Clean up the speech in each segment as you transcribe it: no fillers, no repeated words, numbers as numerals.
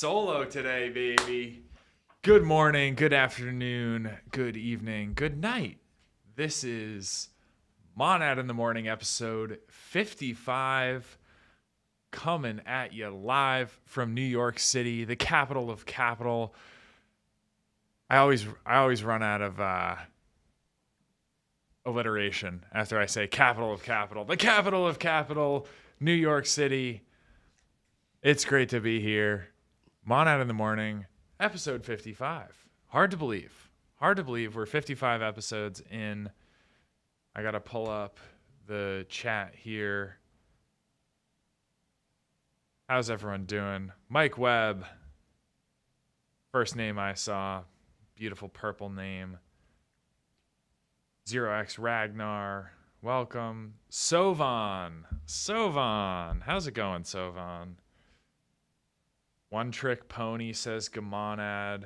solo today, baby. Good morning, good afternoon, good evening, good night. This is Monad in the Morning, episode 55, coming at you live from New York City, the capital of capital. I always run out of alliteration after I say capital of capital. The capital of capital, New York City. It's great to be here. Monad in the Morning, episode 55. Hard to believe. Hard to believe we're 55 episodes in. I got to pull up the chat here. How's everyone doing? Mike Webb, first name I saw. Beautiful purple name. 0x Ragnar, welcome. Sovan, how's it going, Sovan? One Trick Pony says Gamonad.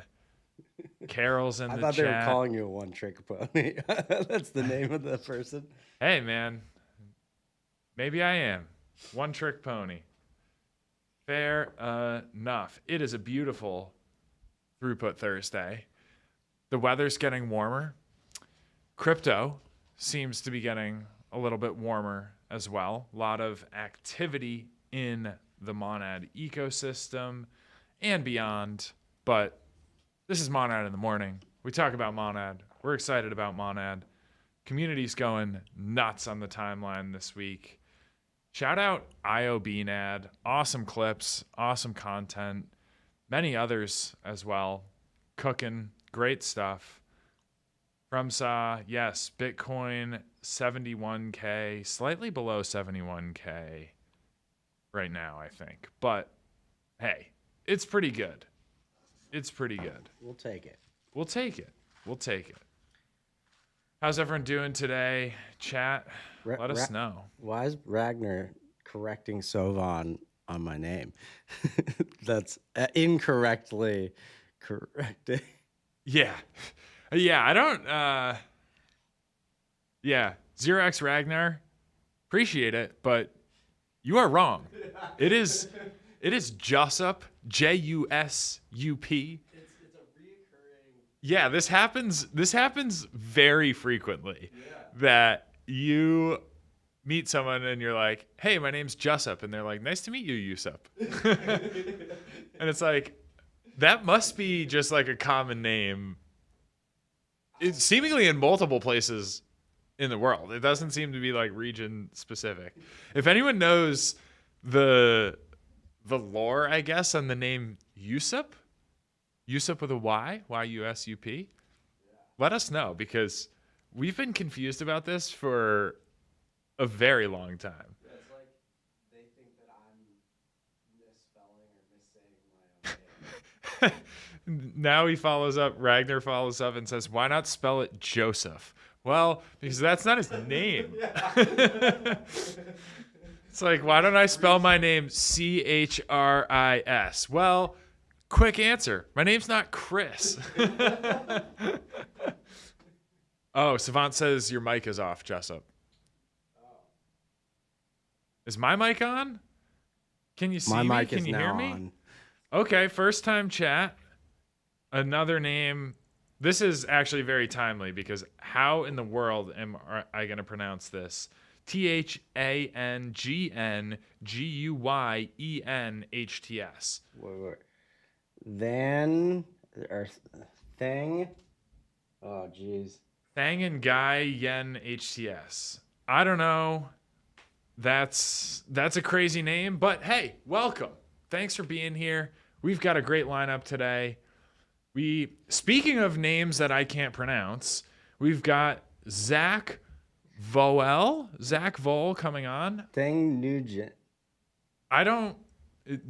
Carol's in the chat. I thought they were calling you a One Trick Pony. That's the name of the person. Hey, man. Maybe I am. One Trick Pony. Fair enough. It is a beautiful Throughput Thursday. The weather's getting warmer. Crypto seems to be getting a little bit warmer as well. A lot of activity in the Monad ecosystem and beyond. But this is Monad in the Morning. We talk about Monad. We're excited about Monad. Community's going nuts on the timeline this week. Shout out IOBNAD. Awesome clips, awesome content. Many others as well. Cooking, great stuff. From yes, Bitcoin 71K, slightly below 71K right now, I think. But hey, it's pretty good. It's pretty good. We'll take it. We'll take it. How's everyone doing today? Chat, let us know. Why is Ragnar correcting Sovan on my name? That's incorrectly correcting. Yeah. Yeah, I don't, 0x Ragnar, appreciate it, but you are wrong. It is Jussup, Jusup. It's a reoccurring. Yeah, this happens very frequently. Yeah. That you meet someone and you're like, hey, my name's Jussup, and they're like, nice to meet you, Yusup. And it's like, that must be just like a common name. It's seemingly in multiple places in the world. It doesn't seem to be like region specific. If anyone knows the lore, I guess, on the name Yusup with a Y, Y-U-S-U-P, let us know, because we've been confused about this for a very long time. Yeah, it's like they think that I'm misspelling or missaying my own name. Now Ragnar follows up and says, why not spell it Joseph? Well, because that's not his name. It's like, why don't I spell my name Chris? Well, quick answer. My name's not Chris. Oh, Savant says your mic is off, Jessup. Is my mic on? Can you see me? My mic Can is you now hear me? on. Okay, first time chat. Another name. This is actually very timely, because how in the world am I going to pronounce this? THANGNGUYENHTS. Wait. Then or thing. Oh, jeez. Thang and Guy Yen HTS. I don't know. That's a crazy name, but hey, welcome. Thanks for being here. We've got a great lineup today. Speaking of names that I can't pronounce, we've got Zach Vol coming on. Thing Nugent. I don't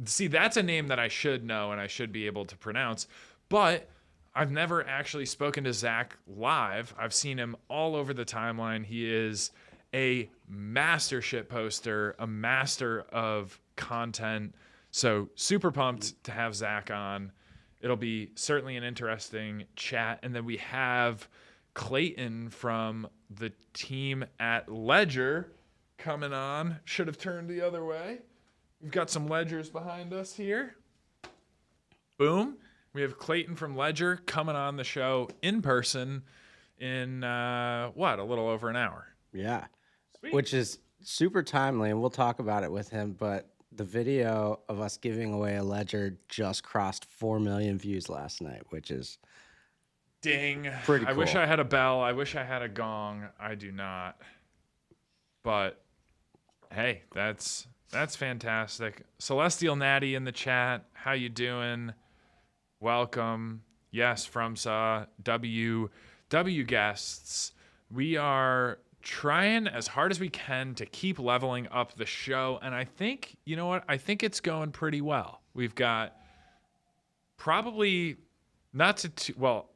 see, that's a name that I should know and I should be able to pronounce, but I've never actually spoken to Zach live. I've seen him all over the timeline. He is a master shit poster, a master of content. So super pumped to have Zach on. It'll be certainly an interesting chat. And then we have Clayton from the team at Ledger coming on. Should have turned the other way. We've got some ledgers behind us here. boom. We have Clayton from Ledger coming on the show in person in a little over an hour. Yeah. Sweet. Which is super timely, and we'll talk about it with him. But the video of us giving away a Ledger just crossed 4 million views last night, which is Ding. pretty I cool. wish I had a bell. I wish I had a gong. I do not. But hey, that's fantastic. Celestial Natty in the chat. How you doing? Welcome. Yes, from W guests. We are trying as hard as we can to keep leveling up the show, and I think, you know what? I think it's going pretty well. We've got probably not to well,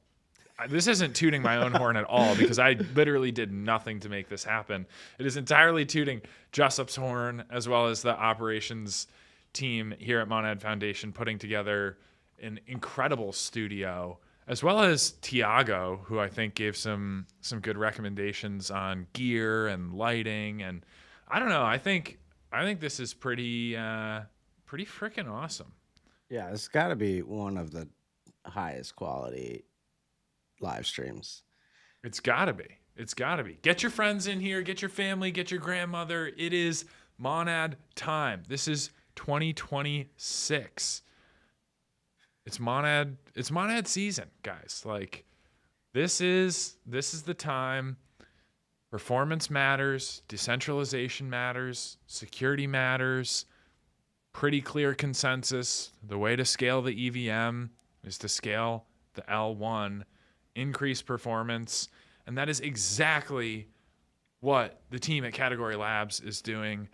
this isn't tooting my own horn at all because I literally did nothing to make this happen. It is entirely tooting Jessup's horn as well as the operations team here at Monad Foundation putting together an incredible studio, as well as Tiago, who I think gave some good recommendations on gear and lighting, and I don't know. I think this is pretty freaking awesome. Yeah, it's got to be one of the highest quality live streams. It's got to be. It's got to be. Get your friends in here. Get your family. Get your grandmother. It is Monad time. This is 2026. It's Monad season, guys. Like, this is the time. Performance matters. Decentralization matters. Security matters. Pretty clear consensus. The way to scale the EVM is to scale the L1, increase performance, and that is exactly what the team at Category Labs is doing.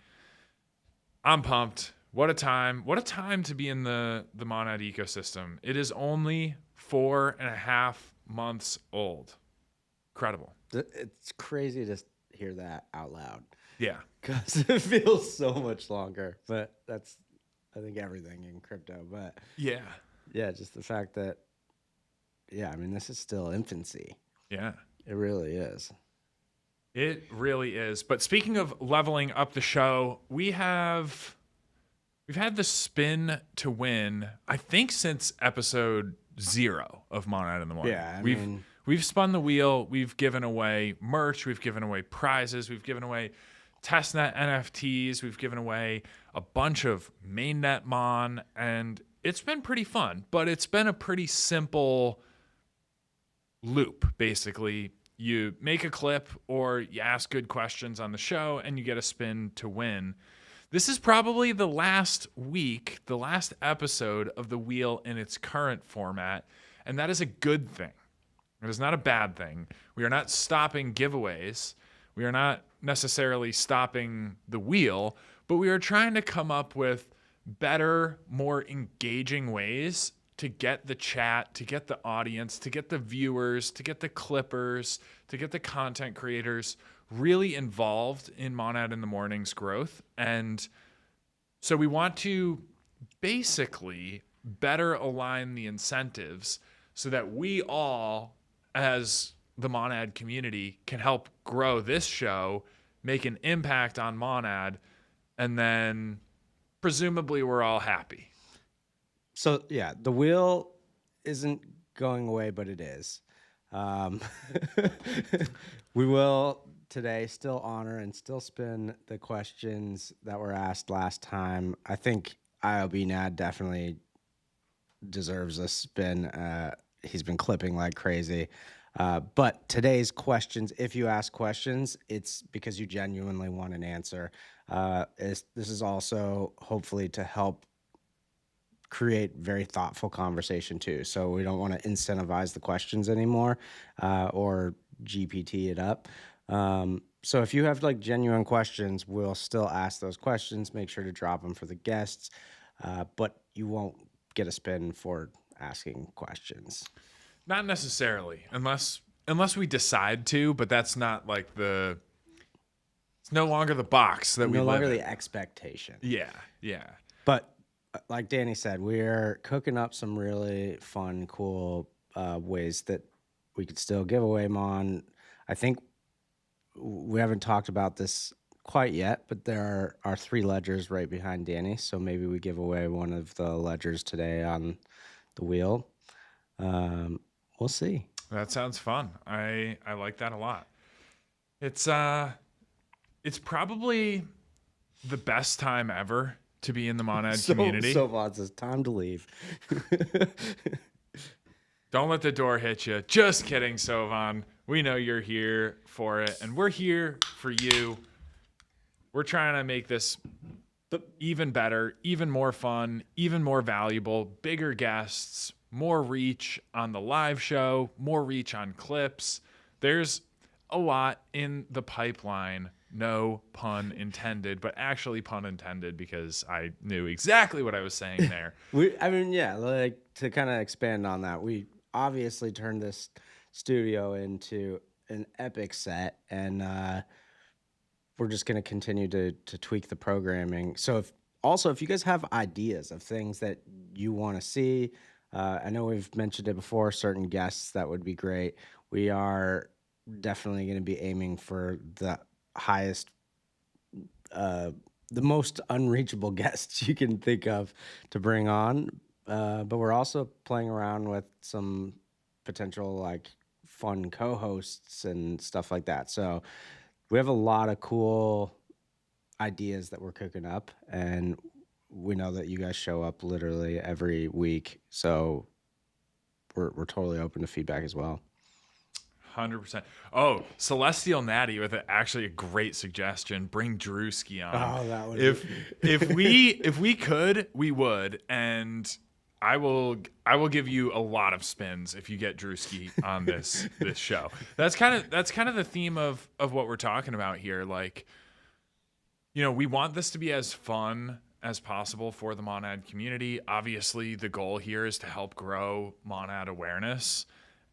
I'm pumped. What a time to be in the Monad ecosystem. It is only 4.5 months old. Incredible. It's crazy to hear that out loud. Yeah. Because it feels so much longer. But that's, I think, everything in crypto. But Yeah. yeah, just the fact that, yeah, I mean, this is still infancy. Yeah. It really is. It really is. But speaking of leveling up the show, we've had the spin to win, I think, since episode 0 of Monad in the Morning. Yeah, We've spun the wheel. We've given away merch. We've given away prizes. We've given away testnet NFTs. We've given away a bunch of mainnet Mon, and it's been pretty fun. But it's been a pretty simple loop, basically. You make a clip or you ask good questions on the show, and you get a spin to win. This is probably the last week, the last episode of the wheel in its current format, and that is a good thing. It is not a bad thing. We are not stopping giveaways. We are not necessarily stopping the wheel, but we are trying to come up with better, more engaging ways to get the chat, to get the audience, to get the viewers, to get the clippers, to get the content creators really involved in Monad in the Morning's growth. And so we want to basically better align the incentives so that we all, as the Monad community, can help grow this show, make an impact on Monad, and then presumably we're all happy. So, yeah, the wheel isn't going away, but it is. We will today still honor and still spin the questions that were asked last time. I think IOB Nad definitely deserves a spin. He's been clipping like crazy. But today's questions, if you ask questions, it's because you genuinely want an answer. This is also hopefully to help create very thoughtful conversation too. So we don't want to incentivize the questions anymore or GPT it up. So if you have like genuine questions, we'll still ask those questions. Make sure to drop them for the guests, but you won't get a spin for asking questions. Not necessarily, unless we decide to, but that's not like it's no longer the box that we no live longer in. the expectation. Yeah. But like Danny said, we're cooking up some really fun, cool ways that we could still give away Mon. I think we haven't talked about this quite yet, but there are 3 ledgers right behind Danny. So maybe we give away one of the ledgers today on the wheel. We'll see. That sounds fun. I like that a lot. It's probably the best time ever to be in the Monad community. So Vaughn says, time to leave. Don't let the door hit you. Just kidding, Sovan. We know you're here for it, and we're here for you. We're trying to make this even better, even more fun, even more valuable, bigger guests, more reach on the live show, more reach on clips. There's a lot in the pipeline. No pun intended, but actually pun intended because I knew exactly what I was saying there. Like to kind of expand on that, we obviously turned this studio into an epic set, and we're just going to continue to tweak the programming. So if you guys have ideas of things that you want to see, I know we've mentioned it before, certain guests that would be great. We are definitely going to be aiming for the highest, the most unreachable guests you can think of to bring on. But we're also playing around with some potential like fun co-hosts and stuff like that. So we have a lot of cool ideas that we're cooking up, and we know that you guys show up literally every week. So we're totally open to feedback as well. 100%. Oh, Celestial Natty with actually a great suggestion. Bring Drewski on. Oh, that would if we could, we would. And I will give you a lot of spins if you get Drewski on this show. That's kind of the theme of what we're talking about here. Like, you know, we want this to be as fun as possible for the Monad community. Obviously, the goal here is to help grow Monad awareness.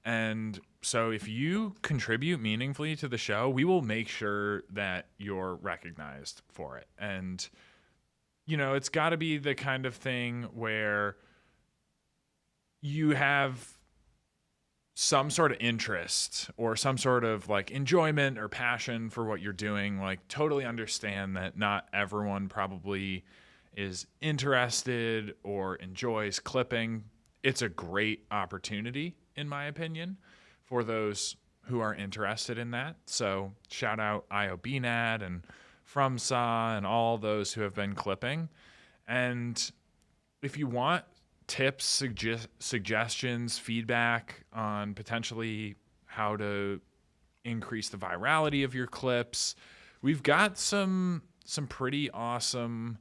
And so if you contribute meaningfully to the show, we will make sure that you're recognized for it. And, you know, it's got to be the kind of thing where you have some sort of interest or some sort of like enjoyment or passion for what you're doing. Like, totally understand that not everyone probably is interested or enjoys clipping. It's a great opportunity, in my opinion, for those who are interested in that. So shout out IOBNAD and FromSaw and all those who have been clipping. And if you want tips, suggestions, feedback on potentially how to increase the virality of your clips, we've got some pretty awesome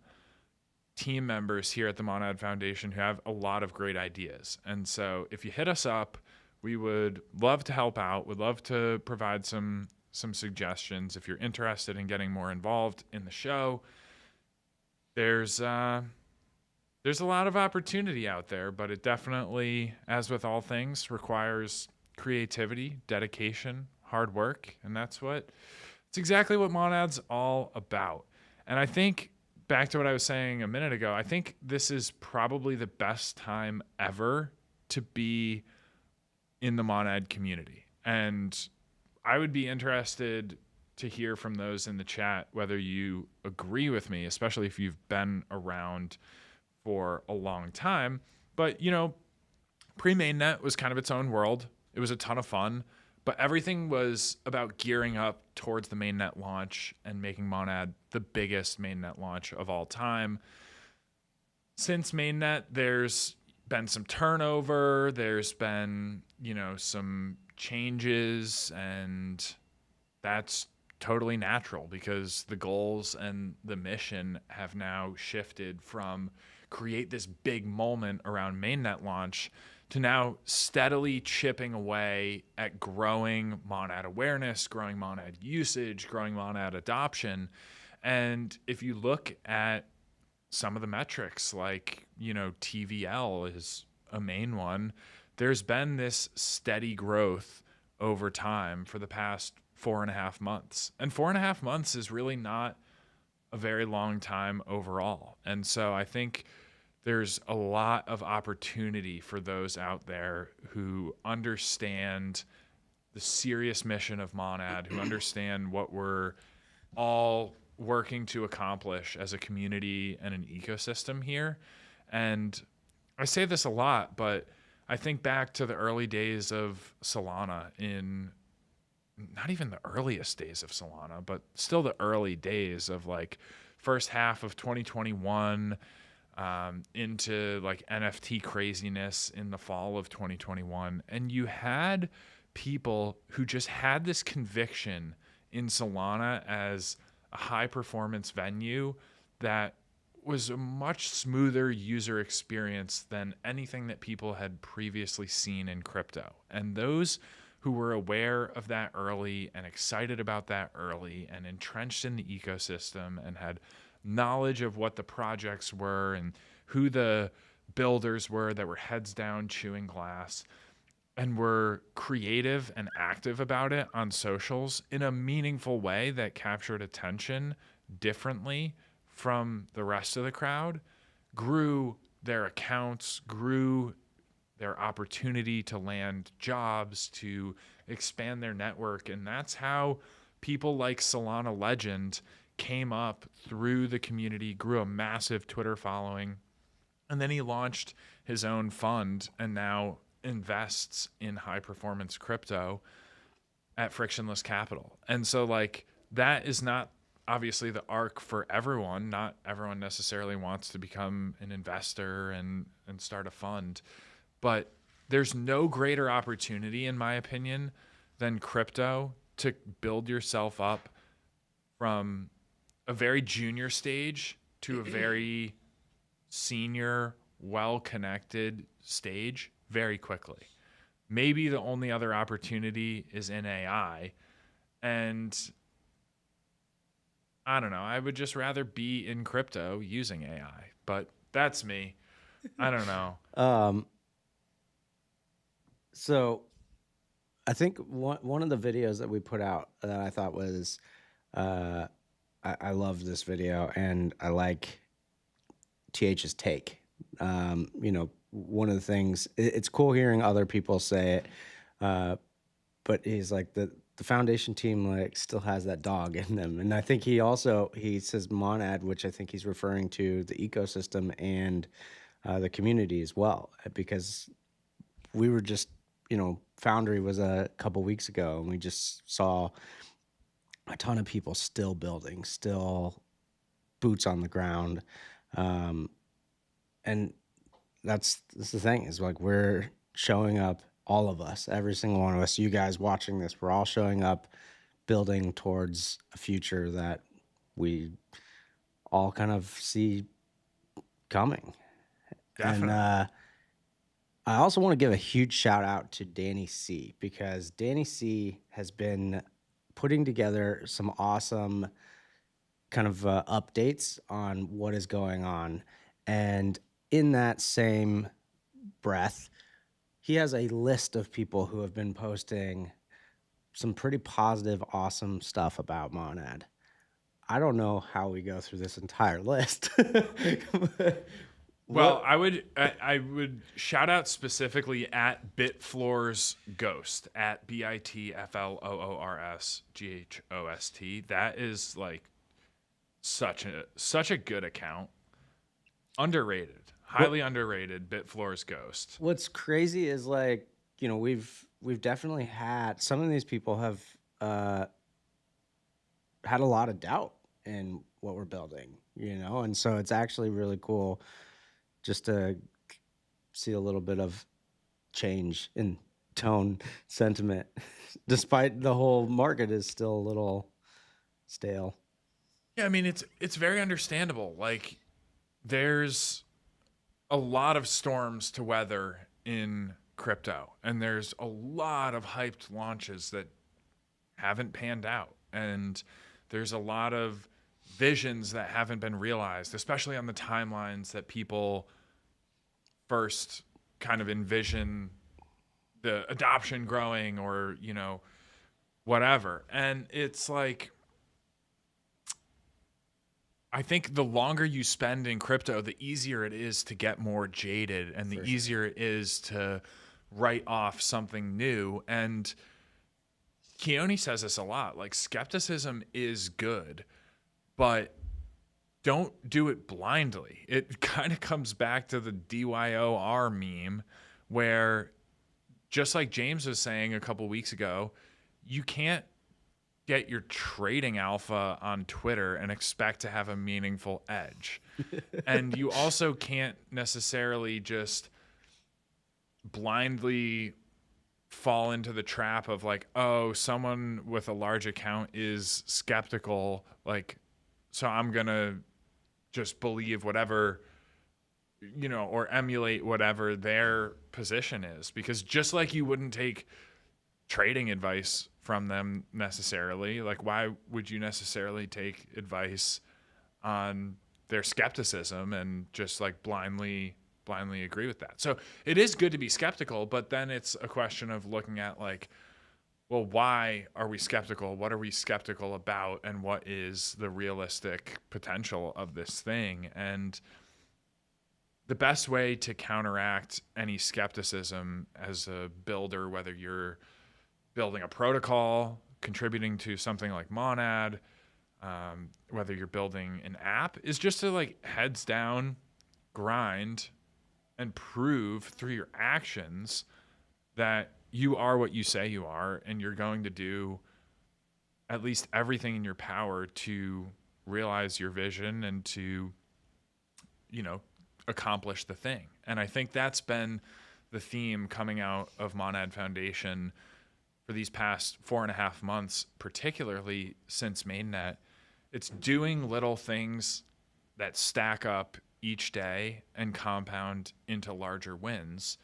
team members here at the Monad Foundation who have a lot of great ideas. And so if you hit us up, we would love to help out. Would love to provide some suggestions if you're interested in getting more involved in the show. There's a lot of opportunity out there, but it definitely, as with all things, requires creativity, dedication, hard work, and it's exactly what Monad's all about. And I think, back to what I was saying a minute ago, I think this is probably the best time ever to be in the Monad community. And I would be interested to hear from those in the chat whether you agree with me, especially if you've been around for a long time. But, you know, pre-mainnet was kind of its own world. It was a ton of fun, but everything was about gearing up towards the mainnet launch and making Monad the biggest mainnet launch of all time. Since mainnet, there's been some turnover. There's been, you know, some changes, and that's totally natural because the goals and the mission have now shifted from create this big moment around mainnet launch to now steadily chipping away at growing Monad awareness, growing Monad usage, growing Monad adoption. And if you look at some of the metrics, like, you know, TVL is a main one, there's been this steady growth over time for the past 4.5 months. And 4.5 months is really not a very long time overall. And so I think there's a lot of opportunity for those out there who understand the serious mission of Monad, who understand what we're all working to accomplish as a community and an ecosystem here. And I say this a lot, but I think back to the early days of Solana, in not even the earliest days of Solana, but still the early days of like first half of 2021, into like NFT craziness in the fall of 2021. And you had people who just had this conviction in Solana as a high performance venue that was a much smoother user experience than anything that people had previously seen in crypto. And those who were aware of that early and excited about that early and entrenched in the ecosystem and had knowledge of what the projects were and who the builders were that were heads down chewing glass and were creative and active about it on socials in a meaningful way that captured attention differently from the rest of the crowd, grew their accounts, grew their opportunity to land jobs, to expand their network. And that's how people like Solana Legend came up through the community, grew a massive Twitter following. And then he launched his own fund and now invests in high performance crypto at frictionless capital. And so like that is not obviously the arc for everyone. Not everyone necessarily wants to become an investor and start a fund. But there's no greater opportunity, in my opinion, than crypto to build yourself up from a very junior stage to a very senior, well-connected stage very quickly. Maybe the only other opportunity is in AI. And I don't know, I would just rather be in crypto using AI, but that's me. I don't know. So I think one of the videos that we put out that I thought was, I love this video and I like TH's take. One of the things, it's cool hearing other people say it, but he's like the foundation team like still has that dog in them. And I think he says monad, which I think he's referring to the ecosystem and the community as well, because we were just, Foundry was a couple weeks ago and we just saw a ton of people still building, still boots on the ground. And that's the thing is like we're showing up, all of us, every single one of us, you guys watching this, we're all showing up building towards a future that we all kind of see coming. Definitely. And I also want to give a huge shout out to Danny C, because Danny C has been putting together some awesome kind of updates on what is going on. And in that same breath, he has a list of people who have been posting some pretty positive, awesome stuff about Monad. I don't know how we go through this entire list. Well, I would shout out specifically at Bitfloors Ghost, at BITFLOORSGHOST. That is like such a good account. Underrated, highly underrated. Bitfloors Ghost. What's crazy is like, we've definitely had some of these people have had a lot of doubt in what we're building, and so it's actually really cool just to see a little bit of change in tone, sentiment, despite the whole market is still a little stale. Yeah, I mean it's very understandable. Like there's a lot of storms to weather in crypto, and there's a lot of hyped launches that haven't panned out, and there's a lot of visions that haven't been realized, especially on the timelines that people first kind of envision the adoption growing or, whatever. And it's like, I think the longer you spend in crypto, the easier it is to get more jaded and the easier it is to write off something new. And Keone says this a lot, like skepticism is good, but don't do it blindly. It kind of comes back to the DYOR meme where, just like James was saying a couple weeks ago, you can't get your trading alpha on Twitter and expect to have a meaningful edge. And you also can't necessarily just blindly fall into the trap of like, oh, someone with a large account is skeptical, like, so I'm going to just believe whatever, or emulate whatever their position is. Because just like you wouldn't take trading advice from them necessarily, like, why would you necessarily take advice on their skepticism and just like blindly agree with that? So it is good to be skeptical, but then it's a question of looking at like, well, why are we skeptical? What are we skeptical about? And what is the realistic potential of this thing? And the best way to counteract any skepticism as a builder, whether you're building a protocol, contributing to something like Monad, whether you're building an app, is just to like heads down, grind, and prove through your actions that you are what you say you are, and you're going to do at least everything in your power to realize your vision and to, accomplish the thing. And I think that's been the theme coming out of Monad Foundation for these past 4.5 months, particularly since mainnet. It's doing little things that stack up each day and compound into larger wins.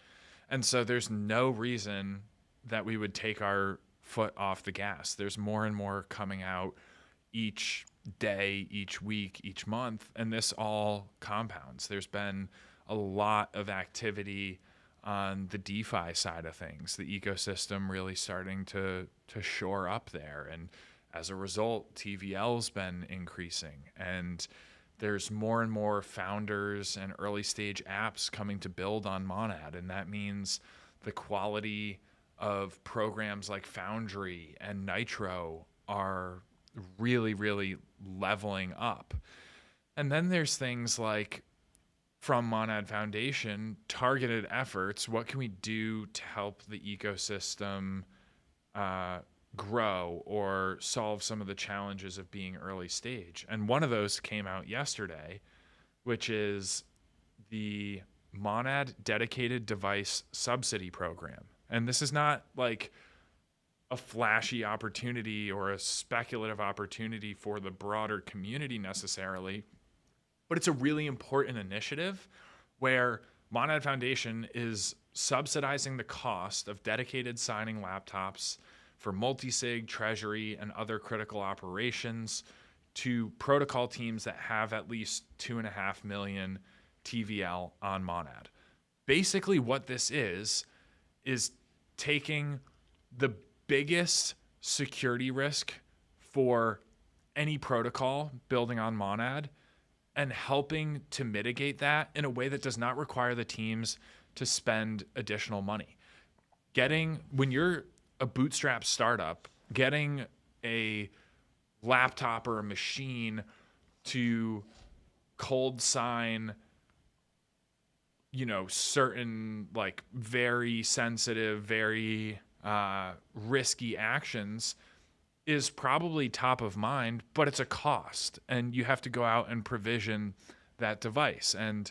And so there's no reason that we would take our foot off the gas. There's more and more coming out each day, each week, each month, and this all compounds. There's been a lot of activity on the DeFi side of things, the ecosystem really starting to shore up there. And as a result, TVL's been increasing, and there's more and more founders and early stage apps coming to build on Monad. And that means the quality of programs like Foundry and Nitro are really, really leveling up. And then there's things like, from Monad Foundation, targeted efforts. What can we do to help the ecosystem grow or solve some of the challenges of being early stage? And one of those came out yesterday, which is the Monad Dedicated Device Subsidy Program. And this is not like a flashy opportunity or a speculative opportunity for the broader community necessarily, but it's a really important initiative where Monad Foundation is subsidizing the cost of dedicated signing laptops for multi-sig, treasury, and other critical operations to protocol teams that have at least 2.5 million TVL on Monad. Basically what this is taking the biggest security risk for any protocol building on Monad and helping to mitigate that in a way that does not require the teams to spend additional money. When you're a bootstrap startup, getting a laptop or a machine to cold sign, certain like very sensitive, very risky actions is probably top of mind, but it's a cost, and you have to go out and provision that device. And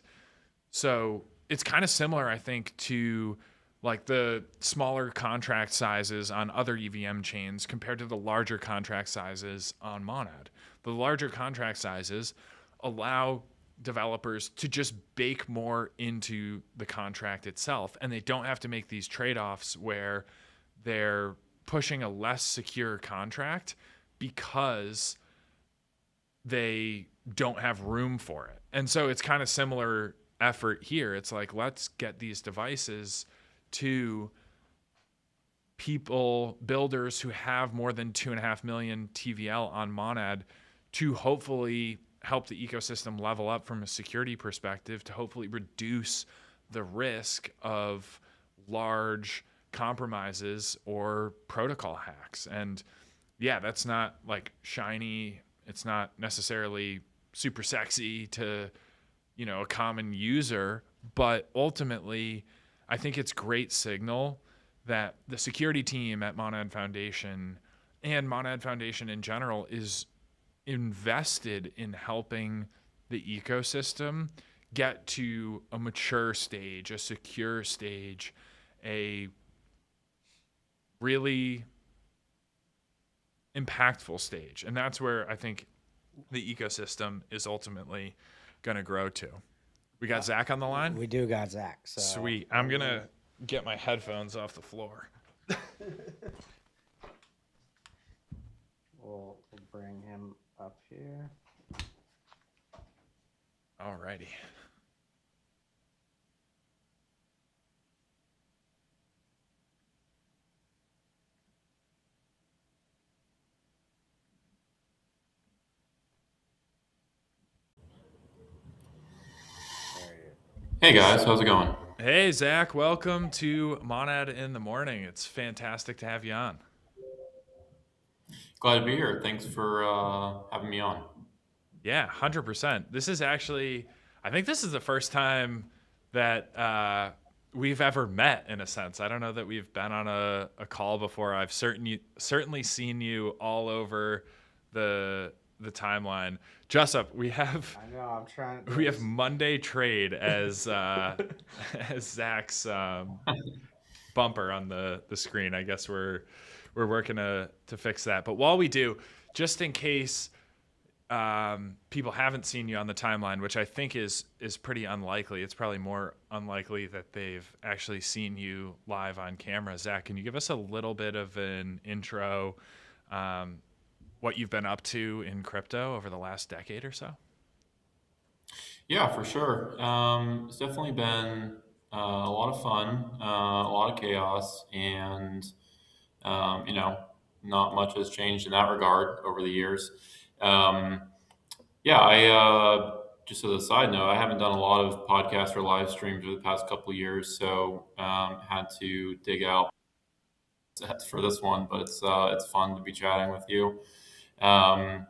so it's kind of similar, I think, to like the smaller contract sizes on other EVM chains compared to the larger contract sizes on Monad. The larger contract sizes allow developers to just bake more into the contract itself, and they don't have to make these trade-offs where they're pushing a less secure contract because they don't have room for it. And so it's kind of similar effort here. It's like, let's get these devices to people, builders who have more than 2.5 million TVL on Monad, to hopefully help the ecosystem level up from a security perspective, to hopefully reduce the risk of large compromises or protocol hacks. And yeah, that's not like shiny. It's not necessarily super sexy to, a common user, but ultimately I think it's great signal that the security team at Monad Foundation and Monad Foundation in general is invested in helping the ecosystem get to a mature stage, a secure stage, a really impactful stage. And that's where I think the ecosystem is ultimately going to grow to. We got Zach on the line? We do got Zach. So Sweet. I'm going to get my headphones off the floor. we'll bring him up here. Alrighty. Hey guys, how's it going? Hey, Zach. Welcome to Monad in the Morning. It's fantastic to have you on. Glad to be here. Thanks for having me on. Yeah, 100%. This is actually, I think this is the first time that we've ever met in a sense. I don't know that we've been on a call before. I've certainly seen you all over the timeline. Jessup, we have I know. I'm trying. we have Monday Trade as as Zach's bumper on the screen. I guess we're working to fix that. But while we do, just in case people haven't seen you on the timeline, which I think is pretty unlikely. It's probably more unlikely that they've actually seen you live on camera. Zach, can you give us a little bit of an intro, what you've been up to in crypto over the last decade or so? Yeah, for sure. It's definitely been a lot of fun, a lot of chaos, and not much has changed in that regard over the years. Um, yeah, I just as a side note, I haven't done a lot of podcasts or live streams over the past couple of years, so had to dig out sets for this one. But it's fun to be chatting with you. Um,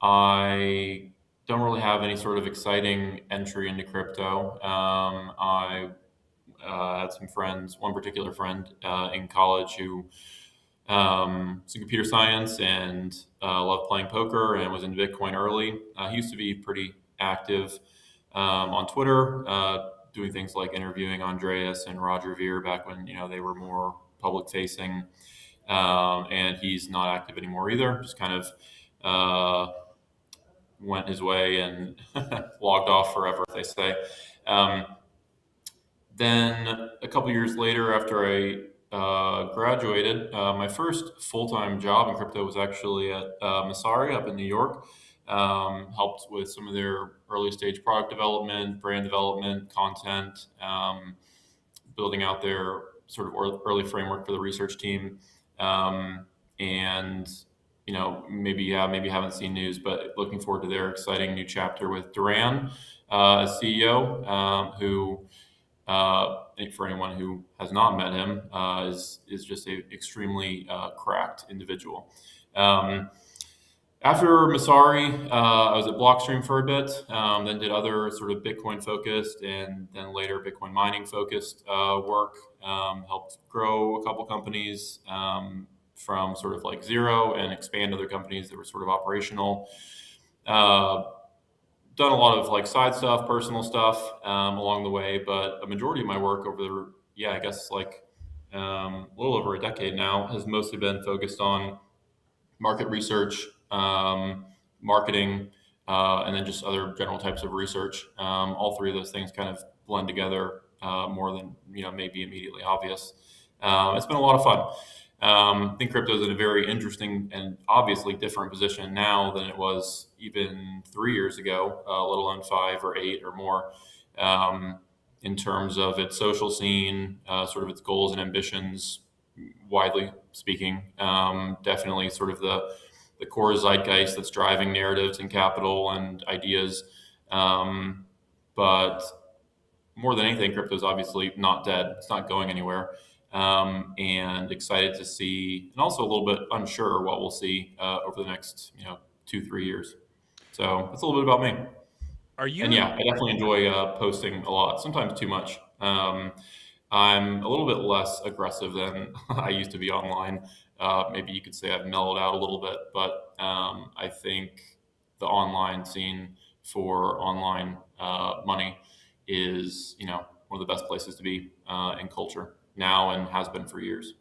I don't really have any sort of exciting entry into crypto. I had some friends, one particular friend in college who was in computer science and loved playing poker and was into Bitcoin early. He used to be pretty active on Twitter, doing things like interviewing Andreas and Roger Ver back when they were more public facing. And he's not active anymore either. Just kind of went his way and logged off forever, they say. Um, then a couple years later, after I graduated, my first full-time job in crypto was actually at Masari up in New York. Helped with some of their early stage product development, brand development, content, building out their sort of early framework for the research team. And maybe maybe haven't seen news, but looking forward to their exciting new chapter with Duran as CEO, who, I think for anyone who has not met him, is just a extremely cracked individual. After Masari, I was at Blockstream for a bit, then did other sort of Bitcoin focused and then later Bitcoin mining focused work. Helped grow a couple companies from sort of like zero and expand other companies that were sort of operational. Done a lot of like side stuff, personal stuff along the way, but a majority of my work over I guess like a little over a decade now has mostly been focused on market research, marketing, and then just other general types of research. All three of those things kind of blend together more than maybe immediately obvious. It's been a lot of fun. I think crypto is in a very interesting and obviously different position now than it was even 3 years ago, let alone 5 or 8 or more, in terms of its social scene, sort of its goals and ambitions, widely speaking. Definitely sort of the core zeitgeist that's driving narratives and capital and ideas. But more than anything, crypto is obviously not dead. It's not going anywhere. And excited to see, and also a little bit unsure what we'll see over the next 2-3 years. So that's a little bit about me. Are And you yeah, I definitely enjoy posting a lot, sometimes too much. I'm a little bit less aggressive than I used to be online. Maybe you could say I've mellowed out a little bit, but I think the online scene for online money is, one of the best places to be in culture now and has been for years.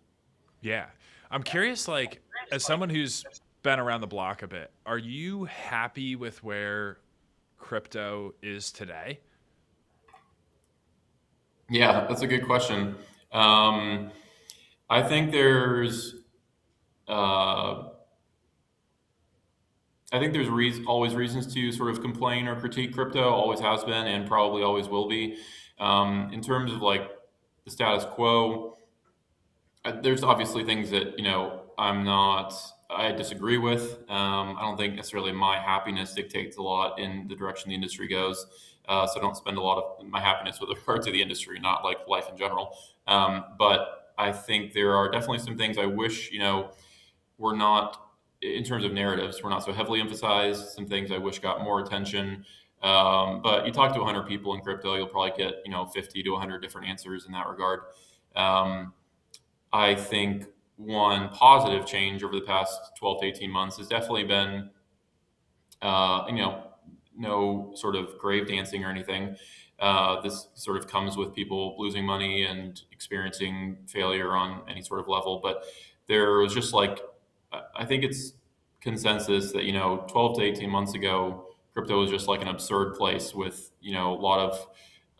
Yeah. I'm curious, like, as someone who's been around the block a bit, are you happy with where crypto is today? Yeah, that's a good question. Um, I think uh, always reasons to sort of complain or critique crypto. Always has been, and probably always will be. In terms of like the status quo, there's obviously things that I disagree with. I don't think necessarily my happiness dictates a lot in the direction the industry goes. So I don't spend a lot of my happiness with regard to the industry, not like life in general. But I think there are definitely some things I wish were not, in terms of narratives, were not so heavily emphasized. Some things I wish got more attention. But you talk to 100 people in crypto, you'll probably get 50 to 100 different answers in that regard. Um, I think one positive change over the past 12 to 18 months has definitely been, uh, you know, no sort of grave dancing or anything. This sort of comes with people losing money and experiencing failure on any sort of level. But there was just like, I think it's consensus that, 12 to 18 months ago, crypto was just like an absurd place with, a lot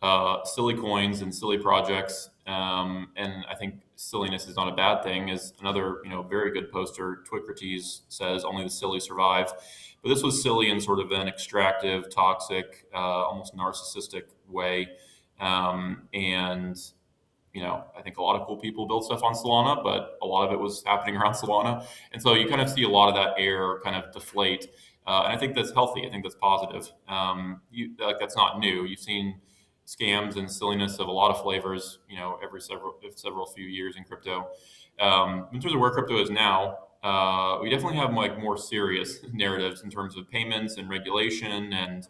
of silly coins and silly projects. And I think silliness is not a bad thing. As another, very good poster, Twicrates says, only the silly survive. But this was silly in sort of an extractive, toxic, almost narcissistic way. And I think a lot of cool people build stuff on Solana, but a lot of it was happening around Solana. And so you kind of see a lot of that air kind of deflate. And I think that's healthy. I think that's positive. That's not new. You've seen scams and silliness of a lot of flavors, every several few years in crypto. In terms of where crypto is now, we definitely have like more serious narratives in terms of payments and regulation and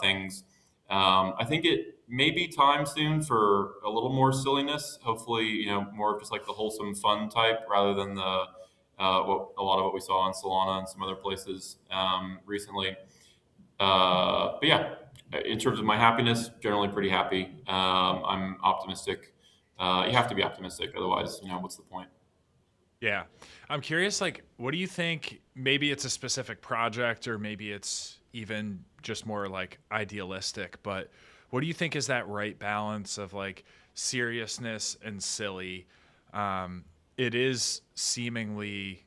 things. I think it may be time soon for a little more silliness. Hopefully, more of just like the wholesome fun type rather than the a lot of what we saw on Solana and some other places recently. But yeah, in terms of my happiness, generally pretty happy. I'm optimistic. You have to be optimistic, otherwise, what's the point? Yeah. I'm curious, like, what do you think? Maybe it's a specific project, or maybe it's even just more like idealistic, but what do you think is that right balance of like seriousness and silly? It is seemingly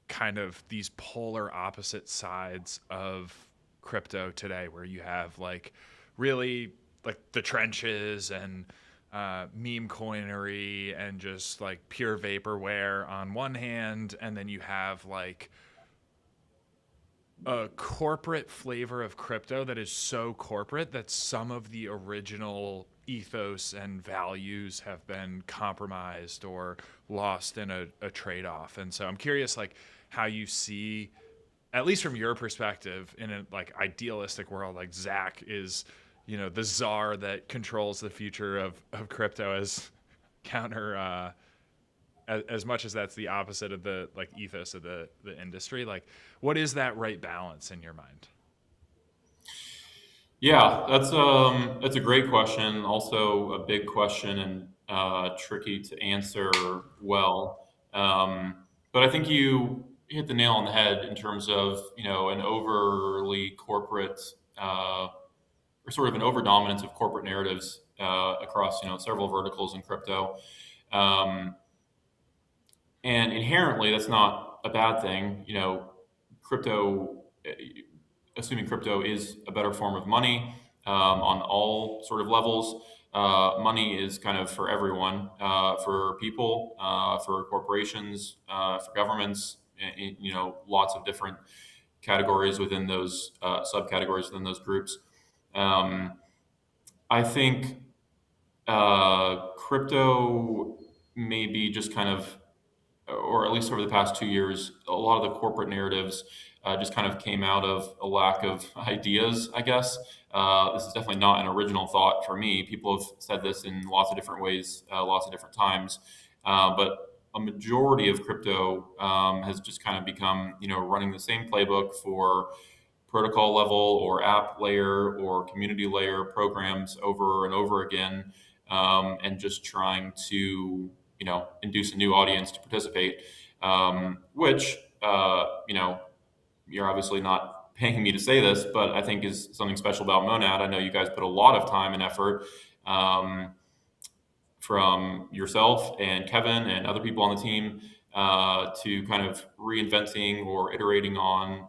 kind of these polar opposite sides of crypto today, where you have like really like the trenches and meme coinery and just like pure vaporware on one hand, and then you have like a corporate flavor of crypto that is so corporate that some of the original ethos and values have been compromised or lost in a trade-off. And so I'm curious, like, how you see, at least from your perspective, in a like idealistic world, like Zach is, the czar that controls the future of crypto, as counter as much as that's the opposite of the like ethos of the industry. Like, what is that right balance in your mind? Yeah, that's a great question. Also, a big question and tricky to answer well. But I think you hit the nail on the head in terms of an overly corporate or sort of an overdominance of corporate narratives across several verticals in crypto. Um, and inherently, that's not a bad thing. Crypto, assuming crypto is a better form of money on all sort of levels. Money is kind of for everyone, for people, for corporations, for governments. Lots of different categories within those subcategories within those groups. Um, I think crypto may be just kind of or at least over the past 2 years, a lot of the corporate narratives just kind of came out of a lack of ideas, I guess. This is definitely not an original thought for me. People have said this in lots of different ways, lots of different times. But a majority of crypto has just kind of become, running the same playbook for protocol level or app layer or community layer programs over and over again, and just trying to induce a new audience to participate, which you're obviously not paying me to say this, but I think is something special about Monad. I know you guys put a lot of time and effort, from yourself and Kevin and other people on the team, to kind of reinventing or iterating on,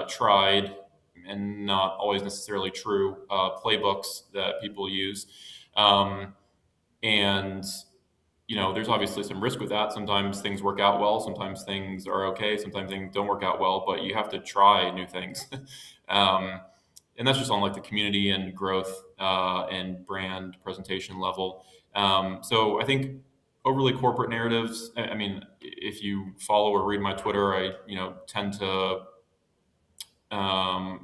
tried and not always necessarily true playbooks that people use. Um, and there's obviously some risk with that. Sometimes things work out well, sometimes things are okay, sometimes things don't work out well, but you have to try new things. um, and that's just on like the community and growth and brand presentation level. So I think overly corporate narratives. I mean, if you follow or read my Twitter, I tend to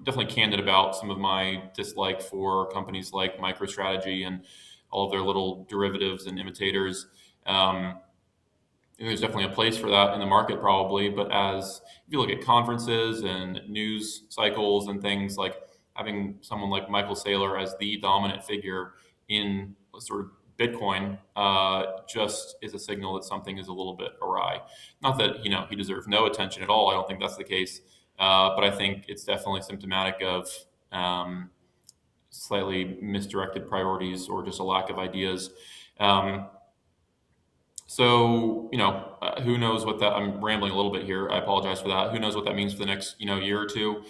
definitely candid about some of my dislike for companies like MicroStrategy and all of their little derivatives and imitators. Um, there's definitely a place for that in the market, probably. But as if you look at conferences and news cycles and things, like having someone like Michael Saylor as the dominant figure in sort of Bitcoin, just is a signal that something is a little bit awry. Not that he deserves no attention at all. I don't think that's the case, but I think it's definitely symptomatic of slightly misdirected priorities or just a lack of ideas. Um, who knows what that? I'm rambling a little bit here. I apologize for that. Who knows what that means for the next, year or two?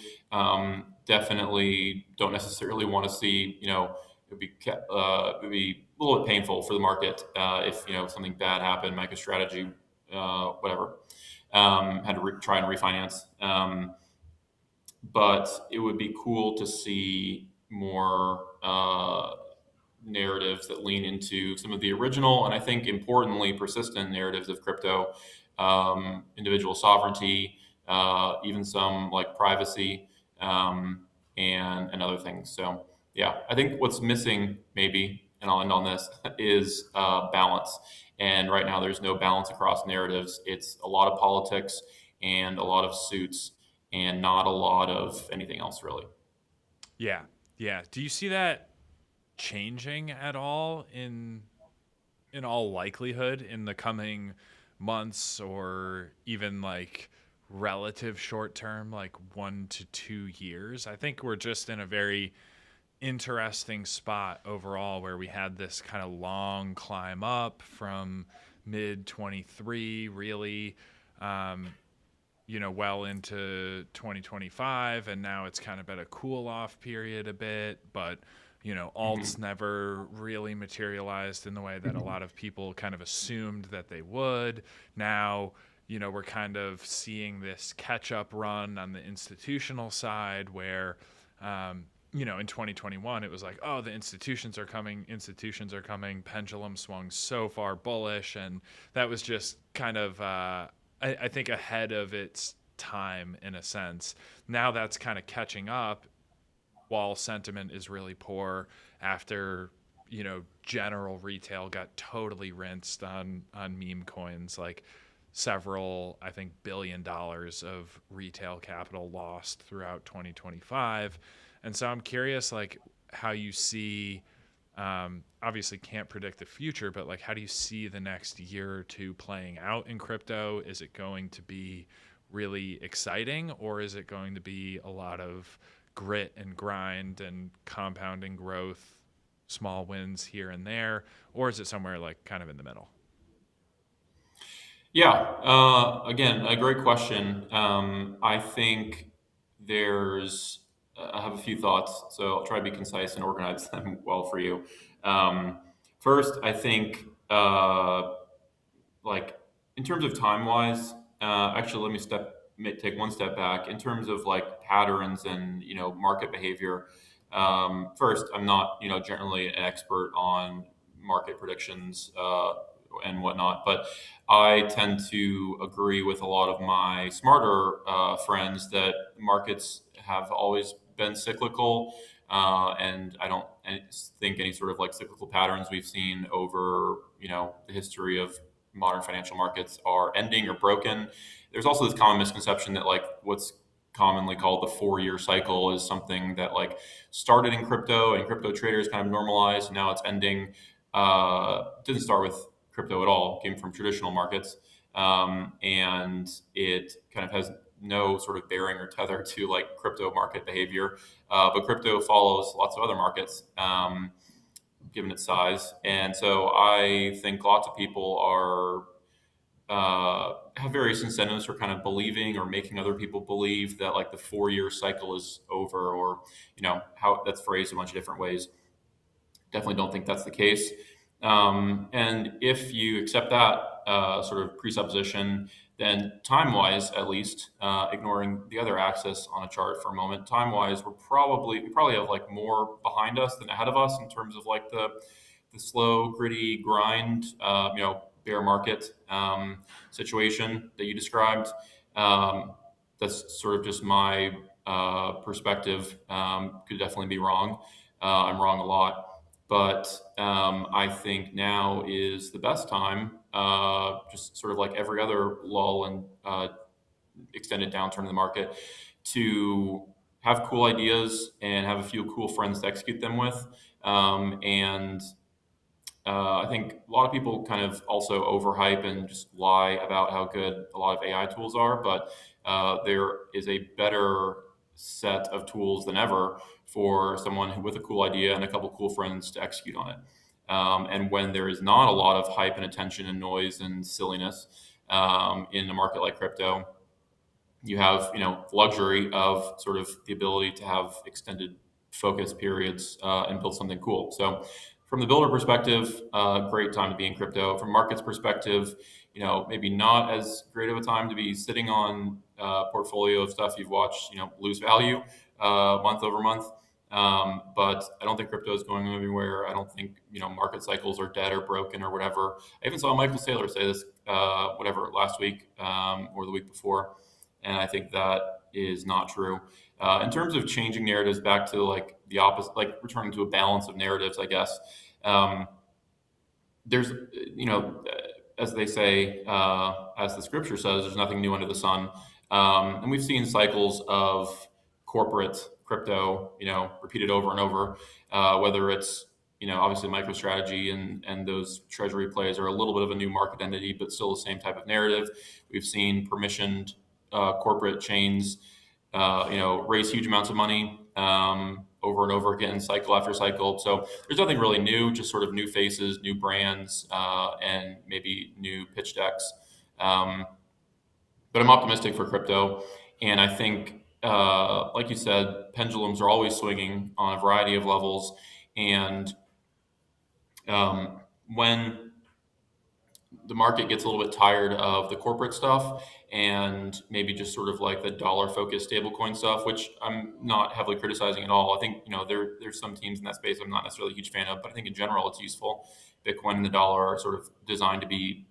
Definitely don't necessarily want to see, it would be a little bit painful for the market if something bad happened, MicroStrategy, whatever, had to try and refinance. But it would be cool to see more narratives that lean into some of the original and I think importantly persistent narratives of crypto, individual sovereignty, even some like privacy, and other things. So yeah, I think what's missing maybe, and I'll end on this, is balance. And right now there's no balance across narratives. It's a lot of politics and a lot of suits and not a lot of anything else really. Yeah. Yeah. Do you see that changing at all in all likelihood in the coming months or even like relative short term, like 1 to 2 years? I think we're just in a very interesting spot overall where we had this kind of long climb up from mid 23 really, um, well into 2025, and now it's kind of been a cool off period a bit, but alts never really materialized in the way that a lot of people kind of assumed that they would. Now, we're kind of seeing this catch up run on the institutional side where, in 2021, it was like, oh, the institutions are coming, pendulum swung so far bullish. And that was just kind of, I think, ahead of its time in a sense. Now that's kind of catching up while sentiment is really poor after general retail got totally rinsed on meme coins, like several, I think, $1 billion of retail capital lost throughout 2025. And so I'm curious, like, how you see, obviously can't predict the future, but like, how do you see the next year or two playing out in crypto? Is it going to be really exciting, or is it going to be a lot of grit and grind and compounding growth, small wins here and there, or is it somewhere like kind of in the middle? Yeah, again, a great question. I think I have a few thoughts, so I'll try to be concise and organize them well for you. Um, First, I think, like, in terms of time wise, actually, let me take one step back. In terms of like patterns and, market behavior, first, I'm not, generally an expert on market predictions, and whatnot. But I tend to agree with a lot of my smarter friends that markets have always been cyclical, and I don't think any sort of like cyclical patterns we've seen over the history of modern financial markets are ending or broken. There's also this common misconception that like what's commonly called the 4-year cycle is something that like started in crypto and crypto traders kind of normalized. And now it's ending. Didn't start with crypto at all. Came from traditional markets, and it kind of has no sort of bearing or tether to like crypto market behavior. But crypto follows lots of other markets, given its size, and so I think lots of people are have various incentives for kind of believing or making other people believe that like the 4-year cycle is over, or how that's phrased a bunch of different ways. Definitely don't think that's the case. And if you accept that sort of presupposition, then time-wise, at least, ignoring the other axis on a chart for a moment, time-wise, we probably have like more behind us than ahead of us in terms of like the slow, gritty grind, bear market situation that you described. That's sort of just my perspective. Could definitely be wrong. I'm wrong a lot. But I think now is the best time, just sort of like every other lull and extended downturn in the market, to have cool ideas and have a few cool friends to execute them with. And I think a lot of people kind of also overhype and just lie about how good a lot of AI tools are, but there is a better set of tools than ever for someone with a cool idea and a couple cool friends to execute on it. And when there is not a lot of hype and attention and noise and silliness in a market like crypto, you have luxury of sort of the ability to have extended focus periods and build something cool. So from the builder perspective, great time to be in crypto. From markets perspective, maybe not as great of a time to be sitting on a portfolio of stuff you've watched lose value month over month. But I don't think crypto is going anywhere. I don't think market cycles are dead or broken or whatever. I even saw Michael Saylor say this last week or the week before, and I think that is not true. In terms of changing narratives back to like the opposite, like returning to a balance of narratives, I guess there's as they say, as the scripture says, there's nothing new under the sun. And we've seen cycles of corporate crypto, repeated over and over, whether it's, obviously MicroStrategy and those treasury plays are a little bit of a new market entity, but still the same type of narrative. We've seen permissioned corporate chains, raise huge amounts of money over and over again, cycle after cycle. So there's nothing really new, just sort of new faces, new brands, and maybe new pitch decks. But I'm optimistic for crypto. And I think, like you said, pendulums are always swinging on a variety of levels. And when the market gets a little bit tired of the corporate stuff and maybe just sort of like the dollar focused stablecoin stuff, which I'm not heavily criticizing at all. I think, there's some teams in that space I'm not necessarily a huge fan of, but I think in general it's useful. Bitcoin and the dollar are sort of designed to be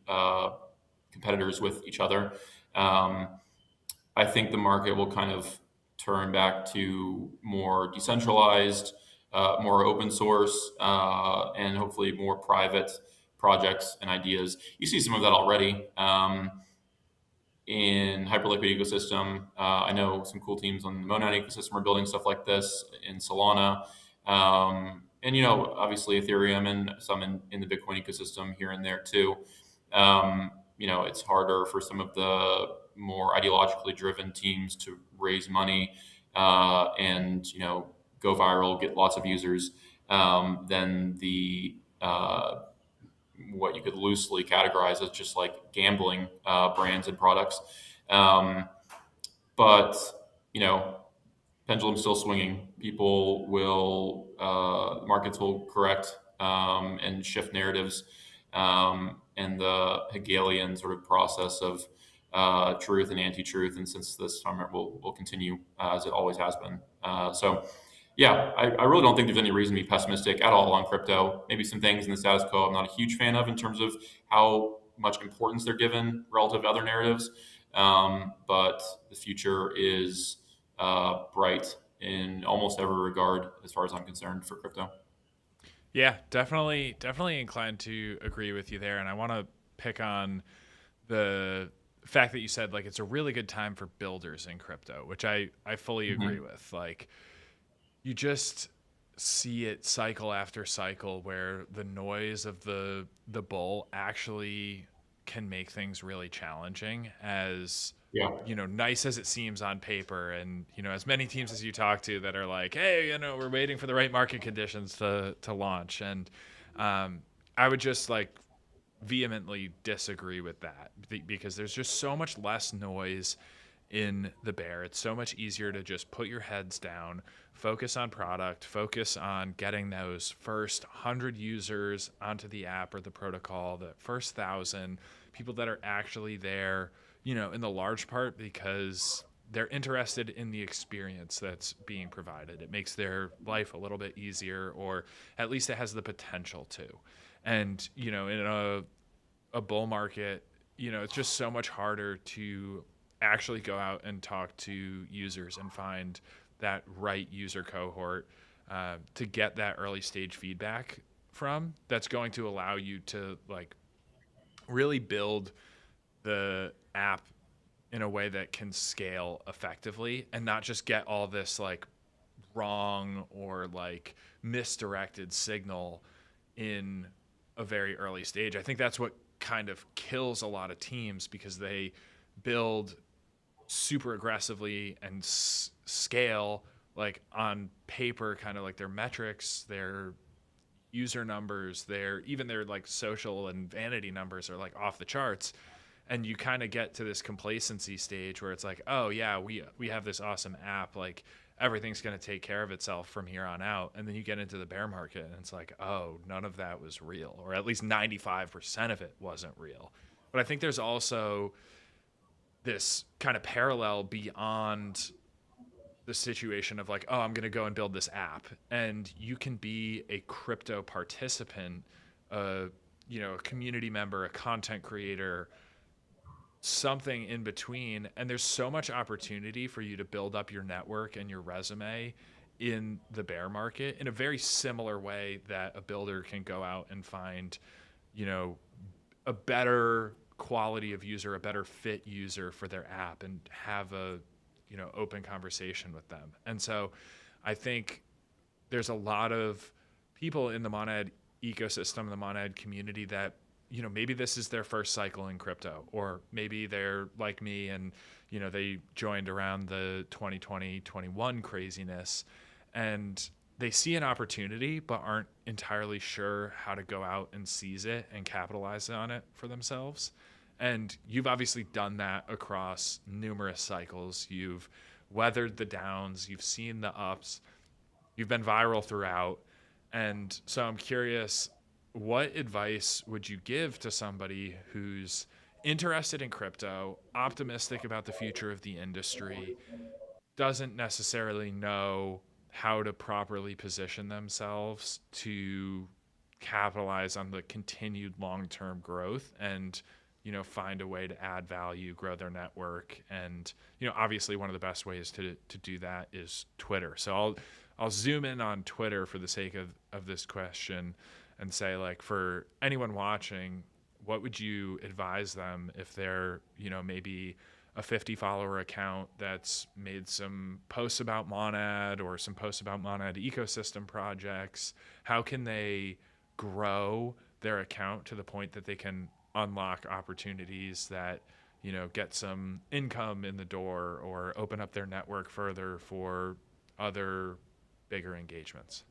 competitors with each other. I think the market will kind of turn back to more decentralized, more open source, and hopefully more private projects and ideas. You see some of that already in Hyperliquid ecosystem. I know some cool teams on the Monad ecosystem are building stuff like this in Solana. And, obviously Ethereum and some in the Bitcoin ecosystem here and there too. It's harder for some of the more ideologically driven teams to raise money and, go viral, get lots of users than the what you could loosely categorize as just like gambling brands and products. But, pendulum's still swinging. People will, markets will correct and shift narratives. And the Hegelian sort of process of truth and anti-truth, and since this time will continue as it always has been. So, yeah, I really don't think there's any reason to be pessimistic at all on crypto. Maybe some things in the status quo I'm not a huge fan of in terms of how much importance they're given relative to other narratives. But the future is bright in almost every regard, as far as I'm concerned, for crypto. Yeah, definitely inclined to agree with you there. And I want to pick on the fact that you said like it's a really good time for builders in crypto, which I fully agree Hmm. with. Like you just see it cycle after cycle where the noise of the bull actually can make things really challenging, as Yeah. nice as it seems on paper. And as many teams as you talk to that are like, hey, we're waiting for the right market conditions to launch. And I would just like vehemently disagree with that, because there's just so much less noise in the bear. It's so much easier to just put your heads down, focus on product, focus on getting those first 100 users onto the app or the protocol, the first 1,000 people that are actually there, in the large part because they're interested in the experience that's being provided. It makes their life a little bit easier, or at least it has the potential to. And, in a bull market, it's just so much harder to actually go out and talk to users and find that right user cohort, to get that early stage feedback from, that's going to allow you to like really build the app in a way that can scale effectively and not just get all this like wrong or like misdirected signal in a very early stage. I think that's what kind of kills a lot of teams, because they build super aggressively and scale like on paper, kind of like their metrics, their user numbers, their like social and vanity numbers are like off the charts. And you kind of get to this complacency stage where it's like, oh yeah, we have this awesome app, like everything's going to take care of itself from here on out. And then you get into the bear market and it's like, oh, none of that was real, or at least 95% of it wasn't real. But I think there's also this kind of parallel beyond the situation of like, oh, I'm going to go and build this app. And you can be a crypto participant, a community member, a content creator, something in between. And there's so much opportunity for you to build up your network and your resume in the bear market in a very similar way that a builder can go out and find, you know, a better quality of user, a better fit user for their app, and have a, open conversation with them. And so I think there's a lot of people in the Monad ecosystem, the Monad community, that, maybe this is their first cycle in crypto, or maybe they're like me and, they joined around the 2020-21 craziness, and they see an opportunity but aren't entirely sure how to go out and seize it and capitalize on it for themselves. And you've obviously done that across numerous cycles. You've weathered the downs, you've seen the ups, you've been viral throughout. And so I'm curious, what advice would you give to somebody who's interested in crypto, optimistic about the future of the industry, doesn't necessarily know how to properly position themselves to capitalize on the continued long-term growth, and find a way to add value, grow their network? And obviously one of the best ways to do that is Twitter. So I'll zoom in on Twitter for the sake of this question and say, like, for anyone watching, what would you advise them if they're, maybe a 50 follower account that's made some posts about Monad or some posts about Monad ecosystem projects? How can they grow their account to the point that they can unlock opportunities that, get some income in the door or open up their network further for other bigger engagements?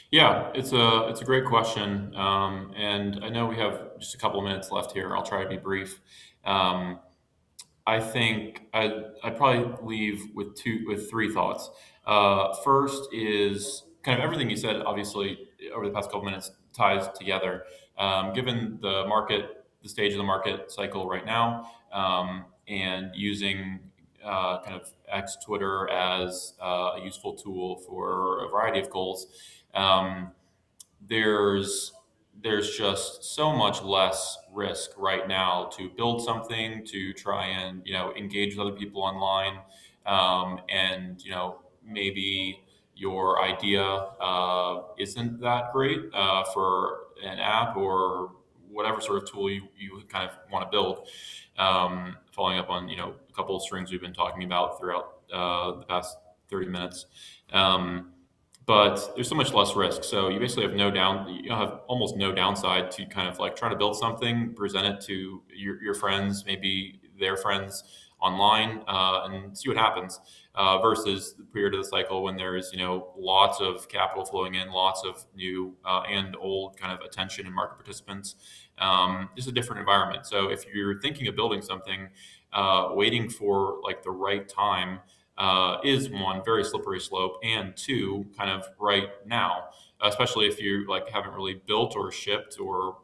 Yeah, it's a great question, and I know we have just a couple of minutes left here. I'll try to be brief. Um, I think I'd probably leave with three thoughts. First is kind of everything you said. Obviously, over the past couple minutes ties together. Given the market, the stage of the market cycle right now, and using kind of X Twitter as a useful tool for a variety of goals. Um, there's there's just so much less risk right now to build something, to try and engage with other people online, and maybe your idea isn't that great for an app or whatever sort of tool you kind of want to build. Following up on a couple of strings we've been talking about throughout the past 30 minutes. But there's so much less risk. So you basically you have almost no downside to kind of like try to build something, present it to your friends, maybe their friends online, and see what happens. Versus the period of the cycle when there's lots of capital flowing in, lots of new and old kind of attention and market participants. It's a different environment. So if you're thinking of building something, waiting for like the right time is one, very slippery slope, and two, kind of right now, especially if you like haven't really built or shipped or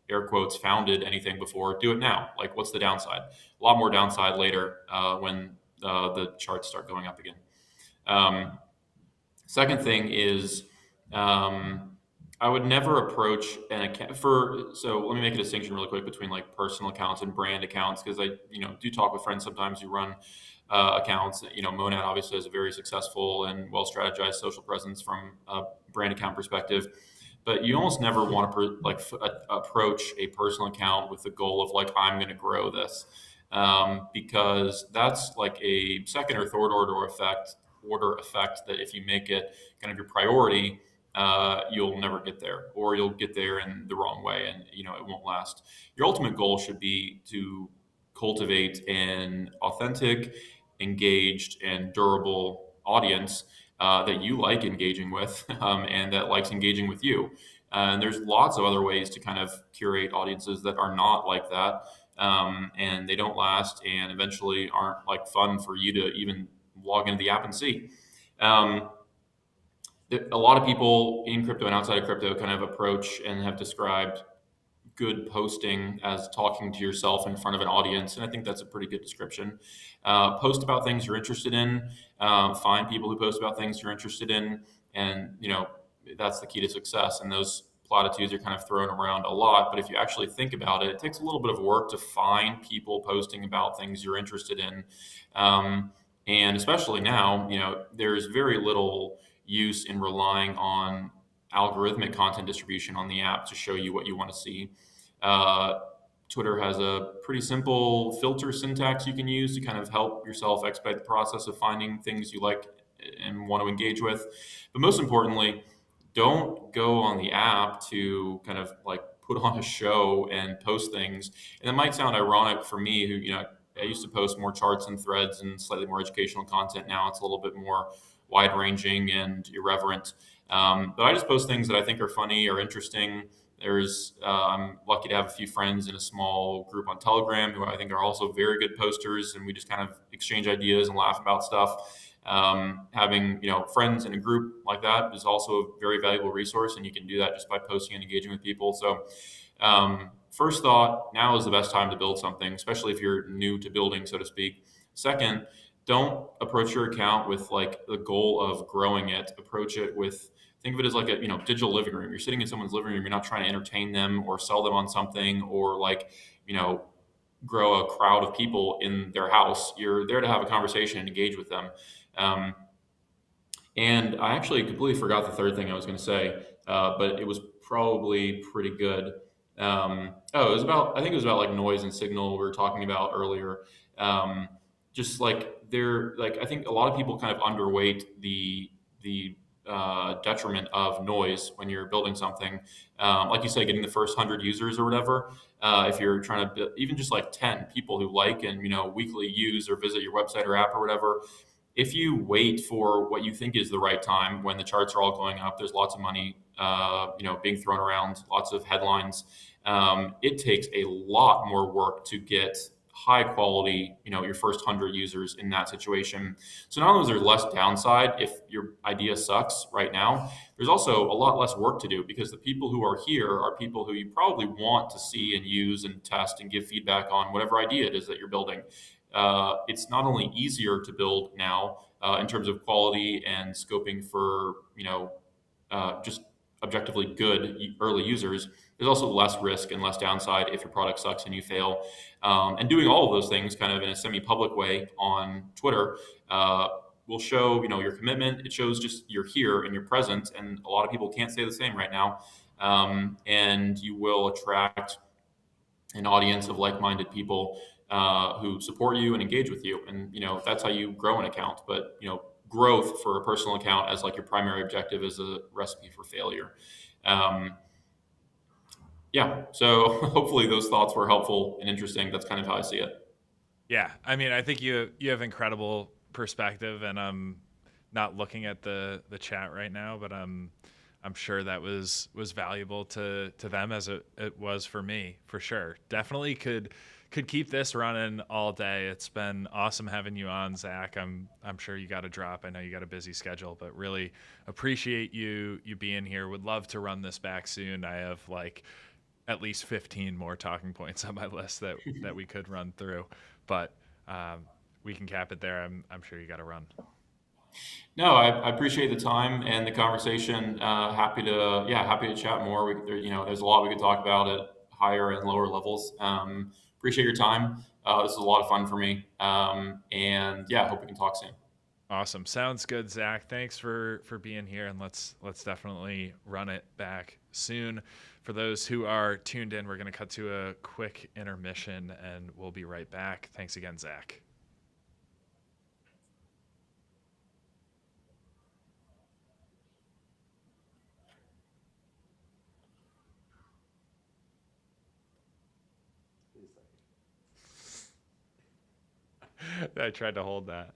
air quotes founded anything before. Do it now. Like, what's the downside? A lot more downside later when the charts start going up again. Second thing is, I would never approach an account so let me make a distinction really quick between like personal accounts and brand accounts, because I do talk with friends sometimes who run accounts. Monad obviously has a very successful and well strategized social presence from a brand account perspective, but you almost never want to approach a personal account with the goal of like, I'm going to grow this, because that's like a second or third order effect that if you make it kind of your priority, you'll never get there, or you'll get there in the wrong way, and it won't last. Your ultimate goal should be to cultivate an authentic, engaged, and durable audience that you like engaging with, and that likes engaging with you. And there's lots of other ways to kind of curate audiences that are not like that, and they don't last, and eventually aren't like fun for you to even log into the app and see. A lot of people in crypto and outside of crypto kind of approach and have described good posting as talking to yourself in front of an audience, and I think that's a pretty good description. Post about things you're interested in. Find people who post about things you're interested in, and that's the key to success. And those platitudes are kind of thrown around a lot, but if you actually think about it, it takes a little bit of work to find people posting about things you're interested in. And especially now, there's very little use in relying on algorithmic content distribution on the app to show you what you want to see. Twitter has a pretty simple filter syntax you can use to kind of help yourself expedite the process of finding things you like and want to engage with. But most importantly, don't go on the app to kind of like put on a show and post things. And it might sound ironic for me, who I used to post more charts and threads and slightly more educational content. Now it's a little bit more wide-ranging and irreverent. But I just post things that I think are funny or interesting. I'm lucky to have a few friends in a small group on Telegram who I think are also very good posters, and we just kind of exchange ideas and laugh about stuff. Having friends in a group like that is also a very valuable resource, and you can do that just by posting and engaging with people. So first thought, now is the best time to build something, especially if you're new to building, so to speak. Second, don't approach your account with like the goal of growing it. Think of it as like a digital living room. You're sitting in someone's living room. You're not trying to entertain them or sell them on something, or like grow a crowd of people in their house. You're there to have a conversation and engage with them. And I actually completely forgot the third thing I was going to say, but it was probably pretty good. I think it was about like noise and signal we were talking about earlier. Just like I think a lot of people kind of underweight the detriment of noise when you're building something. Like you said, getting the first 100 users or whatever. If you're trying to even just like 10 people who like and weekly use or visit your website or app or whatever. If you wait for what you think is the right time, when the charts are all going up, there's lots of money being thrown around, lots of headlines. It takes a lot more work to get high quality, your first 100 users in that situation. So not only is there less downside if your idea sucks right now, there's also a lot less work to do because the people who are here are people who you probably want to see and use and test and give feedback on whatever idea it is that you're building. It's not only easier to build now in terms of quality and scoping for, just objectively good early users. There's also less risk and less downside if your product sucks and you fail. And doing all of those things kind of in a semi-public way on Twitter will show, your commitment. It shows just you're here and you're present. And a lot of people can't say the same right now. And you will attract an audience of like-minded people who support you and engage with you. And, that's how you grow an account. But, growth for a personal account as like your primary objective is a recipe for failure. So hopefully those thoughts were helpful and interesting. That's kind of how I see it. Yeah, I mean, I think you have incredible perspective, and I'm not looking at the chat right now, but I'm sure that was valuable to them as it was for me, for sure. Definitely could keep this running all day. It's been awesome having you on, Zach. I'm sure you got to drop. I know you got a busy schedule, but really appreciate you being here. Would love to run this back soon. I have like at least 15 more talking points on my list that we could run through, but we can cap it there. I'm sure you got to run. No, I appreciate the time and the conversation. Happy to chat more. There's a lot we could talk about at higher and lower levels. Appreciate your time. This is a lot of fun for me. Hope we can talk soon. Awesome. Sounds good, Zach. Thanks for being here, and let's definitely run it back soon. For those who are tuned in, we're going to cut to a quick intermission, and we'll be right back. Thanks again, Zach. I tried to hold that.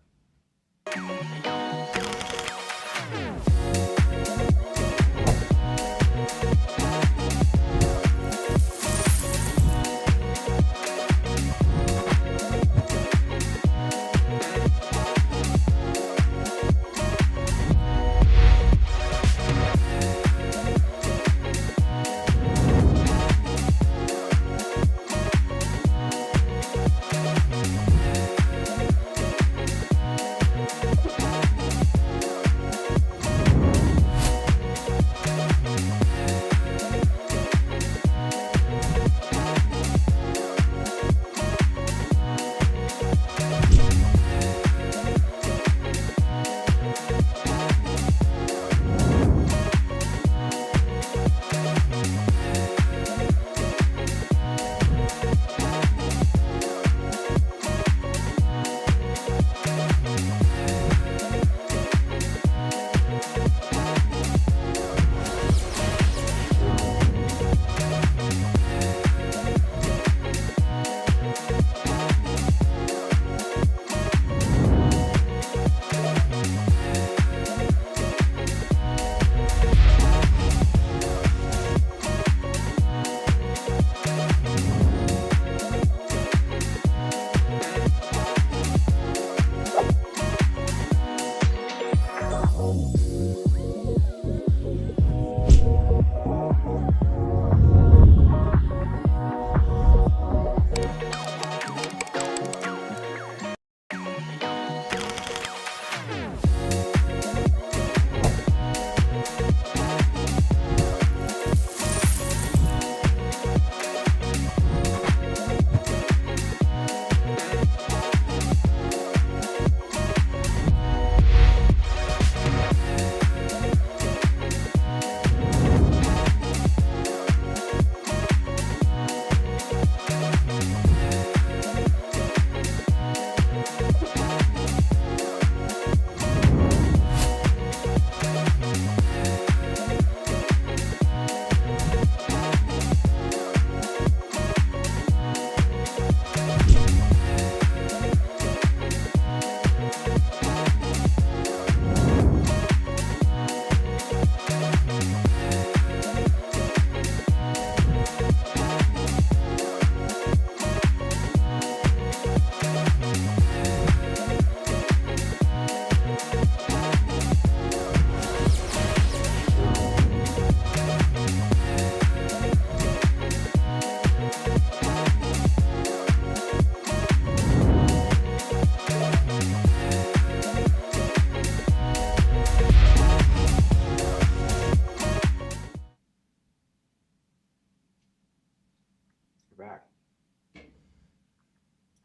back.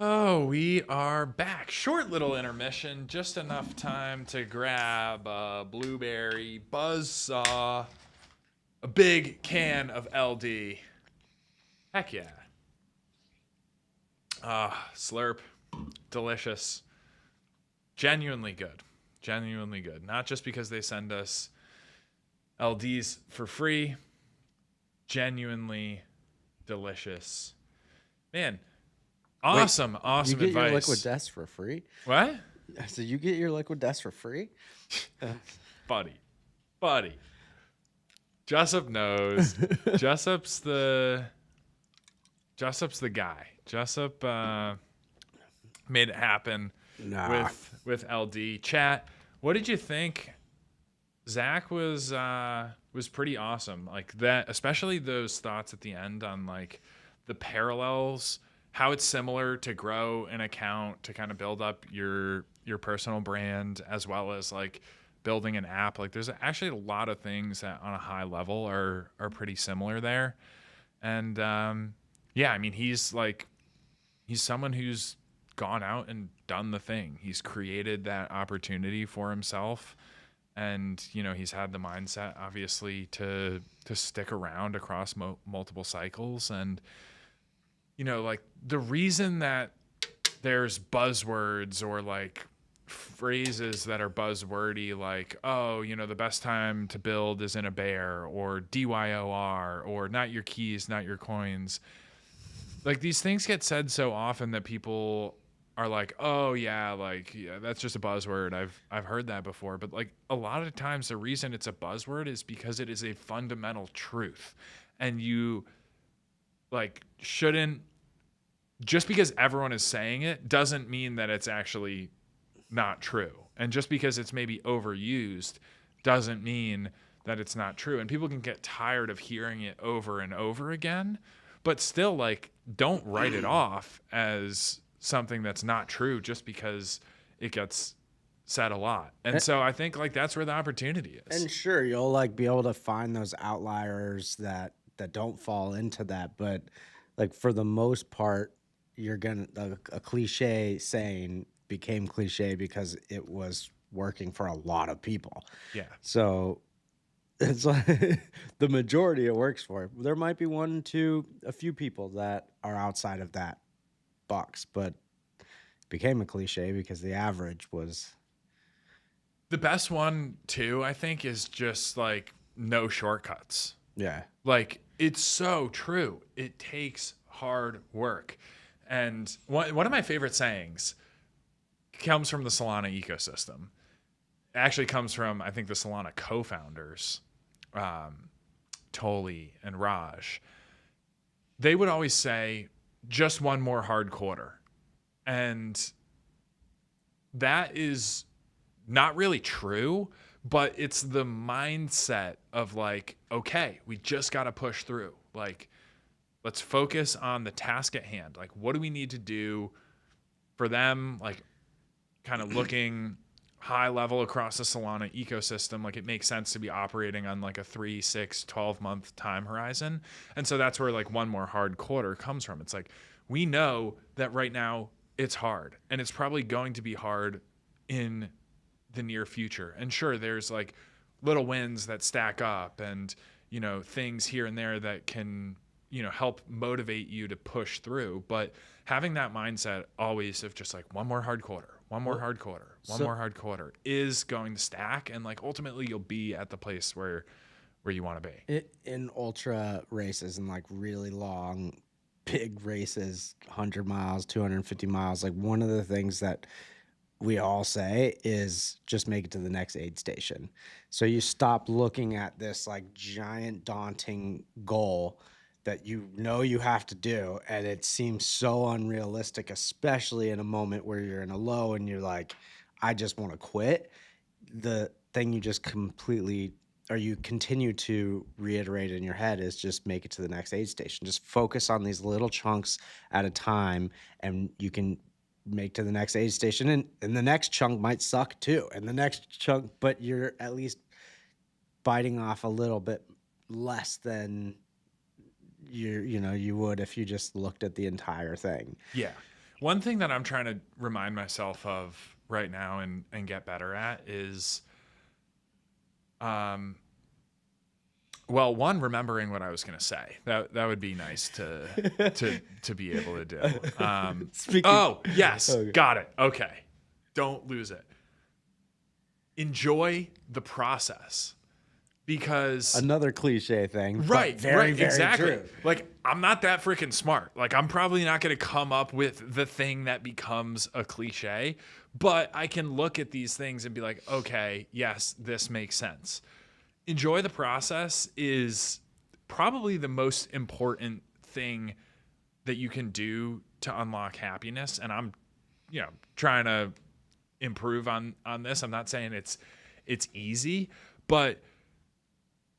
Oh, we are back. Short little intermission, just enough time to grab a blueberry, buzzsaw, a big can of LD. Heck yeah. Slurp. Delicious. Genuinely good. Genuinely good. Not just because they send us LDs for free. Genuinely delicious. Man, awesome You get advice. your Liquid Deaths for free? What? So you get your Liquid Deaths for free? Buddy. Jessup knows. Jessup's the guy. Jessup made it happen with LD. Chat, what did you think? Zach was pretty awesome. Like that, especially those thoughts at the end on like the parallels, how it's similar to grow an account to kind of build up your personal brand, as well as like building an app. Like there's actually a lot of things that on a high level are pretty similar there. And yeah, I mean, he's someone who's gone out and done the thing. He's created that opportunity for himself. And, you know, he's had the mindset, obviously, to stick around across multiple cycles. And, you know, like the reason that there's buzzwords or like phrases that are buzzwordy, like, oh, you know, the best time to build is in a bear, or DYOR, or not your keys, not your coins. Like these things get said so often that people are like, oh yeah, that's just a buzzword. I've heard that before. But like a lot of times the reason it's a buzzword is because it is a fundamental truth. And you like shouldn't, just because everyone is saying it doesn't mean that it's actually not true. And just because it's maybe overused doesn't mean that it's not true. And people can get tired of hearing it over and over again, but still like don't write it off as something that's not true just because it gets said a lot. And so I think like that's where the opportunity is. And sure, you'll like be able to find those outliers that don't fall into that, but like for the most part, you're gonna a cliche saying became cliche because it was working for a lot of people. Yeah. So it's like the majority it works for. There might be a few people that are outside of that box, but it became a cliche because the average was. The best one too, I think, is just like no shortcuts. Yeah. Like it's so true. It takes hard work. And one of my favorite sayings comes from the Solana ecosystem. It actually comes from, I think, the Solana co-founders, Toli and Raj. They would always say, just one more hard quarter. And that is not really true, but it's the mindset of like, okay, we just got to push through. Like, let's focus on the task at hand. Like, what do we need to do for them? Like, kind of looking high level across the Solana ecosystem. Like, it makes sense to be operating on like a 3, 6, 12-month time horizon. And so that's where like one more hard quarter comes from. It's like, we know that right now it's hard, and it's probably going to be hard in the near future. And sure, there's like little wins that stack up and, you know, things here and there that can, you know, help motivate you to push through. But having that mindset always of just like one more hard quarter is going to stack. And like ultimately you'll be at the place where you want to be. In ultra races and like really long, big races, 100 miles, 250 miles, like one of the things that we all say is just make it to the next aid station. So you stop looking at this like giant daunting goal that you know you have to do, and it seems so unrealistic, especially in a moment where you're in a low and you're like, I just want to quit. The thing you just you continue to reiterate in your head is just make it to the next aid station. Just focus on these little chunks at a time, and you can make to the next aid station, and the next chunk might suck too, and the next chunk, but you're at least biting off a little bit less than you would if you just looked at the entire thing. Yeah. One thing that I'm trying to remind myself of right now and get better at is, well, one, remembering what I was going to say. That would be nice to be able to do. Speaking. Yes, Okay. got it. Okay, don't lose it. Enjoy the process, because Another cliche thing, but right, very, right, very exactly. true. Like, I'm not that freaking smart. Like, I'm probably not going to come up with the thing that becomes a cliche, but I can look at these things and be like, okay, yes, this makes sense. Enjoy the process is probably the most important thing that you can do to unlock happiness. And I'm, trying to improve on this. I'm not saying it's easy, but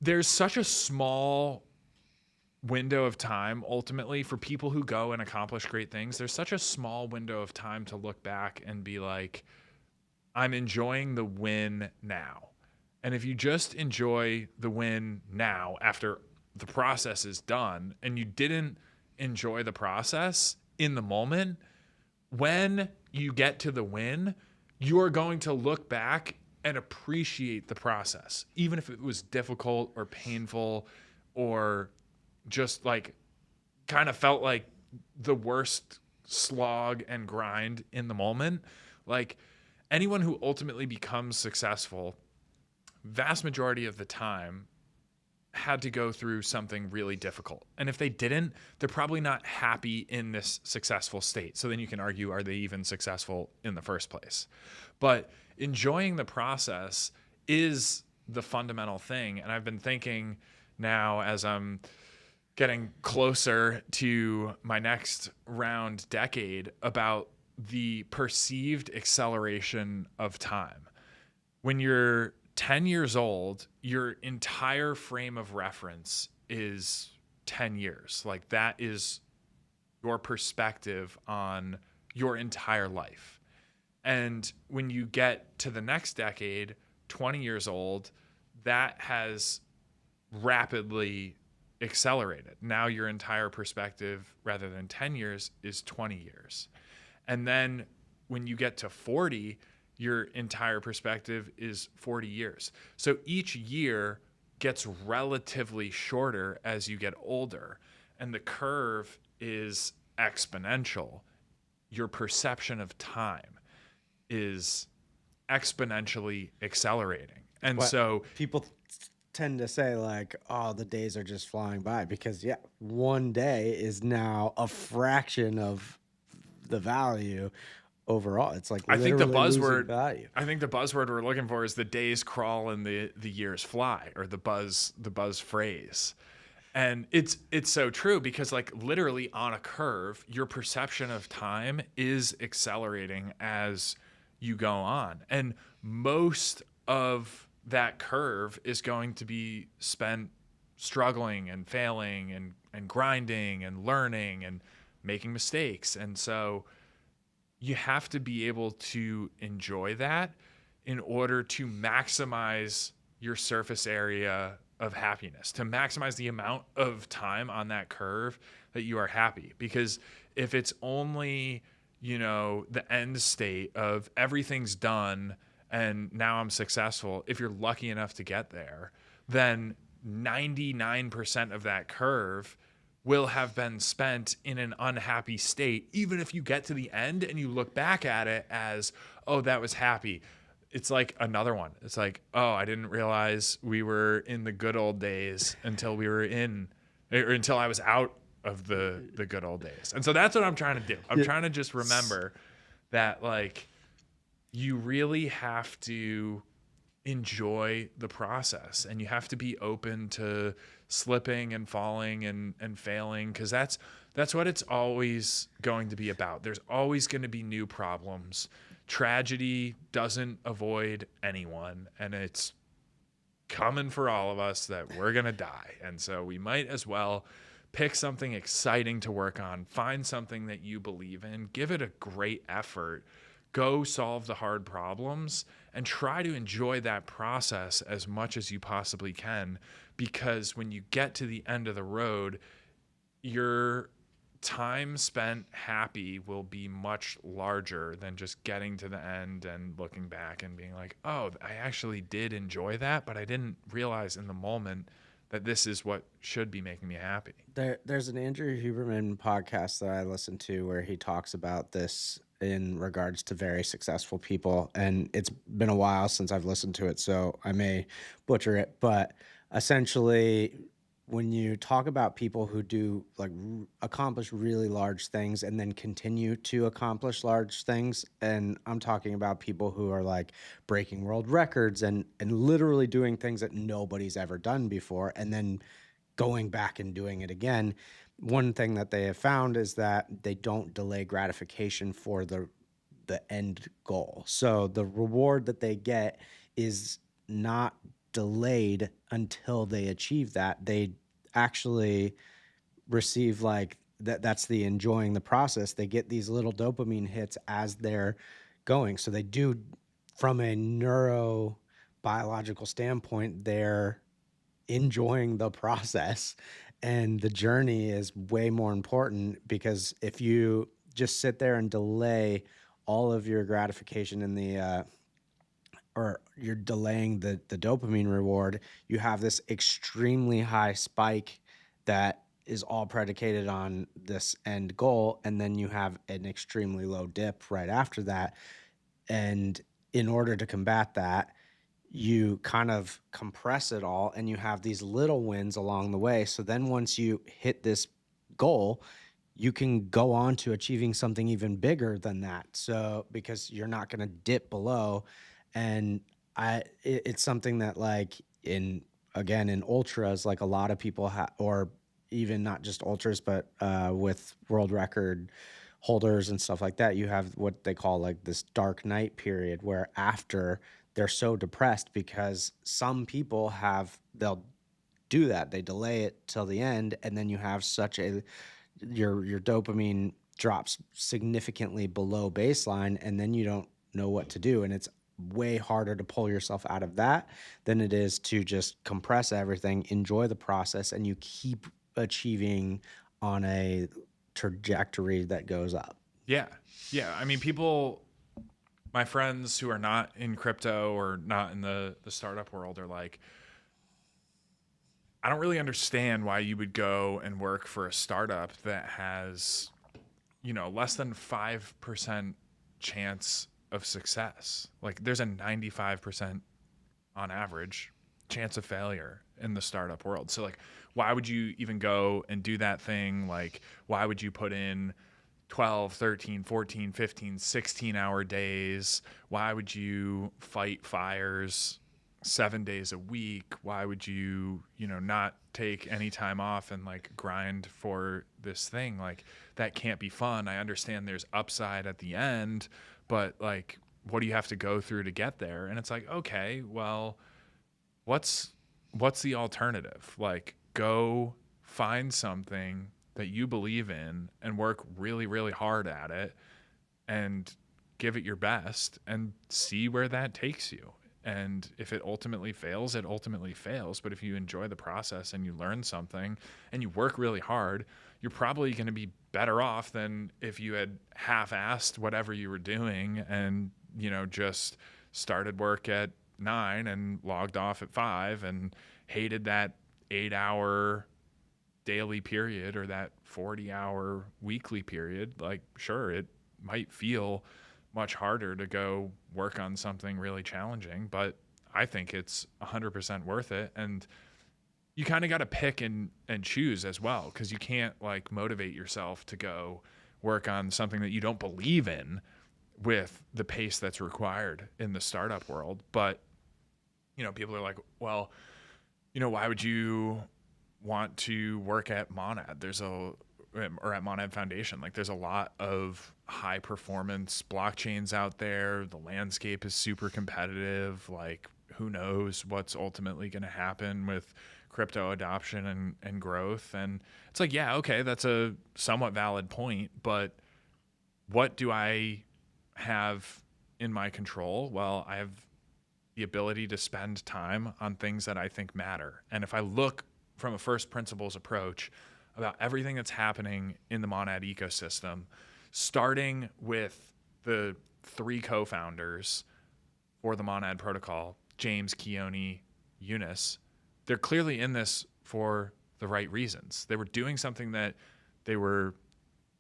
there's such a small window of time ultimately for people who go and accomplish great things. There's such a small window of time to look back and be like, I'm enjoying the win now. And if you just enjoy the win now after the process is done, and you didn't enjoy the process in the moment, when you get to the win, you're going to look back and appreciate the process, even if it was difficult or painful or just like kind of felt like the worst slog and grind in the moment. Like, anyone who ultimately becomes successful, vast majority of the time, had to go through something really difficult. And if they didn't, they're probably not happy in this successful state. So then you can argue, are they even successful in the first place? But enjoying the process is the fundamental thing. And I've been thinking now, as I'm getting closer to my next round decade, about the perceived acceleration of time. When you're 10 years old, your entire frame of reference is 10 years. Like, that is your perspective on your entire life. And when you get to the next decade, 20 years old, that has rapidly accelerated. Now your entire perspective, rather than 10 years, is 20 years. And then when you get to 40, your entire perspective is 40 years. So each year gets relatively shorter as you get older, and the curve is exponential. Your perception of time is exponentially accelerating. And What so people tend to say, like, oh, the days are just flying by, because one day is now a fraction of the value overall. It's like, I think the literally losing buzzword value. we're looking for is the days crawl and the years fly, or the buzz phrase. And it's so true, because like literally on a curve, your perception of time is accelerating as you go on. And most of that curve is going to be spent struggling and failing and grinding and learning and making mistakes. And so you have to be able to enjoy that in order to maximize your surface area of happiness, to maximize the amount of time on that curve that you are happy. Because if it's only, the end state of everything's done and now I'm successful, if you're lucky enough to get there, then 99% of that curve will have been spent in an unhappy state. Even if you get to the end and you look back at it as, oh, that was happy. It's like another one. It's like, oh, I didn't realize we were in the good old days until until I was out of the good old days. And so that's what I'm trying to do. I'm trying to just remember that, like, you really have to enjoy the process, and you have to be open to slipping and falling and failing, because that's what it's always going to be about. There's always going to be new problems. Tragedy doesn't avoid anyone, and it's coming for all of us that we're going to die. And so we might as well pick something exciting to work on, find something that you believe in, give it a great effort, go solve the hard problems, and try to enjoy that process as much as you possibly can. Because when you get to the end of the road, your time spent happy will be much larger than just getting to the end and looking back and being like, oh, I actually did enjoy that, but I didn't realize in the moment that this is what should be making me happy. There's an Andrew Huberman podcast that I listen to where he talks about this in regards to very successful people. And it's been a while since I've listened to it, so I may butcher it. But essentially, when you talk about people who do like accomplish really large things and then continue to accomplish large things, and I'm talking about people who are like breaking world records and literally doing things that nobody's ever done before, and then going back and doing it again. One thing that they have found is that they don't delay gratification for the end goal. So the reward that they get is not delayed until they achieve that. They actually receive like that's the enjoying the process. They get these little dopamine hits as they're going. So they do, from a neurobiological standpoint, they're enjoying the process, and the journey is way more important, because if you just sit there and delay all of your gratification in the or you're delaying the dopamine reward, you have this extremely high spike that is all predicated on this end goal, and then you have an extremely low dip right after that. And in order to combat that, you kind of compress it all and you have these little wins along the way. So then once you hit this goal, you can go on to achieving something even bigger than that. So because you're not going to dip below. And it's something that, like, in ultras, like a lot of people or even not just ultras, but with world record holders and stuff like that, you have what they call like this dark night period, where after they're so depressed, because some people they'll do that, they delay it till the end, and then you have your dopamine drops significantly below baseline, and then you don't know what to do. And it's way harder to pull yourself out of that than it is to just compress everything, enjoy the process, and you keep achieving on a trajectory that goes up. Yeah. Yeah. I mean, my friends who are not in crypto or not in the startup world are like, I don't really understand why you would go and work for a startup that has, less than 5% chance of success. Like, there's a 95% on average chance of failure in the startup world. So like, why would you even go and do that thing? Like, why would you put in 12, 13, 14, 15, 16-hour days? Why would you fight fires 7 days a week? Why would you, not take any time off and like grind for this thing? Like, that can't be fun. I understand there's upside at the end, but like, what do you have to go through to get there? And it's like, okay, well, what's the alternative? Like, go find something that you believe in and work really, really hard at it and give it your best and see where that takes you. And if it ultimately fails, it ultimately fails. But if you enjoy the process and you learn something and you work really hard, you're probably going to be better off than if you had half-assed whatever you were doing and, just started work at 9 and logged off at 5 and hated that 8-hour daily period or that 40-hour weekly period. Like, sure, it might feel much harder to go work on something really challenging, but I think it's 100% worth it. And you kind of got to pick and choose as well, because you can't like motivate yourself to go work on something that you don't believe in with the pace that's required in the startup world. But people are like, well, why would you want to work at Monad? Or at Monad Foundation. Like, there's a lot of high performance blockchains out there. The landscape is super competitive. Like, who knows what's ultimately going to happen with crypto adoption and growth. And it's like, yeah, okay, that's a somewhat valid point, but what do I have in my control? Well, I have the ability to spend time on things that I think matter. And if I look from a first principles approach about everything that's happening in the Monad ecosystem, starting with the 3 co-founders for the Monad protocol, James, Keone, Eunice. They're clearly in this for the right reasons. They were doing something that they were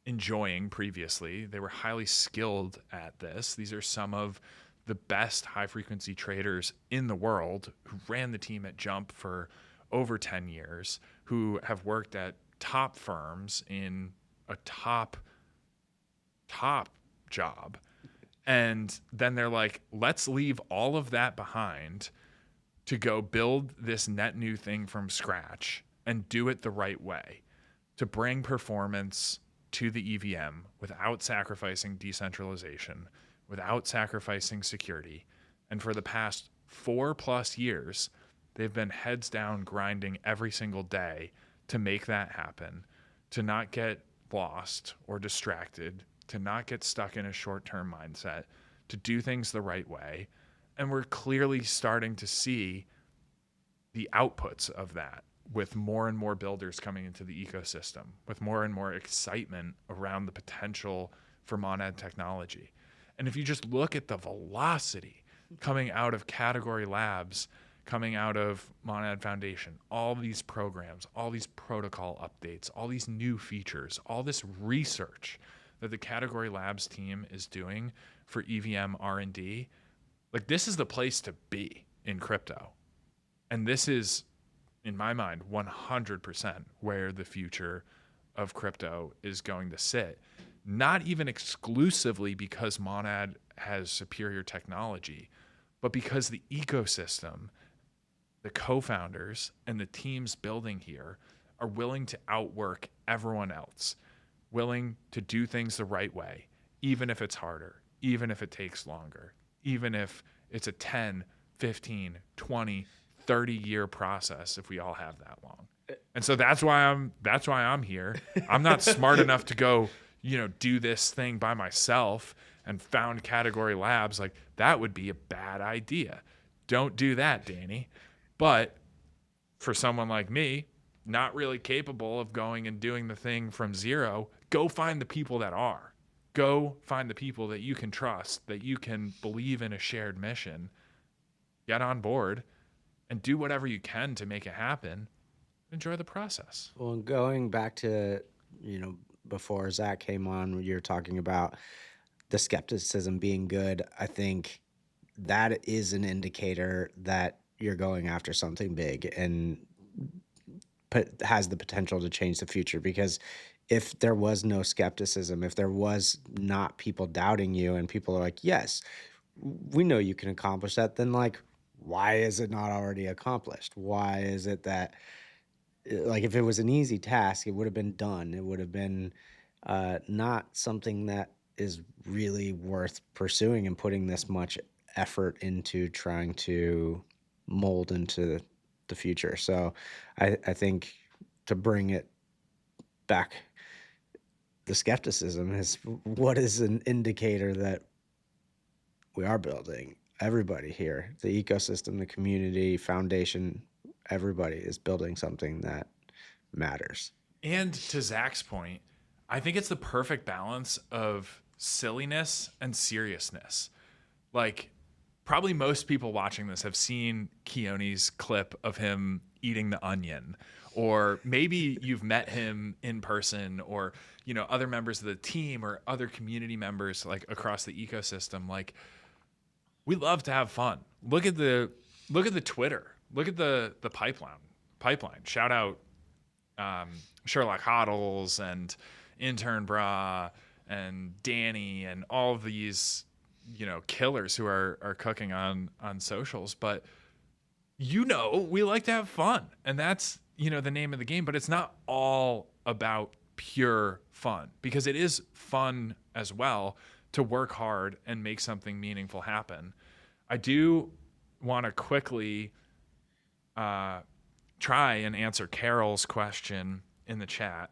enjoying previously. They were highly skilled at this. These are some of the best high frequency traders in the world who ran the team at Jump for over 10 years, who have worked at top firms in a top job. And then they're like, let's leave all of that behind to go build this net new thing from scratch and do it the right way, to bring performance to the EVM without sacrificing decentralization, without sacrificing security. And for the past 4+ years, they've been heads down grinding every single day to make that happen, to not get lost or distracted, to not get stuck in a short-term mindset, to do things the right way. And we're clearly starting to see the outputs of that, with more and more builders coming into the ecosystem, with more and more excitement around the potential for Monad technology. And if you just look at the velocity coming out of Category Labs, coming out of Monad Foundation, all these programs, all these protocol updates, all these new features, all this research that the Category Labs team is doing for EVM R&D, like, this is the place to be in crypto. And this is, in my mind, 100% where the future of crypto is going to sit. Not even exclusively because Monad has superior technology, but because the ecosystem, the co-founders, and the teams building here are willing to outwork everyone else, willing to do things the right way, even if it's harder, even if it takes longer, even if it's a 10, 15, 20, 30-year process if we all have that long. And so that's why I'm here. I'm not smart enough to go, do this thing by myself and found Category Labs. Like, that would be a bad idea. Don't do that, Danny. But for someone like me, not really capable of going and doing the thing from zero, go find the people that are. Go find the people that you can trust, that you can believe in a shared mission, get on board, and do whatever you can to make it happen. Enjoy the process. Well, going back to, before Zach came on, you were talking about the skepticism being good. I think that is an indicator that you're going after something big and has the potential to change the future. Because if there was no skepticism, if there was not people doubting you and people are like, yes, we know you can accomplish that, then like, why is it not already accomplished? Why is it that, like, if it was an easy task, it would have been done. It would have been not something that is really worth pursuing and putting this much effort into trying to mold into the future. So I think, to bring it back, the skepticism is what is an indicator that we are building. Everybody here, the ecosystem, the community, foundation, everybody is building something that matters. And to Zach's point, I think it's the perfect balance of silliness and seriousness. Like, probably most people watching this have seen Keone's clip of him eating the onion, or maybe you've met him in person, or, other members of the team or other community members, like, across the ecosystem. Like, we love to have fun. Look at the Twitter. Look at the pipeline. Shout out Sherlock Hoddles and Intern Bra and Danny and all of these, killers who are cooking on socials. But we like to have fun, and that's the name of the game. But it's not all about pure fun, because it is fun as well to work hard and make something meaningful happen. I do want to quickly try and answer Carol's question in the chat.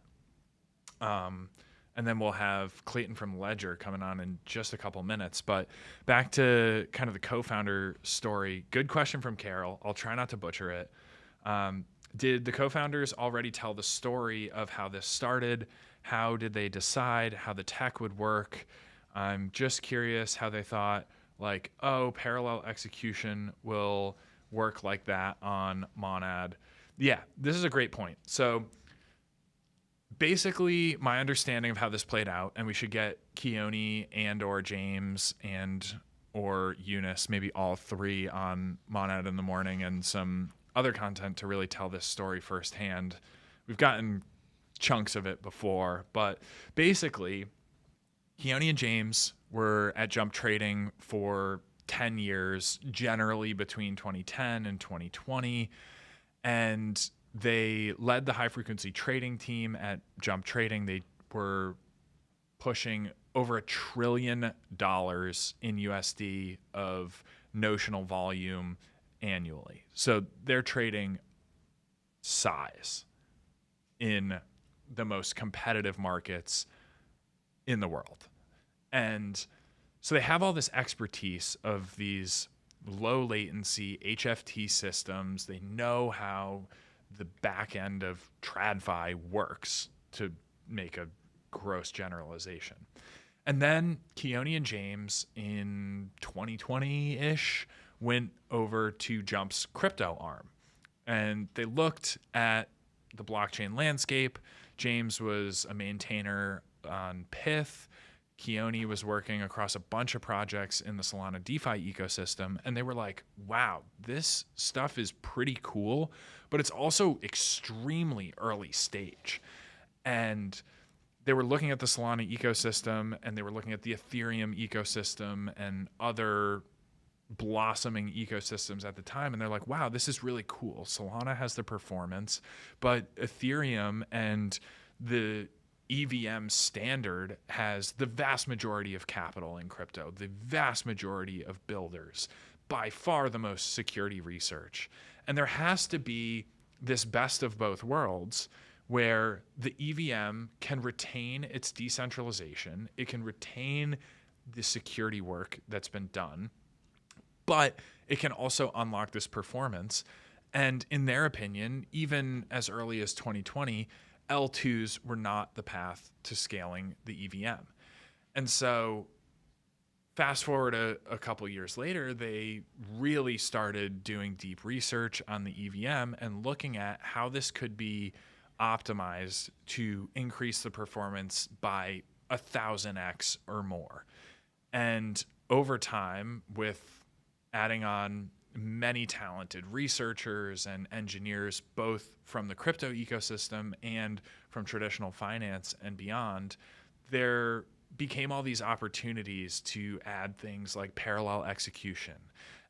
And then we'll have Clayton from Ledger coming on in just a couple minutes. But back to kind of the co-founder story. Good question from Carol. I'll try not to butcher it. did the co-founders already tell the story of how this started? How did they decide how the tech would work? I'm just curious how they thought, like, oh, parallel execution will work like that on Monad. Yeah, this is a great point. So basically, my understanding of how this played out, and we should get Keone and or James and or Eunice, maybe all three on Monad in the Morning, and some other content to really tell this story firsthand. We've gotten chunks of it before, but basically, Keone and James were at Jump Trading for 10 years, generally between 2010 and 2020, and they led the high frequency trading team at Jump Trading. They were pushing over $1 trillion in USD of notional volume annually. So they're trading size in the most competitive markets in the world. And so they have all this expertise of these low latency HFT systems. They know how the back end of TradFi works, to make a gross generalization. And then Keone and James in 2020-ish went over to Jump's crypto arm. And they looked at the blockchain landscape. James was a maintainer on Pith. Keone was working across a bunch of projects in the Solana DeFi ecosystem, and they were like, wow, this stuff is pretty cool, but it's also extremely early stage. And they were looking at the Solana ecosystem, and they were looking at the Ethereum ecosystem and other blossoming ecosystems at the time, and they're like, wow, this is really cool. Solana has the performance, but Ethereum and the EVM standard has the vast majority of capital in crypto, the vast majority of builders, by far the most security research. And there has to be this best of both worlds where the EVM can retain its decentralization, it can retain the security work that's been done, but it can also unlock this performance. And in their opinion, even as early as 2020, L2s were not the path to scaling the EVM. And so fast forward a couple years later, they really started doing deep research on the EVM and looking at how this could be optimized to increase the performance by 1,000x or more. And over time, with adding on many talented researchers and engineers, both from the crypto ecosystem and from traditional finance and beyond, there became all these opportunities to add things like parallel execution.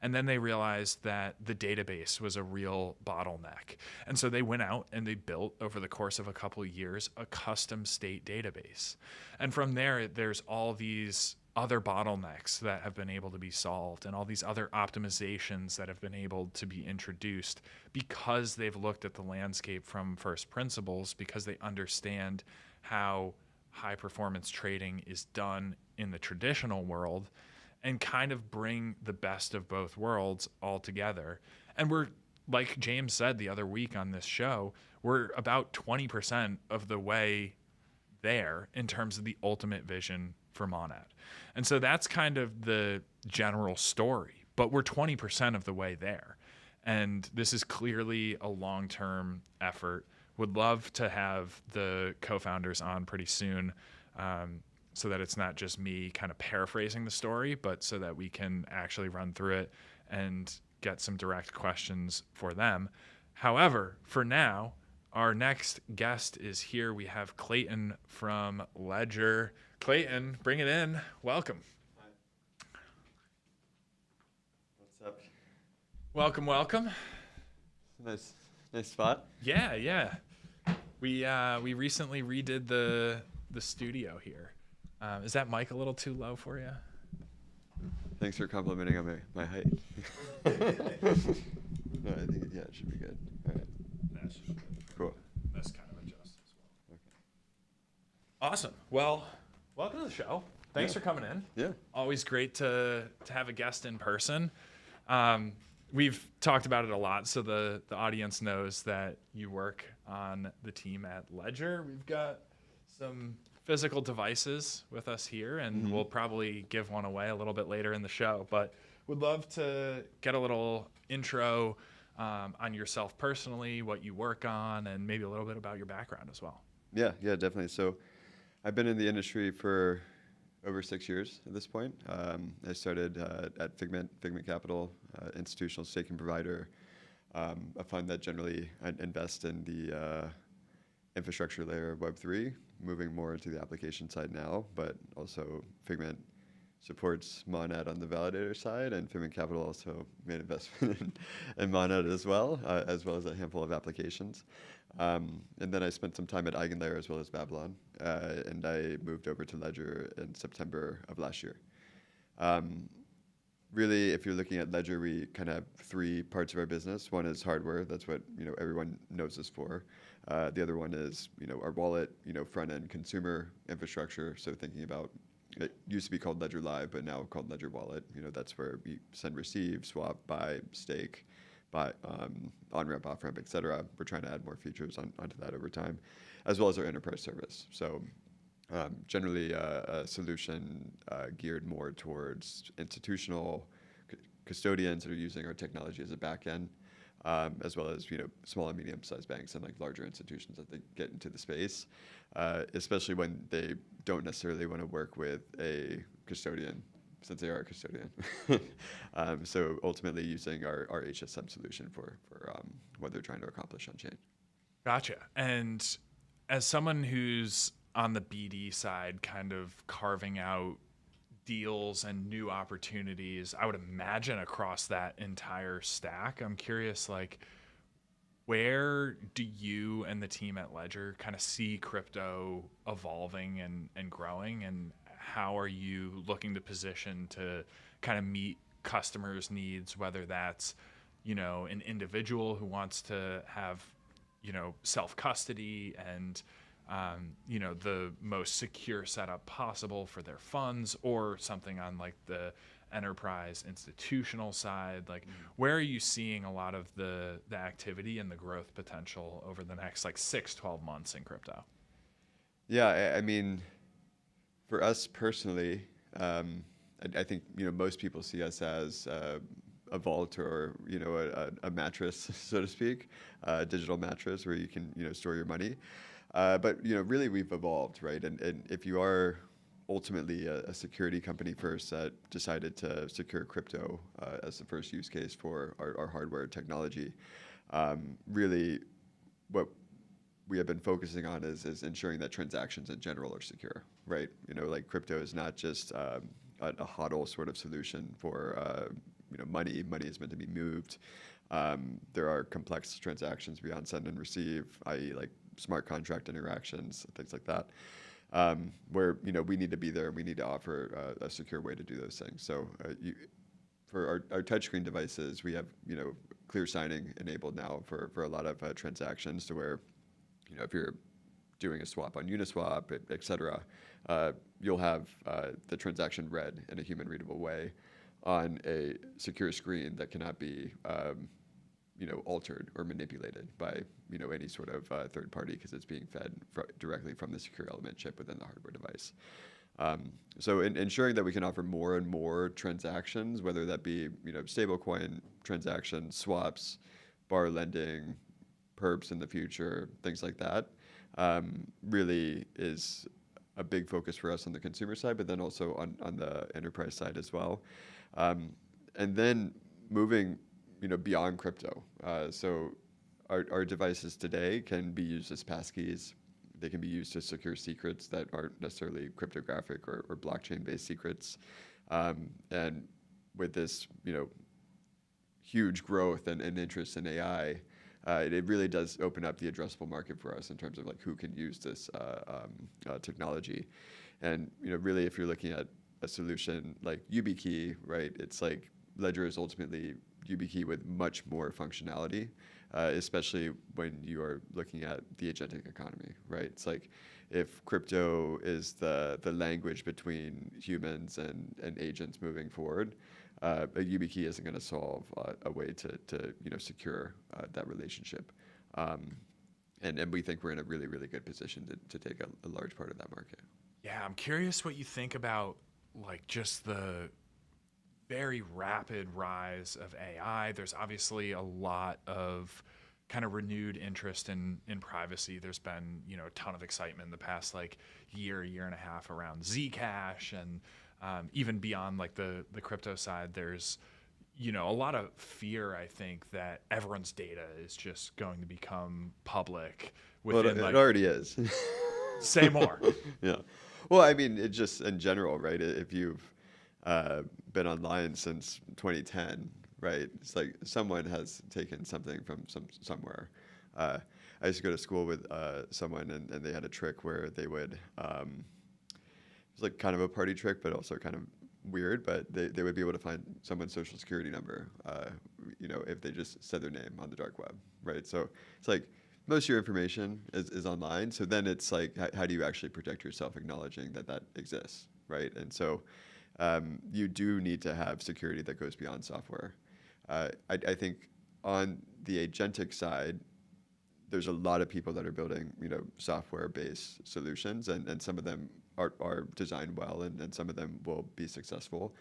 And then they realized that the database was a real bottleneck. And so they went out and they built, over the course of a couple of years, a custom state database. And from there, there's all these other bottlenecks that have been able to be solved and all these other optimizations that have been able to be introduced because they've looked at the landscape from first principles, because they understand how high performance trading is done in the traditional world, and kind of bring the best of both worlds all together. And we're, like James said the other week on this show, we're about 20% of the way there in terms of the ultimate vision for Monad. And so that's kind of the general story, but we're 20% of the way there. And this is clearly a long-term effort. Would love to have the co-founders on pretty soon, so that it's not just me kind of paraphrasing the story, but so that we can actually run through it and get some direct questions for them. However, for now, our next guest is here. We have Clayton from Ledger. Clayton, bring it in. Welcome. Hi. What's up? Welcome, welcome. Nice spot. Yeah. We recently redid the studio here. Is that mic a little too low for you? Thanks for complimenting on my height. No, I think it should be good. All right. That should be good. Cool. That's kind of adjust as well. Okay. Awesome. Well, welcome to the show. Thanks Yeah. for coming in. Yeah. Always great to have a guest in person. we've talked about it a lot, so the audience knows that you work on the team at Ledger. We've got some physical devices with us here, and we'll probably give one away a little bit later in the show. But would love to get a little intro on yourself personally, what you work on, and maybe a little bit about your background as well. Yeah, definitely. So I've been in the industry for over 6 years at this point. I started at Figment Capital, institutional staking provider, a fund that generally invests in the infrastructure layer of Web3, moving more into the application side now, but also Figment supports Monad on the validator side, and Figment Capital also made investment in Monad as well as a handful of applications. And then I spent some time at Eigenlayer as well as Babylon, and I moved over to Ledger in September of last year. Really, if you're looking at Ledger, we kind of have three parts of our business. One is hardware. That's what everyone knows us for. The other one is our wallet, front end consumer infrastructure. So thinking about it used to be called Ledger Live, but now called Ledger Wallet. That's where we send, receive, swap, buy, stake, buy, on-ramp, off-ramp, et cetera. We're trying to add more features onto that over time, as well as our enterprise service. So generally a solution geared more towards institutional custodians that are using our technology as a backend, as well as small and medium-sized banks and like larger institutions that they get into the space, especially when they don't necessarily want to work with a custodian, since they are a custodian. So ultimately using our HSM solution for what they're trying to accomplish on chain. Gotcha. And as someone who's on the BD side, kind of carving out deals and new opportunities, I would imagine across that entire stack, I'm curious, like, where do you and the team at Ledger kind of see crypto evolving and growing, and how are you looking to position to kind of meet customers' needs, whether that's an individual who wants to have self-custody and the most secure setup possible for their funds, or something on like the enterprise institutional side? Like, where are you seeing a lot of the activity and the growth potential over the next like 6-12 months in crypto? Yeah, I mean, for us personally, I think most people see us as a vault or a mattress, so to speak, a digital mattress where you can store your money. But really we've evolved, right? And if you are ultimately a security company first that decided to secure crypto as the first use case for our hardware technology, really what we have been focusing on is ensuring that transactions in general are secure, right? Like crypto is not just a HODL sort of solution for money. Money is meant to be moved. There are complex transactions beyond send and receive, i.e. like smart contract interactions, things like that, where we need to be there and we need to offer a secure way to do those things. So for our touchscreen devices, we have clear signing enabled now for a lot of transactions, to where if you're doing a swap on Uniswap, et cetera, you'll have the transaction read in a human readable way on a secure screen that cannot be altered or manipulated by any sort of third party, because it's being fed directly from the secure element chip within the hardware device. So ensuring that we can offer more and more transactions, whether that be stablecoin transactions, swaps, bar lending, perps in the future, things like that, really is a big focus for us on the consumer side, but then also on the enterprise side as well. And then moving beyond crypto. So our devices today can be used as passkeys. They can be used to secure secrets that aren't necessarily cryptographic or blockchain-based secrets. And with this, huge growth and interest in AI, it really does open up the addressable market for us in terms of like who can use this technology. And really, if you're looking at a solution like YubiKey, right, it's like Ledger is ultimately YubiKey with much more functionality, especially when you are looking at the agentic economy, right? It's like if crypto is the language between humans and agents moving forward, a YubiKey isn't going to solve a way to secure that relationship. And we think we're in a really, really good position to take a large part of that market. Yeah, I'm curious what you think about like just the very rapid rise of AI. There's obviously a lot of kind of renewed interest in privacy. There's been, a ton of excitement in the past like year and a half around Zcash, and even beyond like the crypto side, there's a lot of fear, I think, that everyone's data is just going to become public Well, within it already is. say more. Yeah. Well, I mean, it just in general, right? If you've been online since 2010, right? It's like someone has taken something from somewhere. I used to go to school with someone, and they had a trick where they would, it was like kind of a party trick, but also kind of weird, but they would be able to find someone's social security number, if they just said their name on the dark web, right? So it's like most of your information is online. So then it's like, how do you actually protect yourself, acknowledging that exists, right? And so you do need to have security that goes beyond software. I think on the agentic side, there's a lot of people that are building, software-based solutions, and some of them are designed well, and some of them will be successful.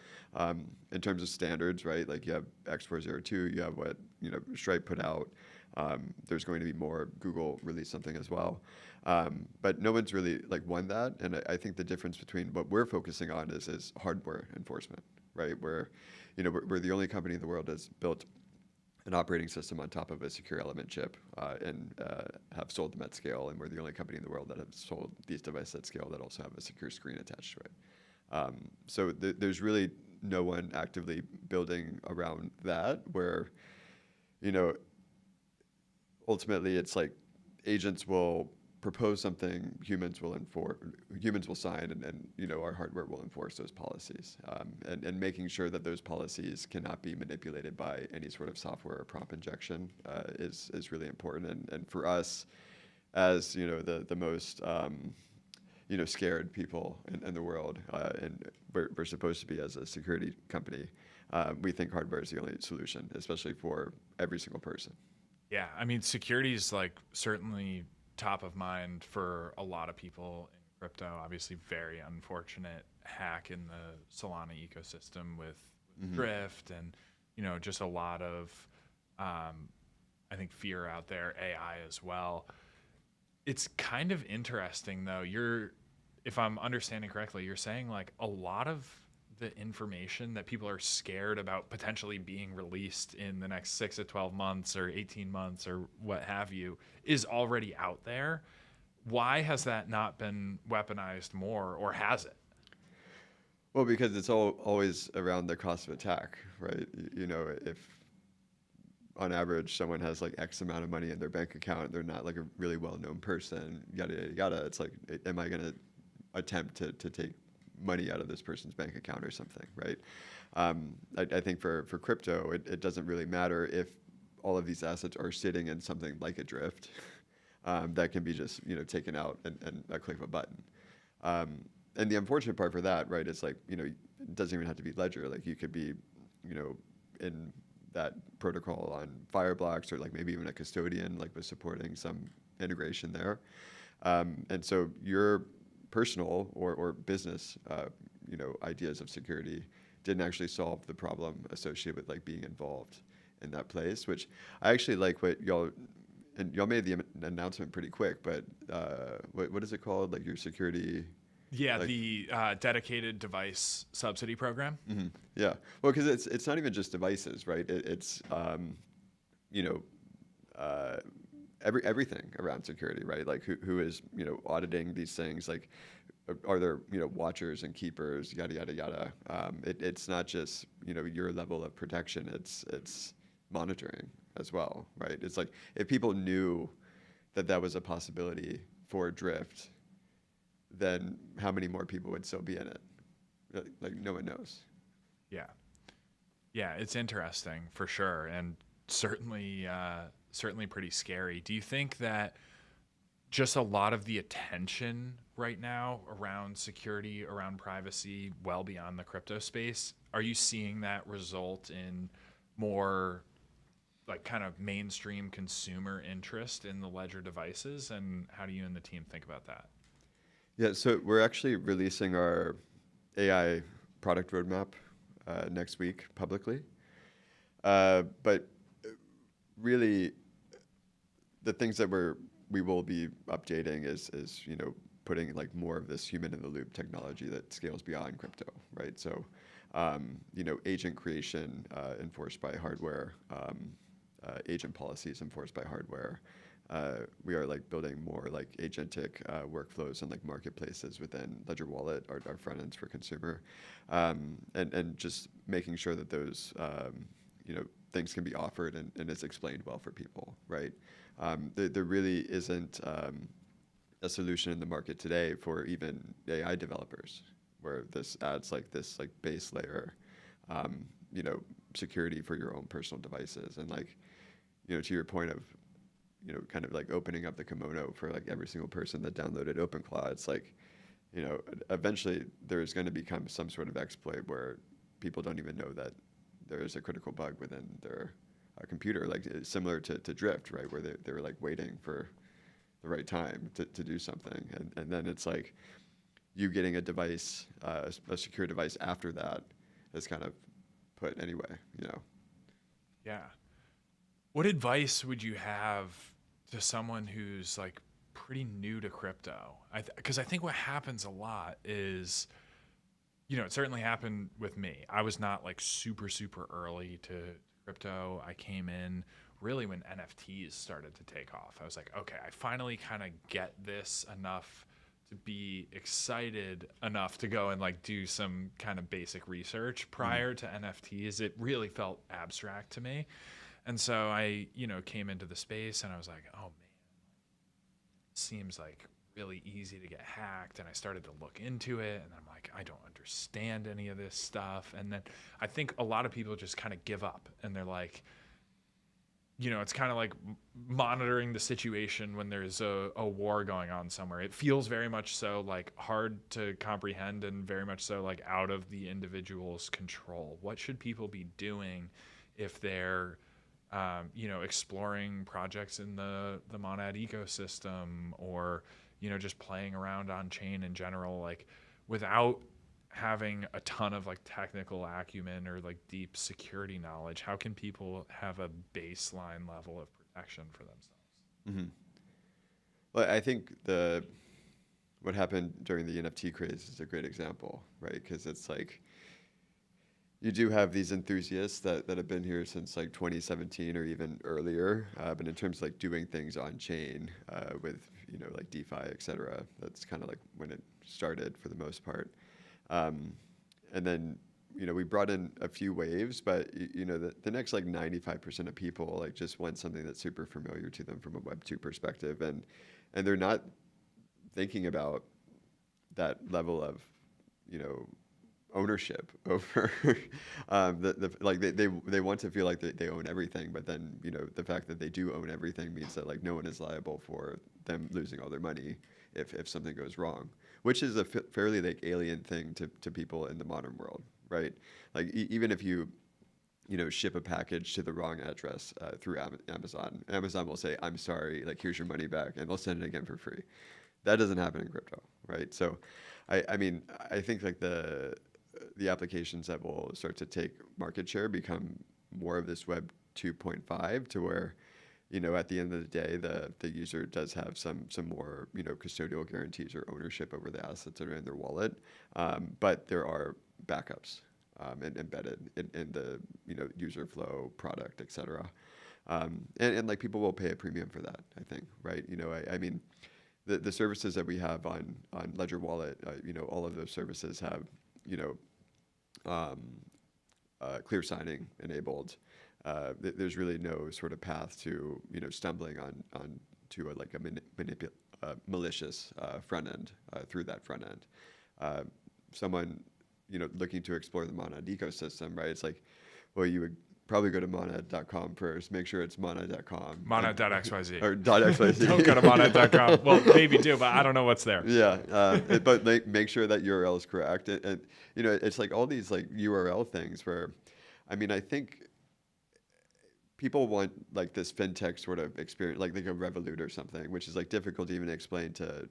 In terms of standards, right? Like you have X402, you have what Stripe put out. There's going to be more. Google released something as well, but no one's really like won that. And I think the difference between what we're focusing on is hardware enforcement, right? Where we're the only company in the world that's built an operating system on top of a secure element chip, and have sold them at scale. And we're the only company in the world that have sold these devices at scale that also have a secure screen attached to it. So there's really no one actively building around that, where, ultimately it's like agents will propose something, humans will sign, and our hardware will enforce those policies, and making sure that those policies cannot be manipulated by any sort of software or prompt injection is really important. And for us, as the most scared people in the world, and we're supposed to be as a security company, we think hardware is the only solution, especially for every single person. Yeah, I mean, security is like certainly top of mind for a lot of people in crypto. Obviously, very unfortunate hack in the Solana ecosystem with Drift, and just a lot of I think fear out there, AI as well. It's kind of interesting though. If I'm understanding correctly, you're saying like a lot of the information that people are scared about potentially being released in the next 6 to 12 months or 18 months or what have you is already out there. Why has that not been weaponized more, or has it? Well, because it's always around the cost of attack, right? If on average someone has like X amount of money in their bank account, they're not like a really well-known person, yada, yada, yada. It's like, am I going to attempt to take money out of this person's bank account or something, right? I think for crypto, it doesn't really matter if all of these assets are sitting in something like a Drift that can be just taken out and a click of a button. And the unfortunate part for that, right, is like it doesn't even have to be Ledger. Like you could be in that protocol on Fireblocks, or like maybe even a custodian, like with supporting some integration there. And so your personal or business, ideas of security didn't actually solve the problem associated with like being involved in that place, which I actually like what y'all made the announcement pretty quick, but what is it called? Like your security. Yeah, like, the dedicated device subsidy program. Mm-hmm. Yeah, well, because it's not even just devices, right? It's everything around security, right? Like who is auditing these things? Like are there watchers and keepers? Yada yada yada. It's not just your level of protection. It's monitoring as well, right? It's like if people knew that was a possibility for Drift, then how many more people would still be in it? Like no one knows. Yeah, it's interesting for sure, and certainly pretty scary. Do you think that just a lot of the attention right now around security, around privacy, well beyond the crypto space. Are you seeing that result in more like kind of mainstream consumer interest in the Ledger devices? And how do you and the team think about that? Yeah, so we're actually releasing our AI product roadmap next week publicly. But really, the things that we will be updating is putting like more of this human in the loop technology that scales beyond crypto, right? So agent creation enforced by hardware, agent policies enforced by hardware. We are like building more like agentic workflows and like marketplaces within Ledger Wallet, our front ends for consumer, and just making sure that those things can be offered and it's explained well for people, right? There really isn't a solution in the market today for even AI developers, where this adds like this like base layer, security for your own personal devices, and like, to your point of, kind of like opening up the kimono for like every single person that downloaded OpenClaw. It's like, eventually there's going to become some sort of exploit where people don't even know that there is a critical bug within their computer, like similar to Drift, right? Where they were like waiting for the right time to do something. And then it's like you getting a device, a secure device after that is kind of put anyway, Yeah. What advice would you have to someone who's like pretty new to crypto? Because I think what happens a lot is, it certainly happened with me. I was not like super, super early to crypto. I came in really when NFTs started to take off. I was like, okay, I finally kind of get this enough to be excited enough to go and like do some kind of basic research. Prior to NFTs, it really felt abstract to me. And so I, came into the space and I was like, oh man, it seems like really easy to get hacked. And I started to look into it and I'm like, I don't understand any of this stuff. And then I think a lot of people just kind of give up and they're like, it's kind of like monitoring the situation when there's a war going on somewhere. It feels very much so like hard to comprehend and very much so like out of the individual's control. What should people be doing if they're exploring projects in the Monad ecosystem, or, just playing around on chain in general, like without having a ton of like technical acumen or like deep security knowledge? How can people have a baseline level of protection for themselves? Mm-hmm. Well, I think what happened during the NFT craze is a great example, right? Because it's like, you do have these enthusiasts that have been here since like 2017 or even earlier, but in terms of like doing things on chain with like DeFi, et cetera, that's kind of like when it started for the most part. And then we brought in a few waves, but the next like 95% of people like just want something that's super familiar to them from a Web2 perspective, and they're not thinking about that level of ownership over like they want to feel like they own everything, but then the fact that they do own everything means that like no one is liable for them losing all their money if something goes wrong, which is a fairly like alien thing to people in the modern world, right? Like even if you ship a package to the wrong address through Amazon will say, I'm sorry, like here's your money back, and they'll send it again for free. That doesn't happen in crypto, right? So I mean, I think like the applications that will start to take market share become more of this Web 2.5, to where, at the end of the day, the user does have some more, custodial guarantees or ownership over the assets that are in their wallet. But there are backups embedded in the, user flow, product, et cetera. And like people will pay a premium for that, I think, right? I mean, the services that we have on Ledger Wallet, all of those services have, clear signing enabled. There's really no sort of path to stumbling on to a malicious front end through that front end. Someone looking to explore the Monad ecosystem, right? It's like, well, you would probably go to monad.com first. Make sure it's monad.com. Monad.xyz. Or .xyz. Don't go to monad.com. Well, maybe do, but I don't know what's there. Yeah, but make sure that URL is correct. And you know, it's like all these like URL things where, I mean, I think people want like this fintech sort of experience, like a Revolut or something, which is like difficult to even explain to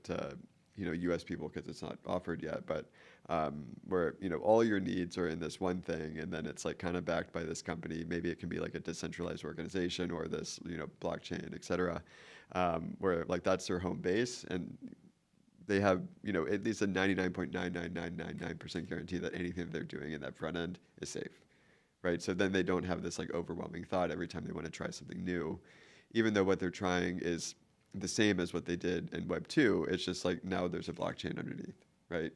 you know, US people because it's not offered yet. But where, you know, all your needs are in this one thing, and then it's like kind of backed by this company. Maybe it can be like a decentralized organization or this, you know, blockchain, et cetera, where like that's their home base, and they have, you know, at least a 99.99999% guarantee that anything that they're doing in that front end is safe, right? So then they don't have this like overwhelming thought every time they want to try something new, even though what they're trying is the same as what they did in Web 2. It's just like now there's a blockchain underneath, right?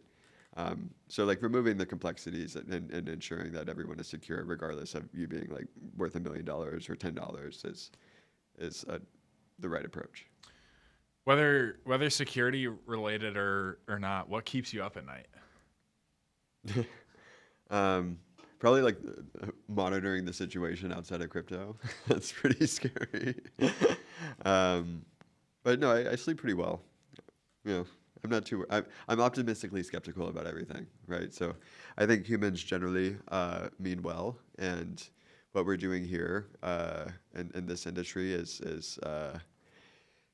So like removing the complexities and ensuring that everyone is secure, regardless of you being like worth $1 million or $10, is the right approach. Whether security related or not, what keeps you up at night? Probably like monitoring the situation outside of crypto. That's pretty scary. But no, I sleep pretty well. You know, I'm not too. I'm optimistically skeptical about everything, right? So I think humans generally mean well, and what we're doing here in this industry is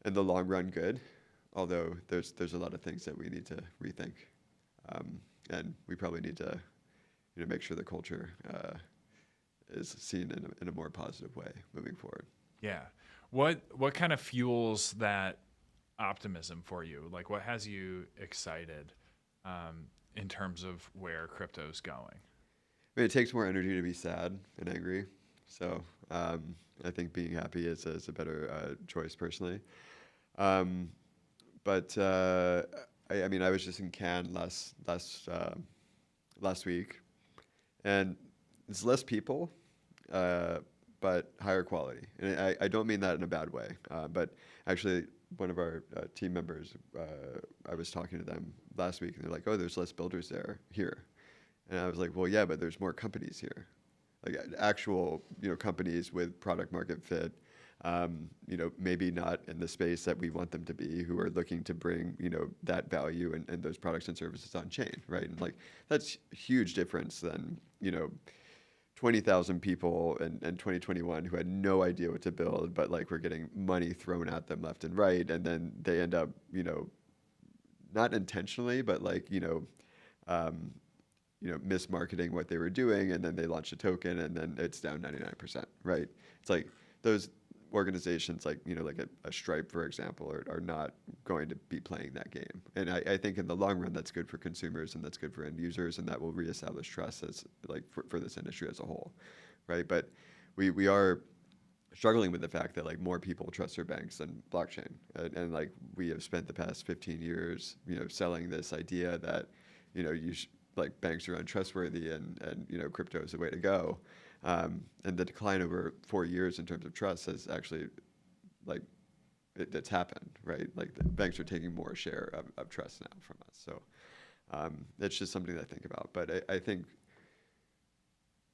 in the long run good. Although there's a lot of things that we need to rethink, and we probably need to, you know, make sure the culture is seen in a more positive way moving forward. Yeah. What kind of fuels that optimism for you? Like, what has you excited in terms of where crypto's going? I mean, it takes more energy to be sad and angry. So I think being happy is a better choice personally. But I mean, I was just in Cannes last week, and it's less people, but higher quality. And I don't mean that in a bad way. But actually, one of our team members, I was talking to them last week, and they're like, "Oh, there's less builders here," and I was like, "Well, yeah, but there's more companies here, like actual, you know, companies with product market fit." You know, maybe not in the space that we want them to be, who are looking to bring, you know, that value and those products and services on chain, right? And like that's a huge difference than, you know, 20,000 people in 2021 who had no idea what to build, but like we're getting money thrown at them left and right, and then they end up, you know, not intentionally, but like, you know, mismarketing what they were doing, and then they launch a token, and then it's down 99%, right? It's like those organizations, like, you know, like a Stripe, for example, are not going to be playing that game. And I think in the long run, that's good for consumers and that's good for end users, and that will reestablish trust as like for this industry as a whole, right? But we are struggling with the fact that like more people trust their banks than blockchain, and like we have spent the past 15 years, you know, selling this idea that, you know, like banks are untrustworthy and you know, crypto is the way to go. And the decline over 4 years in terms of trust has actually, like, it's happened, right? Like the banks are taking more share of trust now from us. So it's just something to think about. But I think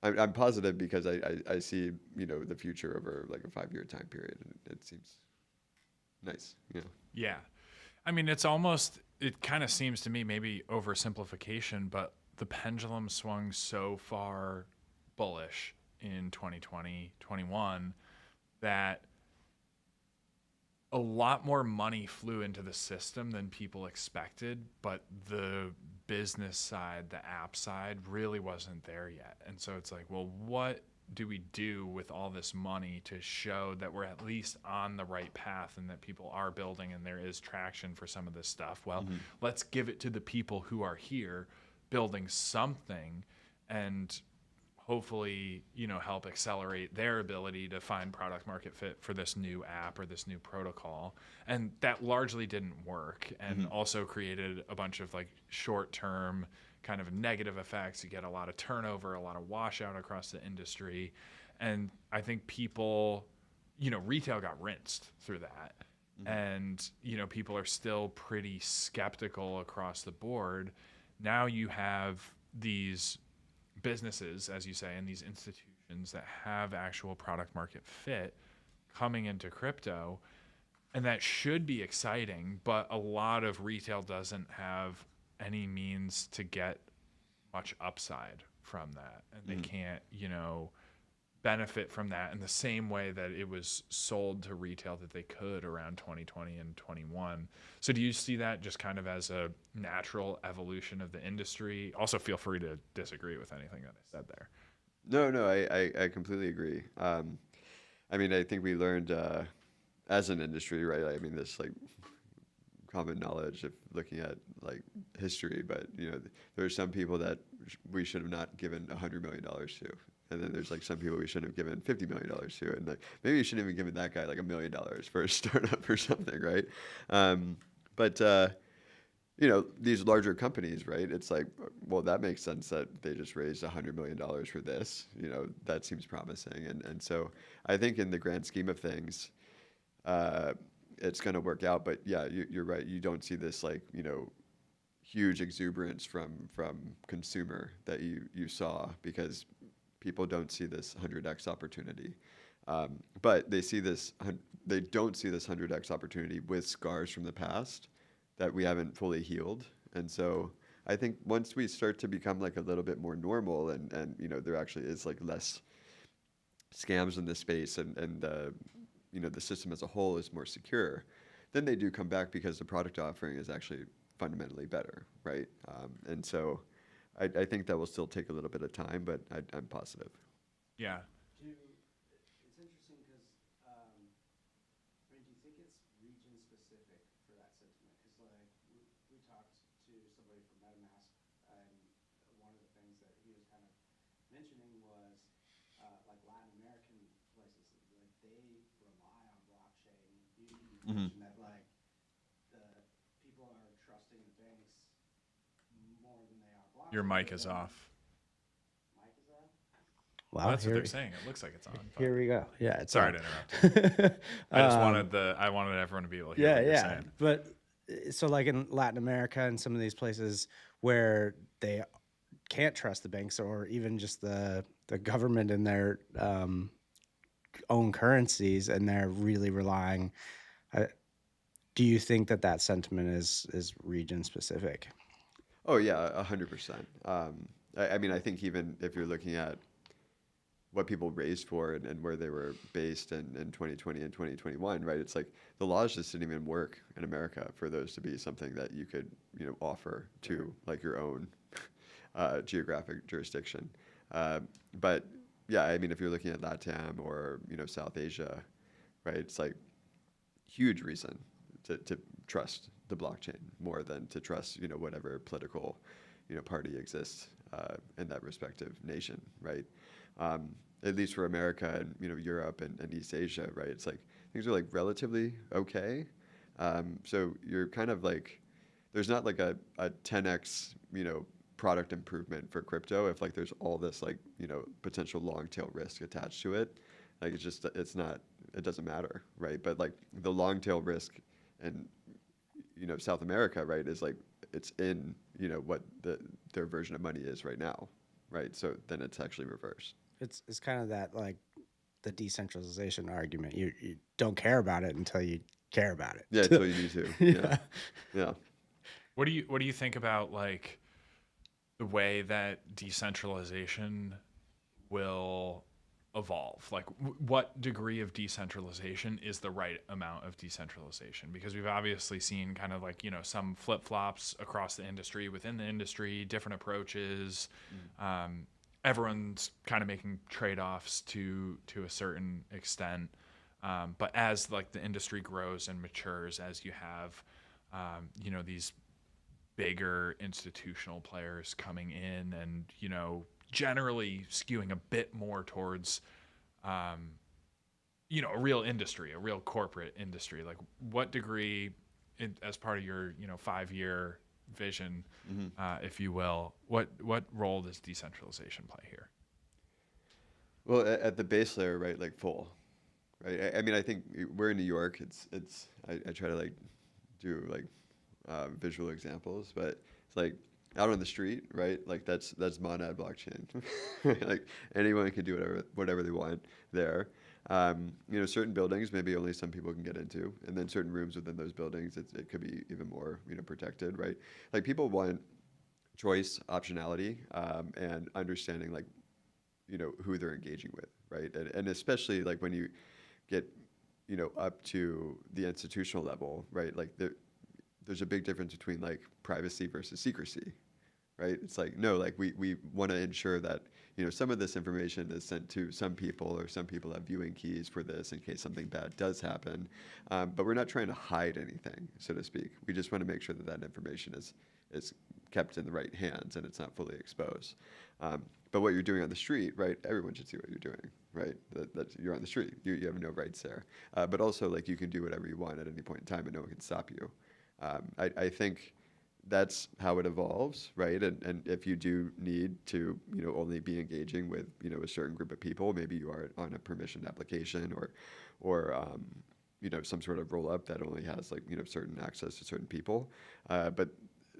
I'm positive because I see, you know, the future over like a 5-year time period, and it seems nice, you know. Yeah. I mean, it kind of seems to me, maybe oversimplification, but the pendulum swung so far bullish in 2020, 21 that a lot more money flew into the system than people expected, but the business side, the app side really wasn't there yet. And so it's like, well, what do we do with all this money to show that we're at least on the right path and that people are building and there is traction for some of this stuff? Well, let's give it to the people who are here building something, and hopefully, you know, help accelerate their ability to find product market fit for this new app or this new protocol. And that largely didn't work, and also created a bunch of like short-term kind of negative effects. You get a lot of turnover, a lot of washout across the industry. And I think people, you know, retail got rinsed through that. And, you know, people are still pretty skeptical across the board. Now you have these businesses, as you say, and these institutions solutions that have actual product market fit coming into crypto. And that should be exciting, but a lot of retail doesn't have any means to get much upside from that. And they can't, benefit from that in the same way that it was sold to retail that they could around 2020 and 21. So do you see that just kind of as a natural evolution of the industry? Also, feel free to disagree with anything that I said there. No, I completely agree. I mean, I think we learned as an industry, right? I mean, this like common knowledge of looking at like history, but there are some people that we should have not given $100 million to. And then there's like some people we shouldn't have given $50 million to, and like maybe you shouldn't even given that guy like $1 million for a startup or something, right? But these larger companies, right? It's like, well, that makes sense that they just raised $100 million for this. That seems promising, and so I think in the grand scheme of things, it's going to work out. But yeah, you're right. You don't see this like huge exuberance from consumer that you saw because people don't see this 100x opportunity, but they don't see this 100x opportunity with scars from the past that we haven't fully healed. And so I think once we start to become like a little bit more normal and there actually is like less scams in this space and the system as a whole is more secure, then they do come back because the product offering is actually fundamentally better, right? And so I think that will still take a little bit of time, but I'm positive. Yeah. It's interesting because, do you think it's region specific for that sentiment? Because like we talked to somebody from MetaMask, and one of the things that he was kind of mentioning was like Latin American places, like they rely on blockchain. You mentioned that like the people are trusting the banks more than they are blockchain. Your mic is off. Mic is off? Well, That's what they're saying. It looks like it's on. But Here we go. Yeah, it's sorry on. to interrupt. I just wanted everyone to be able to hear what you're saying. But so like in Latin America and some of these places where they can't trust the banks or even just the government in their own currencies, and they're really relying. Do you think that sentiment is region specific? Oh yeah, 100%. I mean, I think even if you're looking at what people raised for and where they were based in 2020 and 2021, right? It's like the laws just didn't even work in America for those to be something that you could, offer to like your own geographic jurisdiction. But yeah, I mean, if you're looking at LATAM or, South Asia, right? It's like huge reason to trust the blockchain more than to trust, whatever political, party exists in that respective nation, right? At least for America and Europe and East Asia, right? It's like things are like relatively okay. So you're kind of like there's not like a 10x product improvement for crypto if like there's all this like potential long tail risk attached to it. Like it doesn't matter, right? But like the long tail risk in South America, right, is like it's in what their version of money is right now, right? So then it's actually reversed. It's kind of that like the decentralization argument. You don't care about it until you care about it. Yeah, until you need to. Yeah. What do you think about like the way that decentralization will evolve? Like what degree of decentralization is the right amount of decentralization? Because we've obviously seen kind of like, some flip-flops across the industry, within the industry, different approaches. Everyone's kind of making trade-offs to a certain extent. But as like the industry grows and matures, as you have, these bigger institutional players coming in and, generally skewing a bit more towards, a real industry, a real corporate industry. Like what degree, as part of your, 5-year vision, if you will, what role does decentralization play here? Well, at the base layer, right, like full, right? I mean, I think we're in New York. I try to like do like visual examples, but it's like out on the street, right? Like that's Monad blockchain. Like anyone can do whatever they want there. Certain buildings maybe only some people can get into, and then certain rooms within those buildings, it could be even more protected, right? Like people want choice, optionality, and understanding like who they're engaging with, right? And especially like when you get up to the institutional level, right? Like there's a big difference between like privacy versus secrecy, right? It's like, no, like we want to ensure that, some of this information is sent to some people, or some people have viewing keys for this in case something bad does happen. But we're not trying to hide anything, so to speak. We just want to make sure that that information is kept in the right hands and it's not fully exposed. But what you're doing on the street, right? Everyone should see what you're doing, right? That's you're on the street. You have no rights there. But also, like, you can do whatever you want at any point in time, and no one can stop you. I think that's how it evolves, right? And if you do need to, only be engaging with, a certain group of people, maybe you are on a permissioned application, or some sort of roll up that only has like, certain access to certain people. But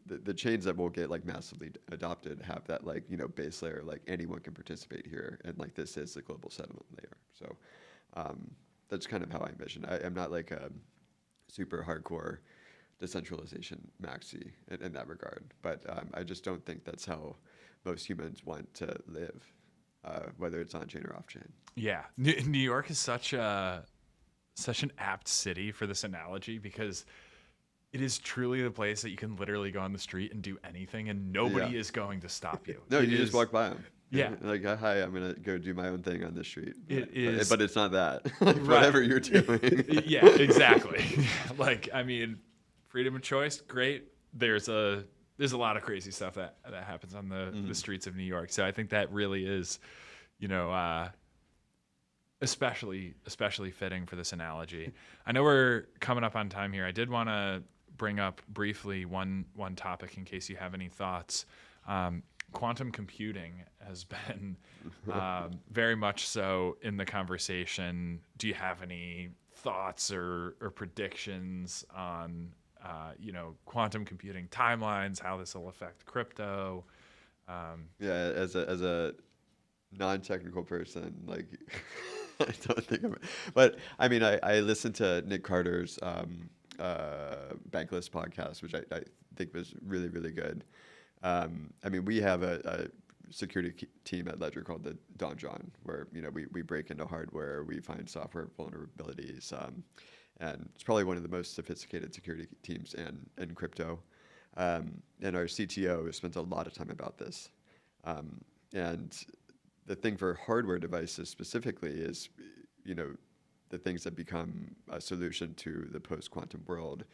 the chains that will get like massively adopted have that like, base layer, like anyone can participate here. And like, this is the global settlement layer. So that's kind of how I envision. I'm not like a super hardcore decentralization maxi in that regard, but I just don't think that's how most humans want to live, whether it's on chain or off chain. Yeah, New York is such an apt city for this analogy, because it is truly the place that you can literally go on the street and do anything, and nobody is going to stop you. No, you just walk by them. Yeah. Like, hi, I'm going to go do my own thing on the street. It is. But it's not that. Like, whatever you're doing. Yeah, exactly. Like, I mean, freedom of choice, great. There's a lot of crazy stuff that happens on the streets of New York. So I think that really is, especially fitting for this analogy. I know we're coming up on time here. I did want to bring up briefly one topic in case you have any thoughts. Quantum computing has been very much so in the conversation. Do you have any thoughts or predictions on quantum computing timelines, how this will affect crypto? Yeah, as a non-technical person, like I don't think but I mean, I listened to Nick Carter's Bankless podcast, which I think was really, really good. I mean, we have a security team at Ledger called the Donjon, where we break into hardware, we find software vulnerabilities, and it's probably one of the most sophisticated security teams in crypto. And our CTO spent a lot of time about this. And the thing for hardware devices specifically is, the things that become a solution to the post-quantum world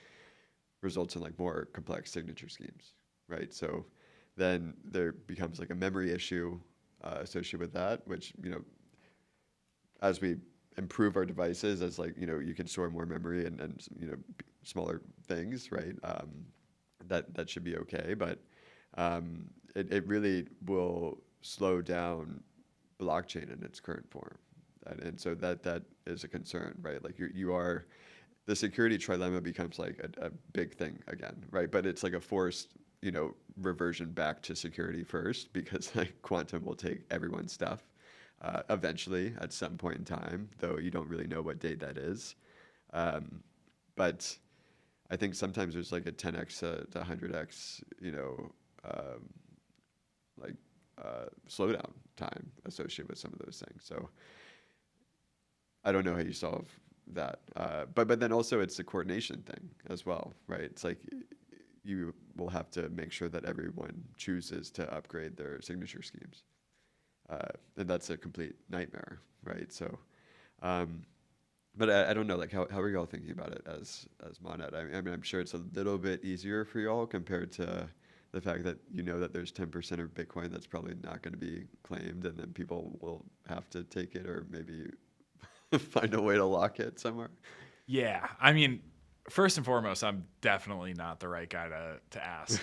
results in like more complex signature schemes, right? So then there becomes like a memory issue associated with that, which, as we improve our devices, as like, you can store more memory and smaller things, right? That should be okay, but it really will slow down blockchain in its current form. And so that is a concern, right? Like the security trilemma becomes like a big thing again, right? But it's like a forced, reversion back to security first, because like quantum will take everyone's stuff eventually at some point in time, though you don't really know what date that is. But I think sometimes there's like a 10x to 100x, slowdown time associated with some of those things. So I don't know how you solve that. But then also it's the coordination thing as well, right? It's like you will have to make sure that everyone chooses to upgrade their signature schemes. And that's a complete nightmare, right? So, but I don't know, like how are y'all thinking about it as Monad? I mean, I'm sure it's a little bit easier for y'all compared to the fact that that there's 10% of Bitcoin that's probably not going to be claimed, and then people will have to take it, or maybe find a way to lock it somewhere. Yeah, I mean, first and foremost, I'm definitely not the right guy to ask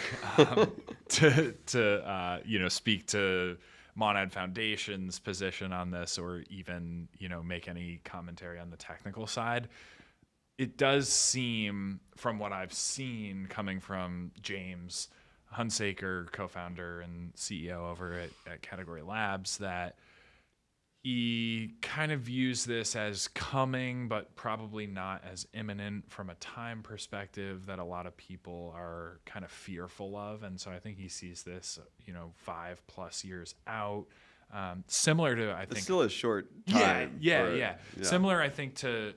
to speak to Monad Foundation's position on this, or even make any commentary on the technical side. It does seem, from what I've seen coming from James, Hunsaker, co-founder and CEO over at Category Labs, that he kind of views this as coming, but probably not as imminent from a time perspective that a lot of people are kind of fearful of. And so I think he sees this, 5+ years out. Similar to, I think, It's still a short time. yeah. Similar, I think, to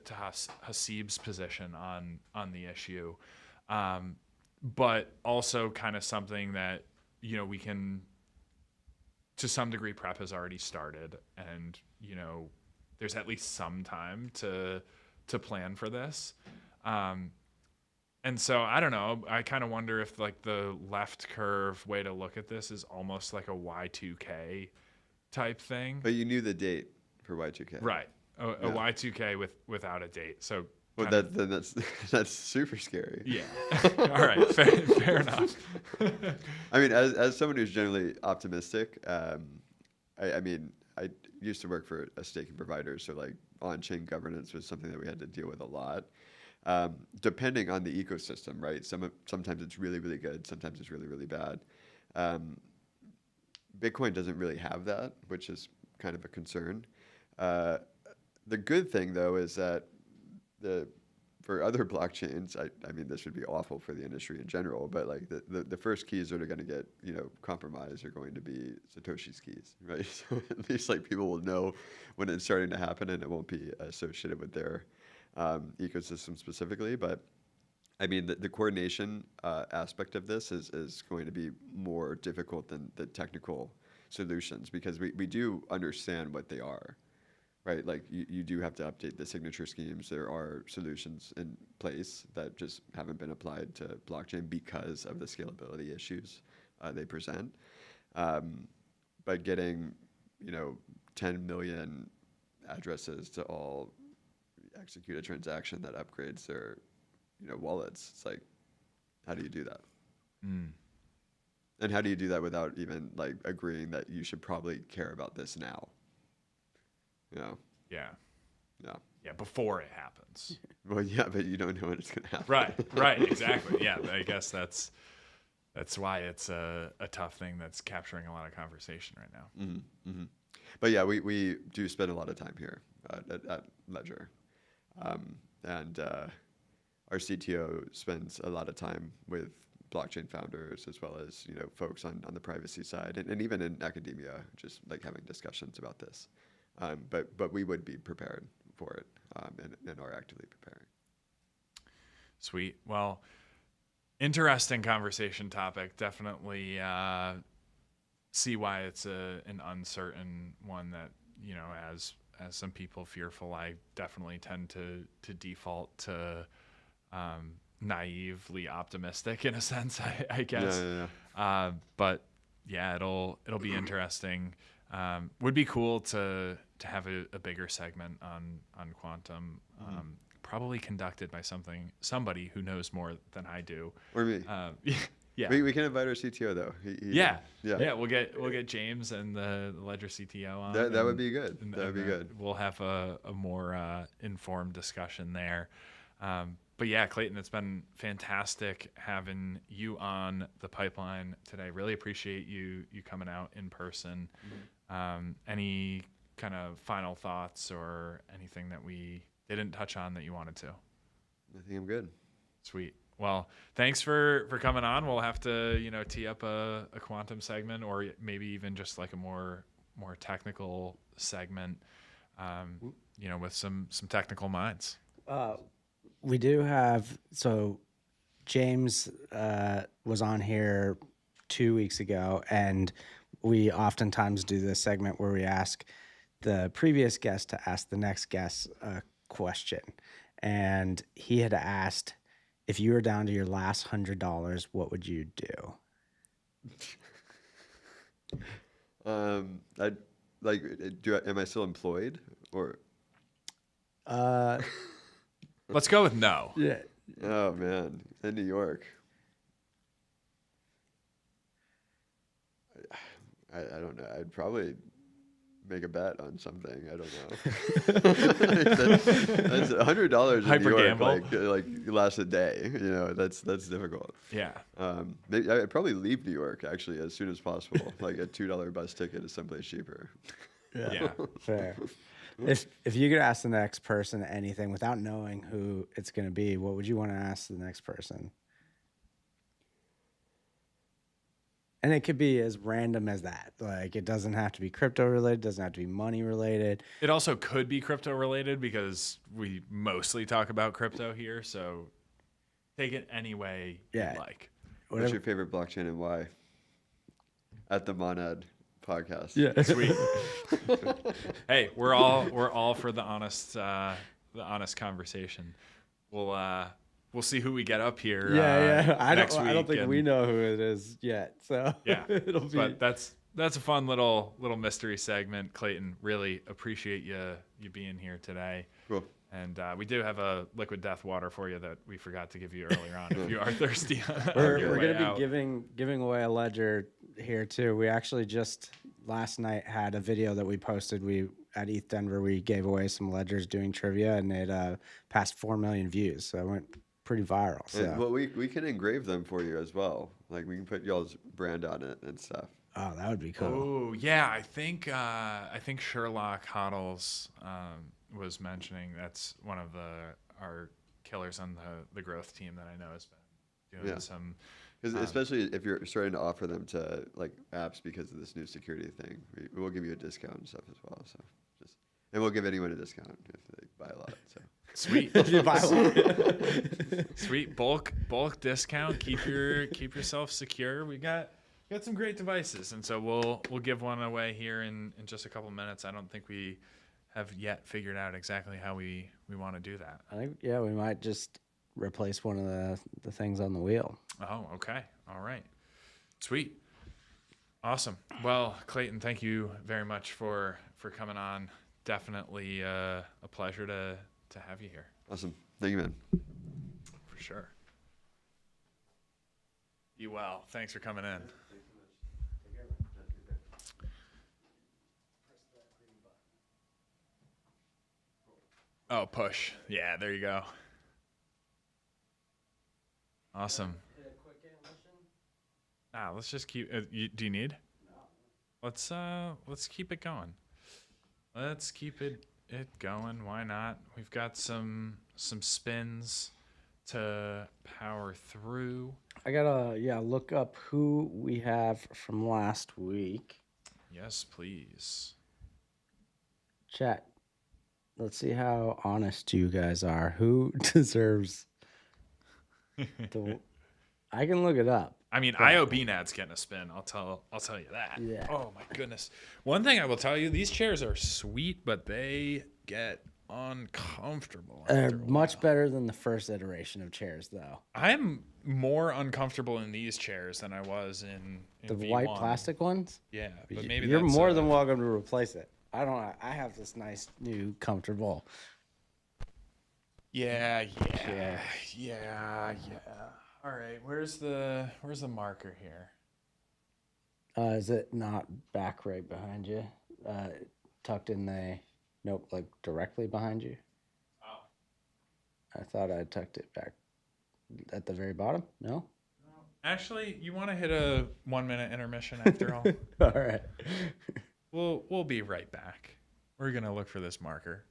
Hasib's position on the issue, but also kind of something that we can, to some degree, prep has already started, and there's at least some time to plan for this. And so I don't know. I kind of wonder if like the left curve way to look at this is almost like a Y2K type thing. But you knew the date for Y2K. Right. A Y2K without a date. So Well, then that's super scary. yeah. All right. Fair enough. I mean, as someone who's generally optimistic, I mean, I used to work for a staking provider, so like on-chain governance was something that we had to deal with a lot. Depending on the ecosystem, right? Sometimes it's really, really good. Sometimes it's really, really bad. Bitcoin doesn't really have that, which is kind of a concern. The good thing, though, is that for other blockchains, I mean, this would be awful for the industry in general, but like the first keys that are going to get compromised are going to be Satoshi's keys, right? So at least like people will know when it's starting to happen, and it won't be associated with their ecosystem specifically. But I mean, the coordination aspect of this is going to be more difficult than the technical solutions, because we do understand what they are. Right, like you do have to update the signature schemes. There are solutions in place that just haven't been applied to blockchain because of the scalability issues they present. But getting, 10 million addresses to all execute a transaction that upgrades their, wallets, it's like, how do you do that? And how do you do that without even like agreeing that you should probably care about this now? Yeah, before it happens. Well, yeah, but you don't know when it's going to happen. Right, exactly. Yeah, I guess that's why it's a tough thing that's capturing a lot of conversation right now. Mm-hmm, mm-hmm. But yeah, we do spend a lot of time here at Ledger. And our CTO spends a lot of time with blockchain founders, as well as folks on the privacy side, and even in academia, just like having discussions about this. But we would be prepared for it, and are actively preparing. Sweet. Well, interesting conversation topic. Definitely see why it's an uncertain one that, as some people fearful, I definitely tend to default to naively optimistic in a sense, I guess. Yeah. But yeah, it'll be interesting. Would be cool to have a bigger segment on quantum, probably conducted by somebody who knows more than I do. Or me. Yeah. We can invite our CTO though. Yeah. We'll get James and the Ledger CTO on. That would be good. That would be good. We'll have a more informed discussion there. But yeah, Clayton, it's been fantastic having you on the pipeline today. Really appreciate you coming out in person. Any kind of final thoughts or anything that we didn't touch on that you wanted to? I think I'm good. Sweet. Well, thanks for coming on. We'll have to, tee up a quantum segment, or maybe even just like a more technical segment, with some technical minds. We do have, so James was on here 2 weeks ago, and we oftentimes do this segment where we ask the previous guest to ask the next guest a question. And he had asked, if you were down to your last $100, what would you do? I'd like, am I still employed or? Let's go with no. Yeah. Oh man, in New York. I don't know. I'd probably make a bet on something. I don't know. That's $100 in Hyper New York, gamble. like lasts a day. That's difficult. Yeah. Maybe I'd probably leave New York actually as soon as possible. Like a $2 bus ticket is someplace cheaper. Yeah. Fair. If you could ask the next person anything without knowing who it's going to be, what would you want to ask the next person? And it could be as random as that. Like, it doesn't have to be crypto related, doesn't have to be money related. It also could be crypto related because we mostly talk about crypto here. So take it any way Yeah. you like. What's your favorite blockchain and why? At the Monad podcast. Yeah. Sweet. Hey, we're all for the honest conversation. We'll see who we get up here. Next week. I don't think we know who it is yet. So Yeah, it'll be. but that's a fun little mystery segment. Clayton, really appreciate you being here today. Cool. And we do have a liquid death water for you that we forgot to give you earlier on. If you are thirsty, We're going going to be giving away a ledger here too. We actually just last night had a video that we posted. We at ETH Denver we gave away some ledgers doing trivia, and it passed 4 million views. So it went pretty viral. So Well, we can engrave them for you as well. Like we can put y'all's brand on it and stuff. oh, that would be cool. Oh yeah, I think Sherlock Hoddles was mentioning that's one of our killers on the growth team that I know has been doing some. Because especially if you're starting to offer them to like apps because of this new security thing, we will give you a discount and stuff as well. So and we'll give anyone a discount if they buy a lot. So Sweet. If you buy one. Sweet bulk discount. Keep yourself secure. We got some great devices, and so we'll give one away here in just a couple minutes. I don't think we have yet figured out exactly how we want to do that. I think we might just replace one of the things on the wheel. Oh, okay. All right. Sweet. Awesome. Well, Clayton, thank you very much for coming on. Definitely a pleasure to have you here. awesome. Thank you, man. For sure. Be well. Thanks for coming in. Oh, push. Yeah, there you go. Awesome. Let's just keep. Do you need? No. Let's keep it going. Let's keep it going. Why not? We've got some spins to power through. I gotta look up who we have from last week. Yes, please. Chat. Let's see how honest you guys are. Who deserves the? I can look it up. I mean, IOBNAD's getting a spin. I'll tell you that. Yeah. Oh my goodness. One thing I will tell you: these chairs are sweet, but they get uncomfortable. They're after a much while. better than the first iteration of chairs, though. I'm more uncomfortable in these chairs than I was in The V1. white plastic ones. Yeah, but maybe You're that's, more than welcome to replace it. I don't. I have this nice new comfortable. Yeah. All right, where's the marker here? Is it not back right behind you? Tucked in the. Nope, like directly behind you. Oh. I thought I tucked it back at the very bottom. No. Actually, you want to hit a 1 minute intermission after all? All right. We'll be right back. We're gonna look for this marker.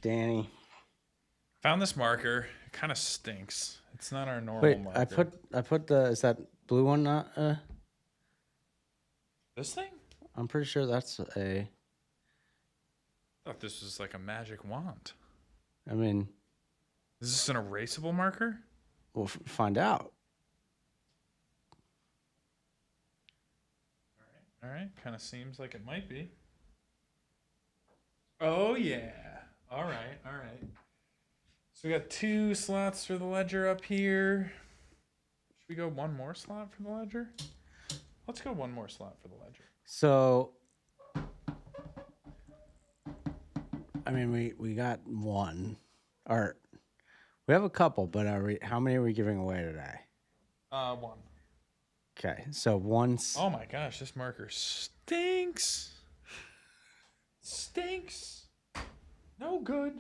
Danny. Found this marker. It kind of stinks. It's not our normal Wait, marker. I put the is that blue one not This thing? I'm pretty sure that's a I thought this was like a magic wand. I mean, Is this an erasable marker? we'll find out. All right. Kind of seems like it might be. Oh, yeah. All right. All right. So we got 2 slots for the ledger up here. Should we go 1 more slot for the ledger? Let's go 1 more slot for the ledger. So I mean, we got one, or we have a couple, but how many are we giving away today? 1. Okay, so once. Oh my gosh, this marker stinks. Stinks. No good.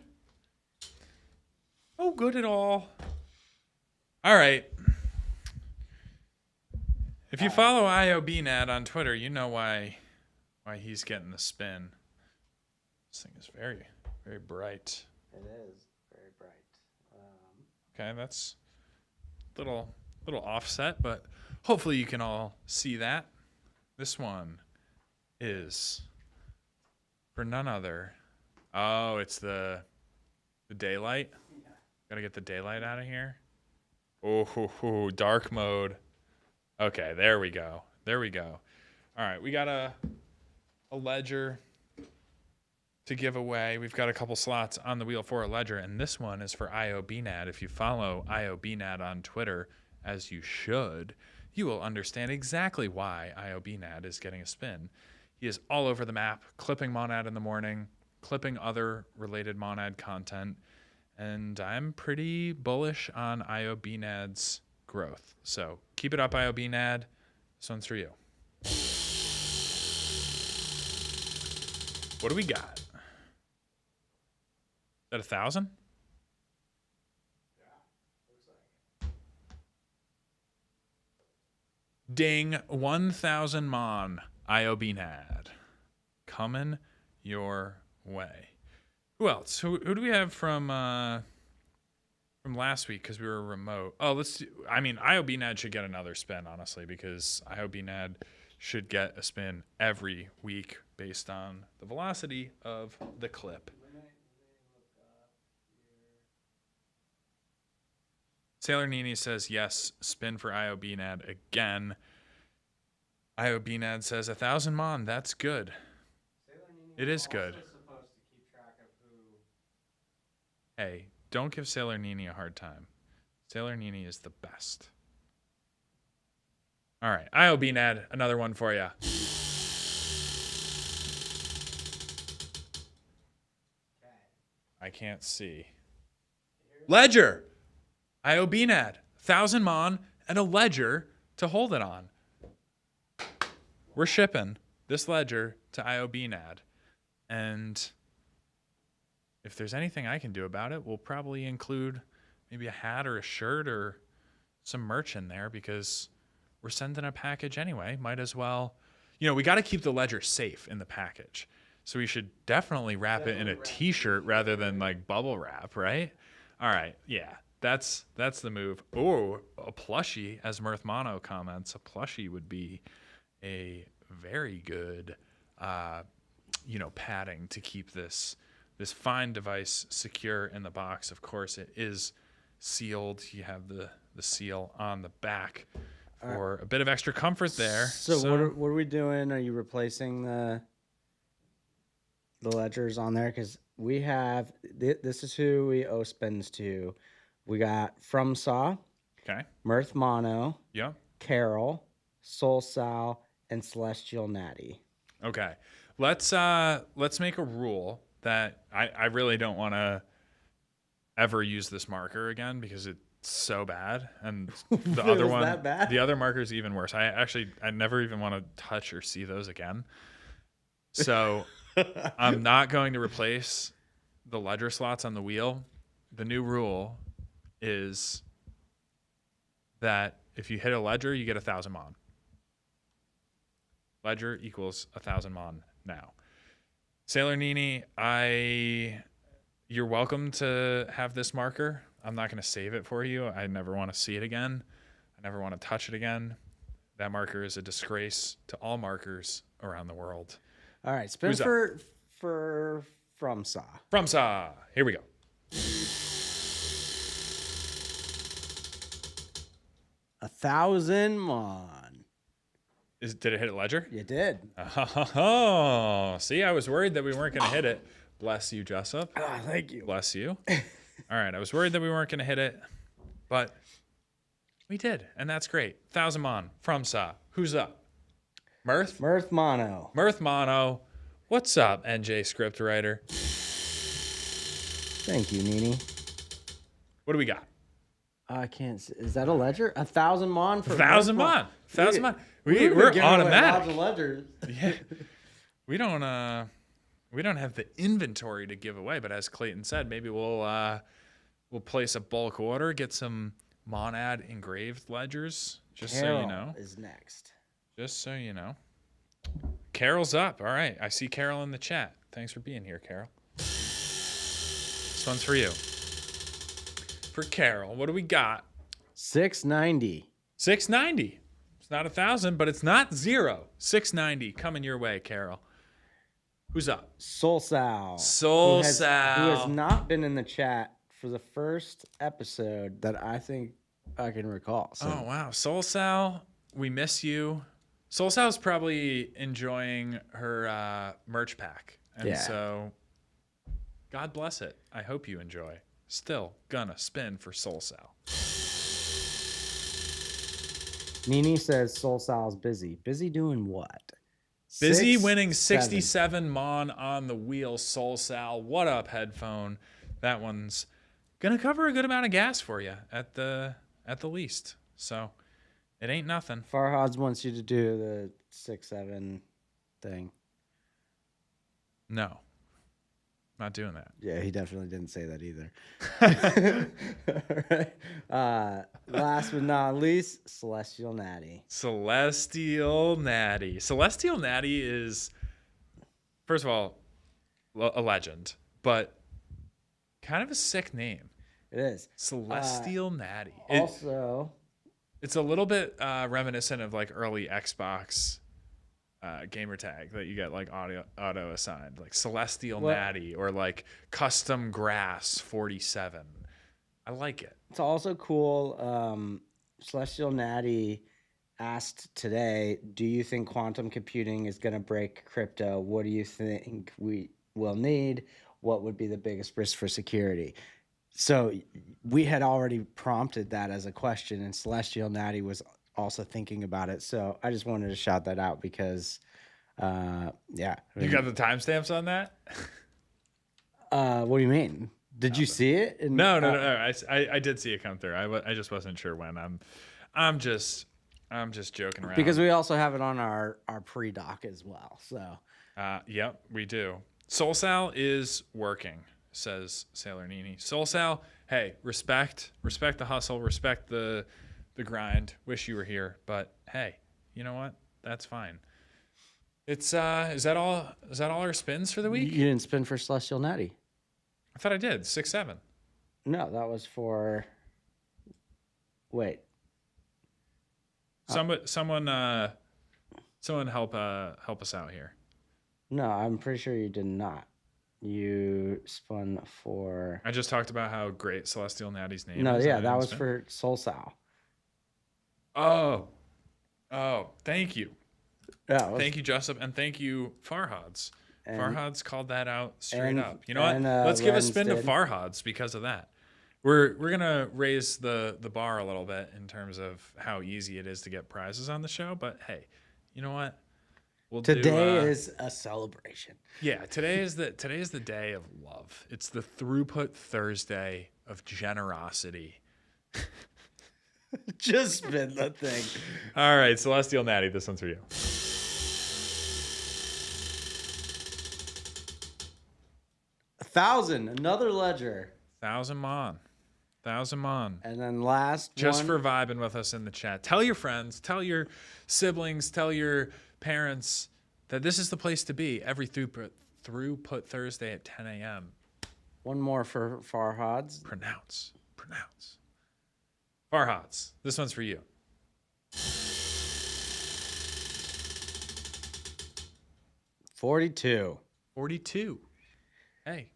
No good at all. All right. If you follow IOBNAD on Twitter, you know why he's getting the spin. This thing is very, very bright. It is very bright. Okay, that's a little offset, but hopefully you can all see that. This one is for none other. Oh, it's the daylight. Gotta get the daylight out of here. Oh, dark mode. Okay, there we go. There we go. All right, we got a ledger to give away. We've got a couple slots on the wheel for a ledger, and this one is for IOBNAD. If you follow IOBNAD on Twitter, as you should, you will understand exactly why IOBNAD is getting a spin. He is all over the map, clipping Monad in the morning, clipping other related Monad content, and I'm pretty bullish on IOBNAD's growth. So keep it up, IOBNAD. This one's for you. What do we got? Is that 1,000? Ding, 1,000 Mon, IOBNAD. Coming your way. Who else? Who do we have from last week because we were remote? Oh, IOBNAD should get another spin, honestly, because IOBNAD should get a spin every week based on the velocity of the clip. Sailor Nini says yes, spin for IOBNAD again. IOBNAD says 1,000 Mon, that's good. It is good. Supposed to keep track of who. Hey, don't give Sailor Nini a hard time. Sailor Nini is the best. All right, IOBNAD, another one for you. I can't see. Ledger! IOBNAD, 1,000 Mon, and a ledger to hold it on. We're shipping this ledger to IOBNAD. And if there's anything I can do about it, we'll probably include maybe a hat or a shirt or some merch in there because we're sending a package anyway. Might as well. We got to keep the ledger safe in the package. So we should definitely wrap it in a t-shirt rather than like bubble wrap, right? All right. Yeah. That's the move. Oh, a plushie, as Mirth Mono comments, a plushie would be a very good, padding to keep this fine device secure in the box. Of course, it is sealed. You have the seal on the back for a bit of extra comfort there. So what are we doing? Are you replacing the ledgers on there? Because we have this is who we owe spins to. We got From Saw, Okay. Mirth Mono, Yeah. Carol, Soul Sal, and Celestial Natty. Okay. Let's make a rule that I really don't want to ever use this marker again because it's so bad, and the other one, that bad? the other marker is even worse. I never even want to touch or see those again. So I'm not going to replace the ledger slots on the wheel. The new rule is that if you hit a ledger, you get 1,000 Mon. Ledger equals 1,000 Mon now. Sailor Nini, you're welcome to have this marker. I'm not going to save it for you. I never want to see it again. I never want to touch it again. That marker is a disgrace to all markers around the world. All right, spin Who's up? for from Saw. From Saw. Here we go. 1,000 mon. Did it hit a ledger? You did. Oh, see, I was worried that we weren't going to hit it. Bless you, Jessup. Ah, thank you. Bless you. All right, I was worried that we weren't going to hit it, but we did, and that's great. 1,000 mon from Saw. Who's up? Mirth? Mirth Mono. Mirth Mono. What's up, NJ script writer? Thank you, Nini. What do we got? I can't see. Is that a ledger? 1,000 mon for 1,000 Mirth mon. 1,000 mon. We're We're giving away lots automatic. of ledgers. Yeah. We don't have the inventory to give away, but as Clayton said, maybe we'll place a bulk order, get some Monad engraved ledgers, just so you know. Is next. Just so you know. Carol's up. All right. I see Carol in the chat. Thanks for being here, Carol. This one's for you. For Carol, what do we got? 690. 690. It's not 1,000, but it's not 0. 690 coming your way, Carol. Who's up? Soul Sal. Soul who has Sal. not been in the chat for the first episode that I think I can recall. So. Oh, wow. Soul Sal, we miss you. Soul Sal's probably enjoying her merch pack. And Yeah. so, God bless it. I hope you enjoy. Still gonna spin for Soul Sal. Nini says Soul Sal's busy. Busy doing what? Busy 6, winning 7. 67 mon on the wheel, Soul Sal. What up, headphone? That one's gonna cover a good amount of gas for you at the least. So it ain't nothing. Farhad's wants you to do the 6-7 thing. No, not doing that. Yeah, he definitely didn't say that either. All right. Last but not least, Celestial Natty. Celestial Natty. Celestial Natty is, first of all, a legend, but kind of a sick name. It is. Celestial Natty. Also, It's a little bit reminiscent of like early Xbox gamer tag that you get like auto assigned, like Celestial Natty or like Custom Grass 47. I like it. it's also cool. Celestial Natty asked today, do you think quantum computing is going to break crypto? What do you think we will need? What would be the biggest risk for security? So we had already prompted that as a question, and Celestial Natty was also thinking about it. So I just wanted to shout that out because, yeah. You got the timestamps on that? What do you mean? Did you see it? No. I did see it come through. I just wasn't sure when. I'm just joking around. Because we also have it on our pre-doc as well. So Yep, we do. Soul Sal is working, says Sailor Nini. Soul Sal, hey, respect the hustle, respect the grind. Wish you were here, but hey, you know what? That's fine. It's is that all our spins for the week? you didn't spin for Celestial Natty. I thought I did. 6-7. No, that was for. Wait. Someone help us out here. No, I'm pretty sure you did not. You spun for. I just talked about how great Celestial Natty's name No, is. yeah, that was for Soul Sal. Oh, thank you. Yeah, it was- Thank you, Jessup, and thank you, Farhads. And- Farhads called that out straight and- up. You know what? and, Let's give a Lenz spin to did. Farhads because of that. We're gonna raise the bar a little bit in terms of how easy it is to get prizes on the show. But hey, you know what? We'll Today do, is a celebration. yeah. Today is the day of love. It's the Throughput Thursday of generosity. Just spin the thing. All right, Celestial Natty, this one's for you. 1,000, another ledger. 1,000 mon. And then last Just one. for vibing with us in the chat. Tell your friends, tell your siblings, tell your parents that this is the place to be every Throughput Thursday at 10 a.m. One more for Farhad's. Pronounce. Farhads, this one's for you. 42. 42. Hey,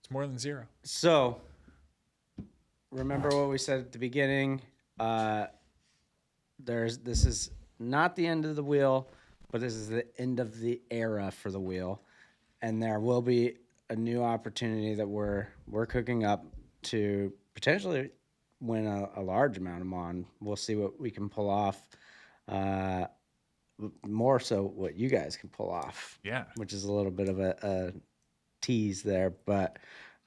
it's more than 0. So, remember what we said at the beginning. This is not the end of the wheel, but this is the end of the era for the wheel, and there will be a new opportunity that we're cooking up to potentially win a large amount of Mon. We'll see what we can pull off. More so, what you guys can pull off. Yeah. Which is a little bit of a tease there, but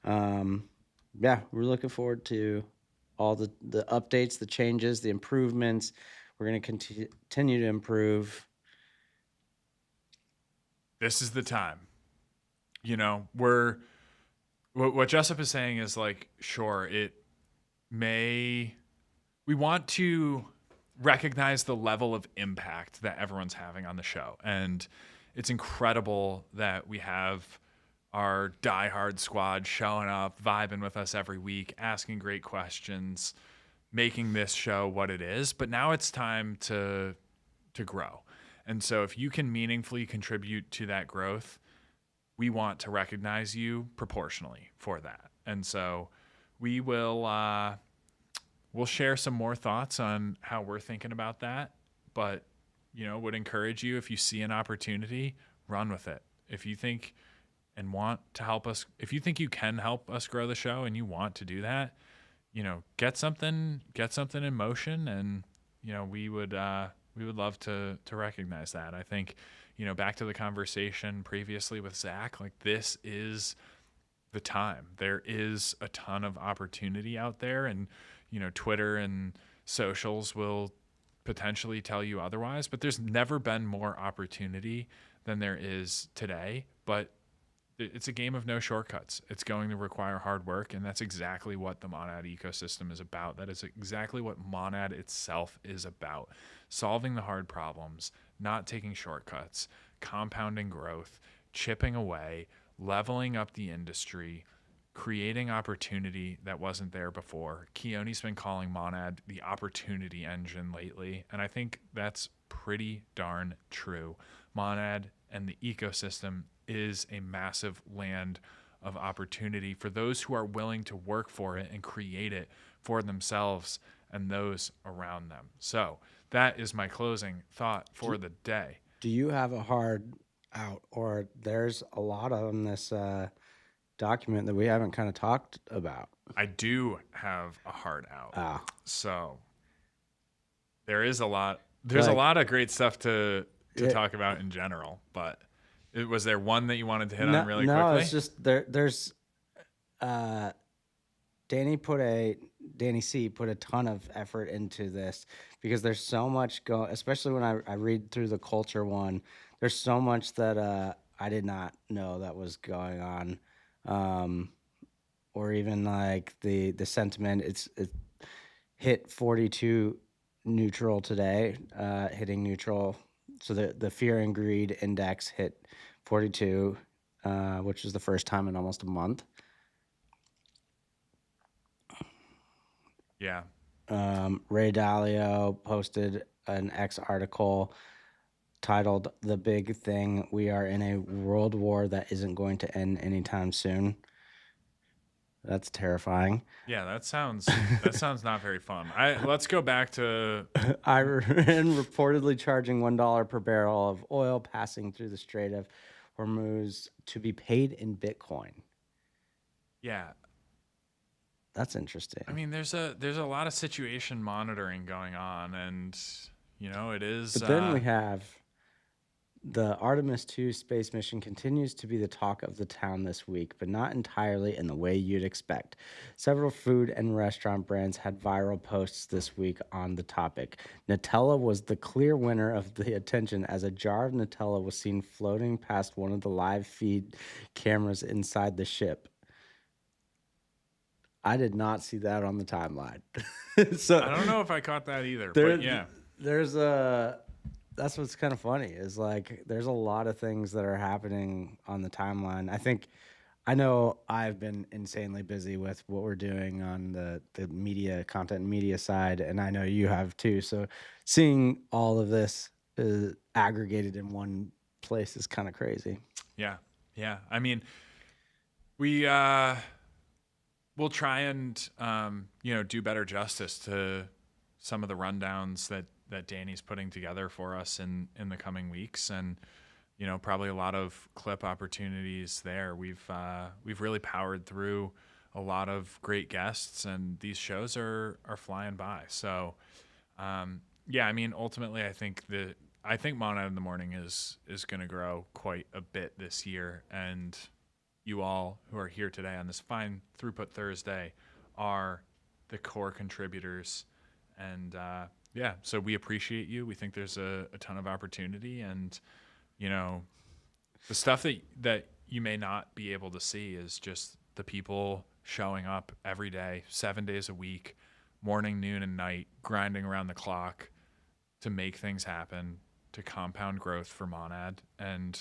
yeah, we're looking forward to all the updates, the changes, the improvements. We're going to continue to improve. This is the time. You know, what Jessup is saying is like, sure, we want to recognize the level of impact that everyone's having on the show. And it's incredible that we have our diehard squad showing up, vibing with us every week, asking great questions, making this show what it is. But now it's time to grow. And so if you can meaningfully contribute to that growth, we want to recognize you proportionally for that. And so we will we'll share some more thoughts on how we're thinking about that. But, you know, would encourage you, if you see an opportunity, run with it. If you think and want to help us, if you think you can help us grow the show and you want to do that, you know, get something in motion, and, you know, we would love to recognize that. I think, you know, back to the conversation previously with Zach, like, this is the time. There is a ton of opportunity out there, and, you know, Twitter and socials will potentially tell you otherwise, but there's never been more opportunity than there is today. But it's a game of no shortcuts. It's going to require hard work, and that's exactly what the Monad ecosystem is about. That is exactly what Monad itself is about. Solving the hard problems, not taking shortcuts, compounding growth, chipping away, leveling up the industry, creating opportunity that wasn't there before. Keone's been calling Monad the opportunity engine lately, and I think that's pretty darn true. Monad and the ecosystem is a massive land of opportunity for those who are willing to work for it and create it for themselves and those around them. So that is my closing thought for the day. Do you have a hard out, or there's a lot on this document that we haven't kind of talked about? I do have a hard out. Ah. So there is a lot. There's a lot of great stuff to talk about in general, but was there one that you wanted to hit on really quickly? No, it's just there's Danny C put a ton of effort into this, because there's so much especially when I read through the culture one. There's so much that I did not know that was going on, or even like the sentiment. It hit 42 neutral today, hitting neutral. So the fear and greed index hit 42, which is the first time in almost a month. Yeah. Ray Dalio posted an X article titled "The Big Thing: We Are in a World War That Isn't Going to End Anytime Soon." That's terrifying. Yeah, that sounds not very fun. Let's go back to Iran reportedly charging $1 per barrel of oil passing through the Strait of Hormuz to be paid in Bitcoin. Yeah. That's interesting. I mean, there's a lot of situation monitoring going on, and, you know, it is. But then we have the Artemis 2 space mission continues to be the talk of the town this week, but not entirely in the way you'd expect. Several food and restaurant brands had viral posts this week on the topic. Nutella was the clear winner of the attention, as a jar of Nutella was seen floating past one of the live feed cameras inside the ship. I did not see that on the timeline. So I don't know if I caught that either, but yeah. That's what's kind of funny, is like there's a lot of things that are happening on the timeline. I think I know I've been insanely busy with what we're doing on the media content and media side, and I know you have too. So seeing all of this aggregated in one place is kind of crazy. Yeah. Yeah. I mean, we we'll try and do better justice to some of the rundowns that Danny's putting together for us in the coming weeks, and probably a lot of clip opportunities there. We've really powered through a lot of great guests, and these shows are flying by. So yeah, I mean, ultimately, I think Monad in the Morning is going to grow quite a bit this year, and you all who are here today on this fine Throughput Thursday are the core contributors. And yeah, so we appreciate you. We think there's a ton of opportunity, and the stuff that you may not be able to see is just the people showing up every day, 7 days a week, morning, noon, and night, grinding around the clock to make things happen, to compound growth for Monad. And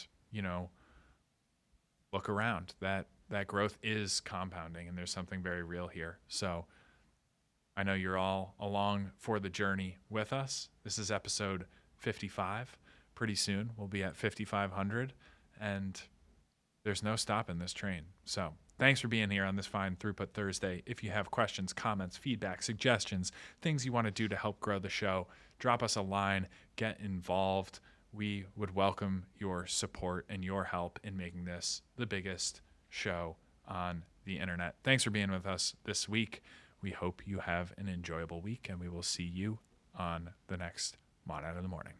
look around. That growth is compounding, and there's something very real here. So I know you're all along for the journey with us. This is episode 55. Pretty soon we'll be at 5,500, and there's no stopping this train. So thanks for being here on this fine Throughput Thursday. If you have questions, comments, feedback, suggestions, things you want to do to help grow the show, drop us a line, get involved. We would welcome your support and your help in making this the biggest show on the internet. Thanks for being with us this week. We hope you have an enjoyable week, and we will see you on the next Monad in the Morning.